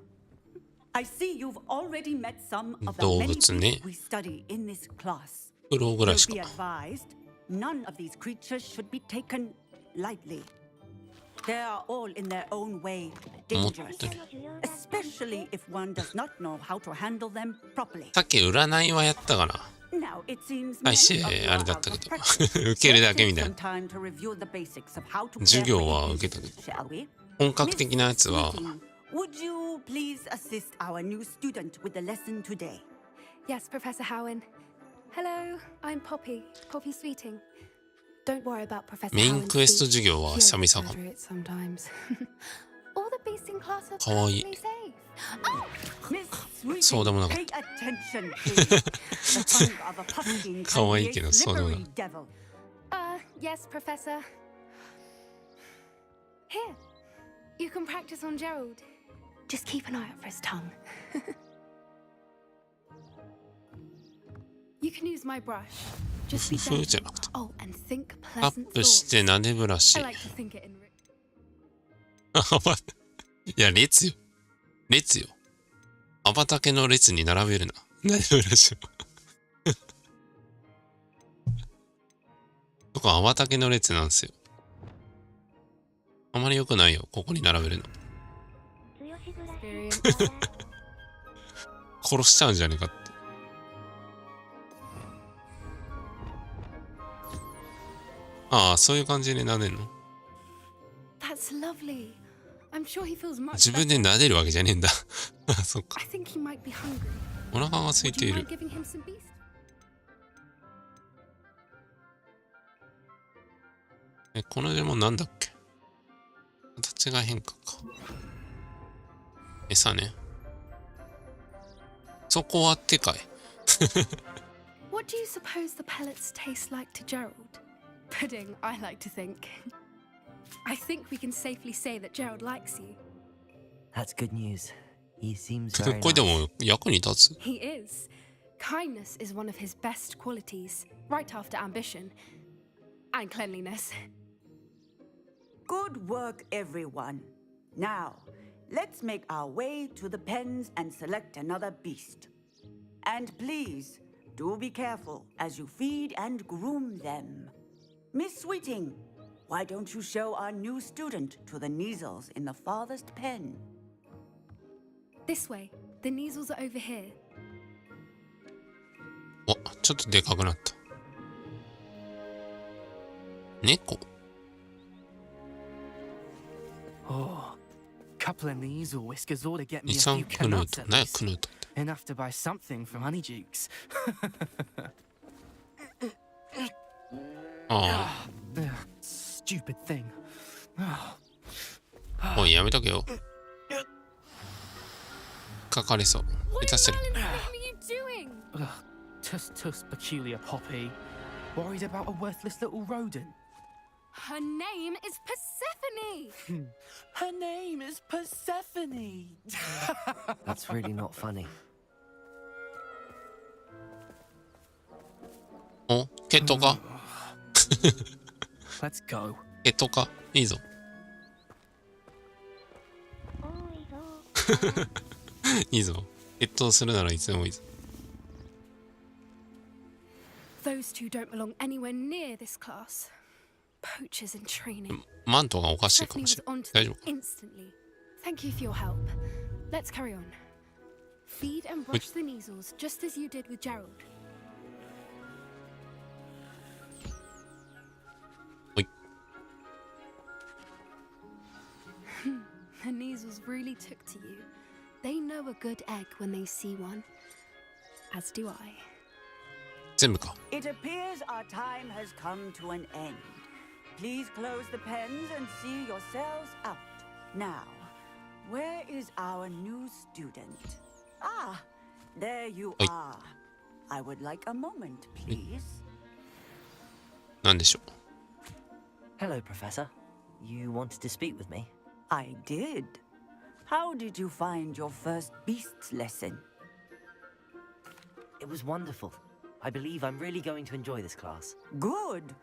I see you've already met some of the 動 many 物ね。 beasts we study in this class. フクロウぐらいし You'll be か。 advised, none of these creatures should be taken lightly. They are all in their own way dangerous, especially if one does not know how to handle them properly. さっき占いはやったかな。 Now, it seems 配 many 信 of you あ are れだっ out た of けど practice. 受けるだ Let's けみ take たい some な。 time to review the basics of how to 授 prepare 業 for は a 受けたけ visit, shall we? 本格的なやつは Would you please assist our new student with the lesson today? Yes, Professor Howen. Hello, I'm Poppy. Poppy Sweeting. Don't worry about Professor メイ Howen's ンクエスト speech. 授業は He 久々かも。 over it sometimes. All the beasts in class are かわいい。 perfectly safe. Miss Sweeting, そうでもなかっ pay た。 attention, please. The tongue of a pumpkin かわ can い be い a けどそうでもない。 slippery devil. Yes, Professor. Here, you can practice on Gerald. Just keep an eye out for his tongue. You can use my brush. Just be ふふじゃ gentle. なくて。 Oh, and think ア pleasant ップし thoughts. てなでブラシ。 I like to think it in. いや、列よ。列よ。アバタケの列に並べるな。なでブラシを。ここアバタケの列なんですよ。あまり良くないよ。ここに並べるの。殺しちゃうんじゃねえかって。ああ、そういう感じで撫でんの。 That's lovely. I'm sure he feels much 自分で better. 撫でるわけじゃねえんだ。あ、そっか。 I think he might be hungry. お腹が空い Would てい you る mind。giving him some beast? この呪文なんだっけ。形が変化か。餌ね。そこは手かい。 What do you suppose the pellets taste like to Gerald? Pudding, I like to think. I think we can safely say that Gerald likes you. That's good news. He seems こ very れで nice. も役に立つ。 He is. Kindness is one of his best qualities, right after ambition and cleanliness. Good work, everyone. Now, let's make our way to the pens and select another beast. And please, do be careful as you feed and groom them. Miss Sweeting, why don't you show our new student to the Neasels in the farthest pen? This way. The Neasels are over here. お、ちょっとでかくなった。猫 Oh, couple of these or whiskers ought to get me a イサン few クヌー canuts ト。 at 何や least. クヌートって。 Enough to buy something from Honeydukes. あ Ugh, stupid thing. あ。おい、やめとけよ。かかれそう。下手する。 What are you doing? Ugh, tus peculiar Poppy. Worried about a worthless little rodent. Her name is Persephone. Her name is Persephone. That's really not funny. お、ケットか Let's go. ケットかいいぞ。いいぞ。越冬するならいつでもいいぞ。 Those two don't belong anywhere near this class. Poachers in training. マントがおかしいか Persephone もし was れない。 onto 大 them 丈夫か instantly. Thank you for your help. Let's carry on. Feed and brush the Neasels just as you did with Gerald. ほい。pupils really took to you. They know a good egg when they see one. As do I. 全部か。 It appears our time has come to an end. Please close the pens and see yourselves out. Now, where is our new student? Ah, there you are. I would like a moment, please. なんでしょう。 Hello, Professor. You wanted to speak with me? I did. How did you find your first beasts lesson? It was wonderful. I believe I'm really going to enjoy this class. Good.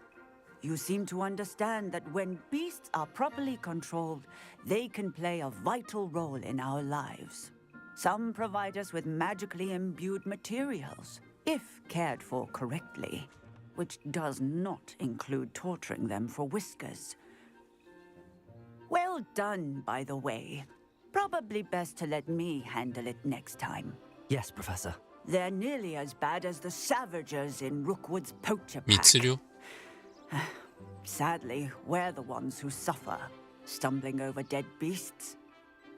You seem to understand that when beasts are properly controlled, they can play a vital role in our lives. Some provide us with magically imbued materials, if cared for correctly, which does not include torturing them for whiskers. Well done, by the way. Probably best to let me handle it next time. Yes, Professor. They're nearly as bad as the Savagers in Rookwood's poacher pack. 密漁 Sadly, we're the ones who suffer, stumbling over dead beasts.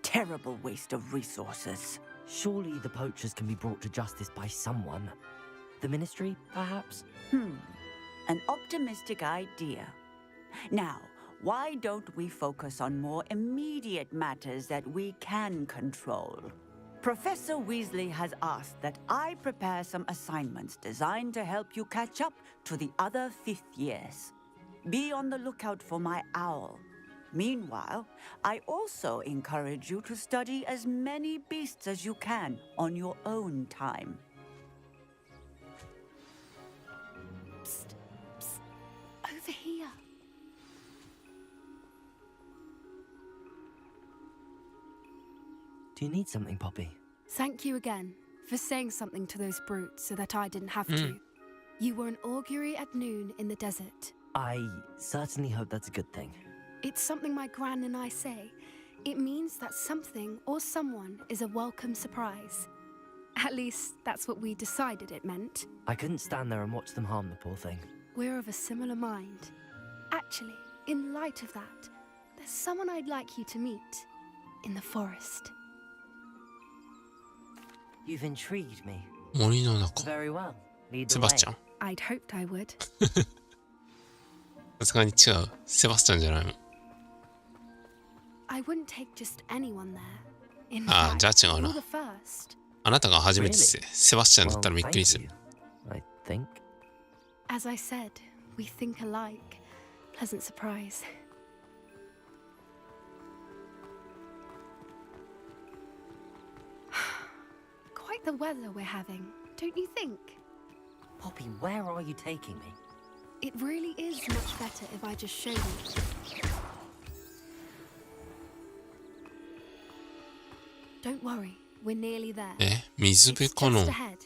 Terrible waste of resources. Surely the poachers can be brought to justice by someone. The Ministry, perhaps? An optimistic idea. Now, why don't we focus on more immediate matters that we can control? Professor Weasley has asked that I prepare some assignments designed to help you catch up to the other 5th years. Be on the lookout for my owl. Meanwhile, I also encourage you to study as many beasts as you can on your own time. Psst, psst. Over here. Do you need something, Poppy? Thank you again for saying something to those brutes so that I didn't have to. You were an augury at noon in the desert. I certainly hope that's a good thing. It's something my gran and I say. It means that something or someone is a welcome surprise. At least, that's what we decided it meant. I couldn't stand there and watch them harm the poor thing. We're of a similar mind. Actually, in light of that, there's someone I'd like you to meet. In the forest. You've intrigued me. 森の中。 Very well. Lead セ the バ way. スチャン。 I'd hoped I would. さすがに違う。セバスチャンじゃないの。 I wouldn't take just anyone there. In ああ、 fact, じゃあ違う you're な the。first. あなたが初めてです。 Really? セバスチャンだったら Well, びっくり thank する you. I think. As I said, we think alike. Pleasant surprise. Quite the weather we're having, don't you think? Poppy, where are you taking me? It really is much better if I just show you. Don't worry, we're nearly there. え、水辺 It's かな just ahead.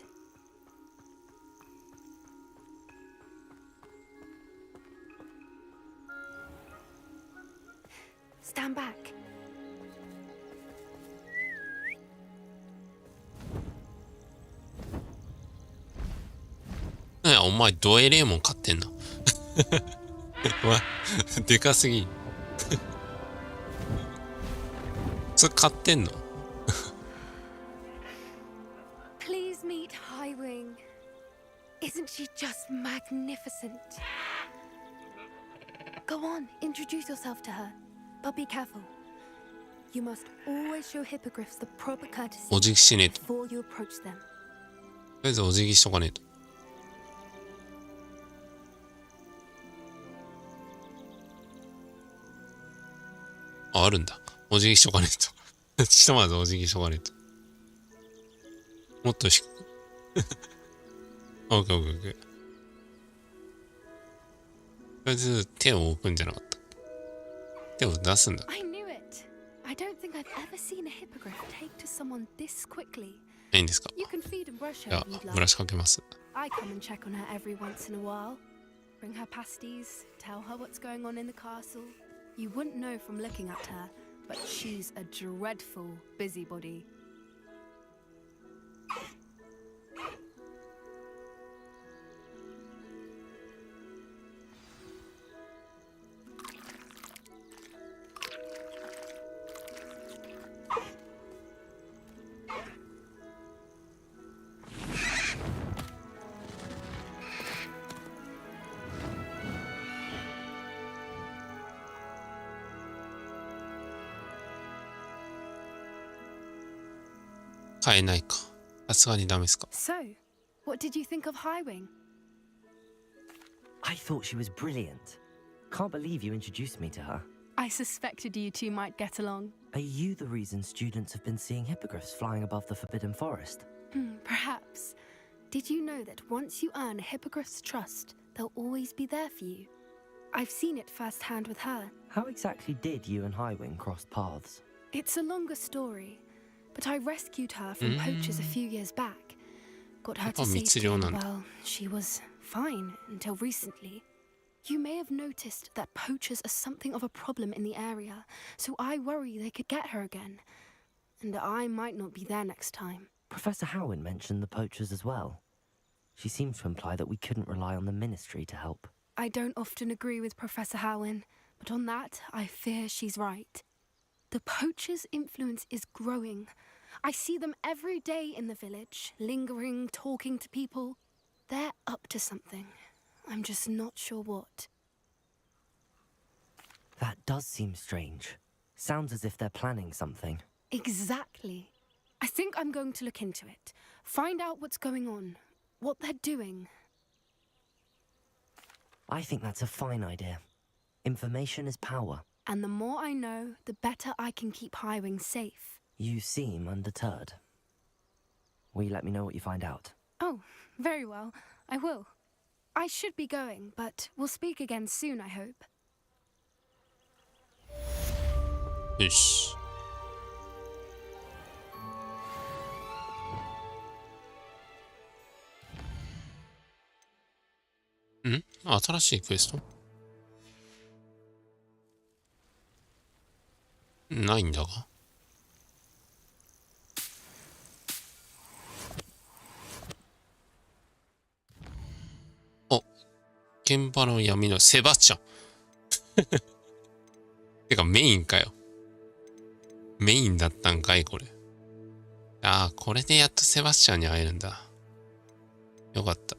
Stand back. ねえ、お前ドエレーモン買ってんな。わ、でかすぎ。それ買ってんの？ Please meet Highwing. Isn't she just magnificent? Go on, introduce yourself to her. But be careful. You must always show hippogriffs the proper courtesy お辞儀しねえと。と before you approach them. りあえずお辞儀しとかねえと。あ、あるんだ。お辞儀しとかねえと。ひとまずお辞儀しとかねえと。もっと低く。オッケーオッケーオッケー。とりあえず手を置くんじゃなかった。手を出すんだ。 I knew it. I don't think I've ever seen a hippogriff take to someone this quickly. いいんですか？ You can feed and brush じ her ゃ if you'd あ、ブラ like. シかけます。 I come and check on her every once in a while. Bring her pasties, tell her what's going on in the castle. You wouldn't know from looking at her, but she's a dreadful busybody. 買えないか。さすがにダメですか。 So, what did you think of Highwing? I thought she was brilliant. Can't believe you introduced me to her. I suspected you two might get along. Are you the reason students have been seeing hippogriffs flying above the Forbidden Forest? Perhaps. Did you know that once you earn a hippogriff's trust, they'll always be there for you? I've seen it firsthand with her. How exactly did you and Highwing cross paths? It's a longer story, but I rescued her from poachers a few years back. Got her to safety, well, she was fine until recently. You may have noticed that poachers are something of a problem in the area, so I worry they could get her again. And I might not be there next time. Professor Howin mentioned the poachers as well. She seemed to imply that we couldn't rely on the Ministry to help. I don't often agree with Professor Howin, but on that, I fear she's right. The poachers' influence is growing. I see them every day in the village, lingering, talking to people. They're up to something. I'm just not sure what. That does seem strange. Sounds as if they're planning something. Exactly. I think I'm going to look into it. Find out what's going on, what they're doing. I think that's a fine idea. Information is power. And the more I know, the better I can keep Highwing safe. You seem undeterred. Will you let me know what you find out? Oh, very well. I will. I should be going, but we'll speak again soon, I hope. よし。新しいクエストないんだが。あ、現場の闇のセバスチャン。てかメインかよ。メインだったんかいこれ。ああ、これでやっとセバスチャンに会えるんだ。よかった。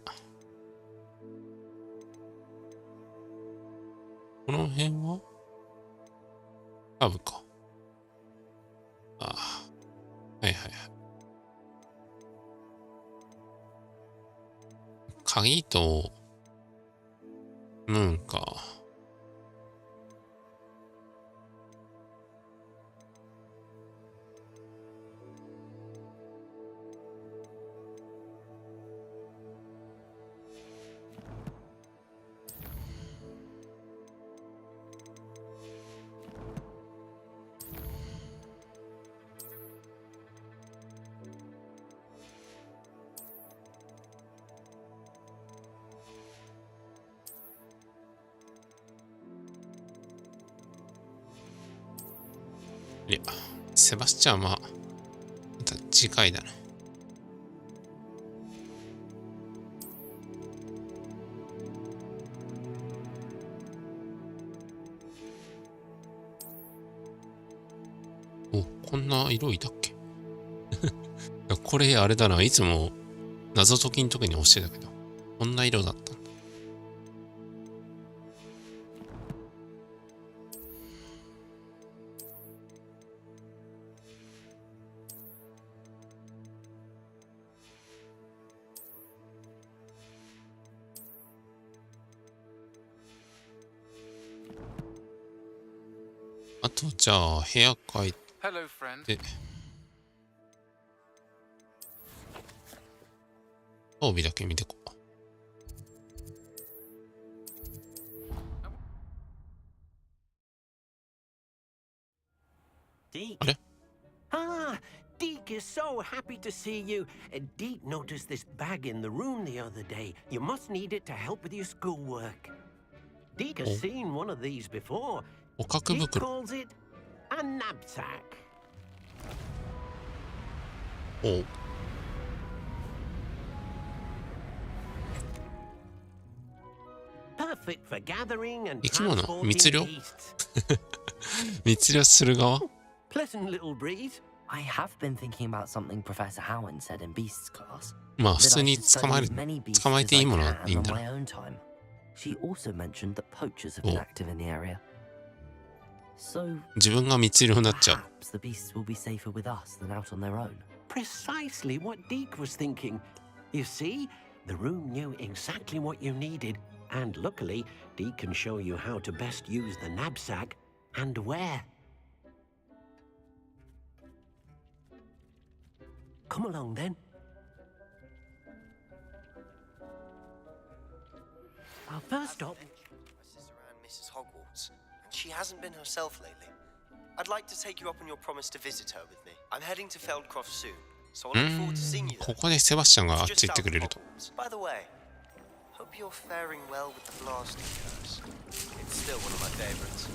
この辺はカブか。ああ。はいはいはい。鍵と、ムーンか。いや、セバスチャンは、また次回だな。お、こんな色いたっけこれあれだな、いつも謎解きの時に教えたけど、こんな色だったんだ。あと、じゃあ、部屋帰って、装備だけ見てこう。Deke. Ah, Deke is so happy to see you. Deke noticed this bag in the room the other day. You must need it to help with your schoolwork. Deke has seen one of these before. He calls it a knapsack. Oh. Perfect for gathering and 生き物 transporting 密漁 beasts. 密漁する側 Pleasant little breeze. I have been thinking about something Professor Howin said in Beasts class. まあ普通に捕まえていいものはいいんだろう。 She also mentioned that poachers have been active in the area. So 自分が密漁になっちゃう。 perhaps the beasts will be safer with us than out on their own. precisely what Deke was thinking. You see, the room knew exactly what you needed, and luckily, Deke can show you how to best use the knapsack and where. Come along then. Our first stop. My sister Anne misses Hogwarts, and she hasn't been herself lately. I'd like to take you up on your promise to visit her with me. I'm heading to Feldcroft soon, so I look forward to seeing you there. ここでセバスチャンがあっち行ってくれると。 By the way, hope you're faring well with the blasting curse. It's still one of my favorites.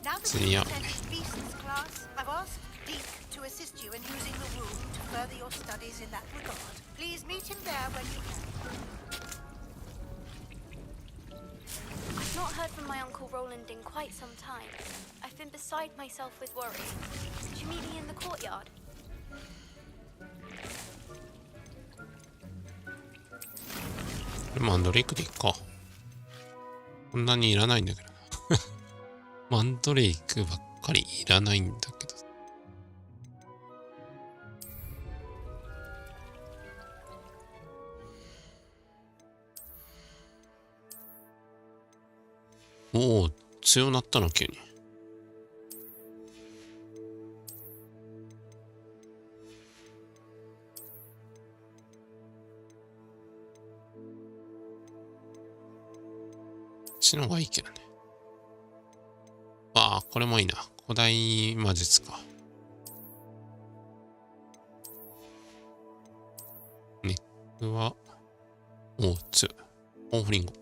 Now that you've attended Beast's class, I've asked Deke to assist you in using the room to further your studies in that regard. Please meet him there when you can. I've not heard from my Uncle Roland in quite some time. I've been beside myself with worry. Did you meet me in the courtyard? マンドレイクでいっか。こんなにいらないんだけどな。マンドレイクばっかりいらないんだけど。おお、強なったの急に。こっちの方がいいけどね。ああ、これもいいな。古代魔術か。ネックは、おお、強い。オンフリンゴ。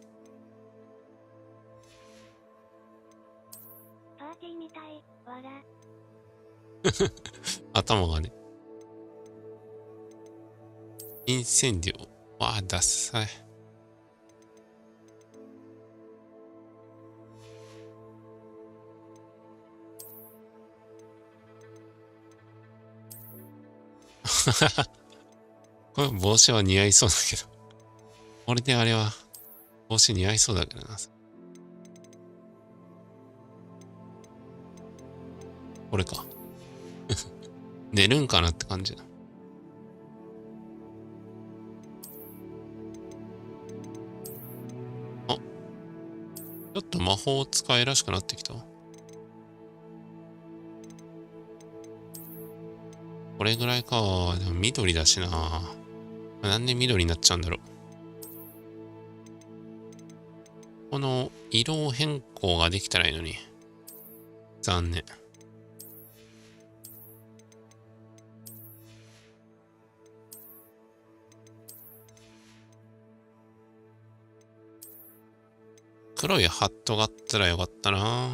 パーティーみたい。わら。頭がね。インセンディオ。わあ、ダッサい。これ帽子は似合いそうだけど。これであれは帽子似合いそうだけどな。これか。寝るんかなって感じだ。あ、ちょっと魔法使いらしくなってきた。これぐらいか。でも緑だしな。なんで緑になっちゃうんだろう。この色変更ができたらいいのに。残念。黒いハットがあったらよかったな。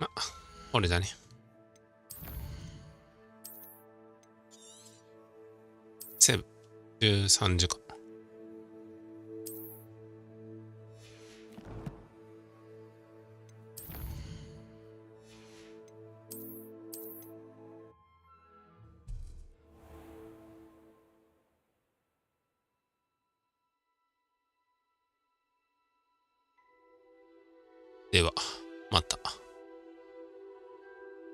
あ、これだね。セブ13時間。では、また。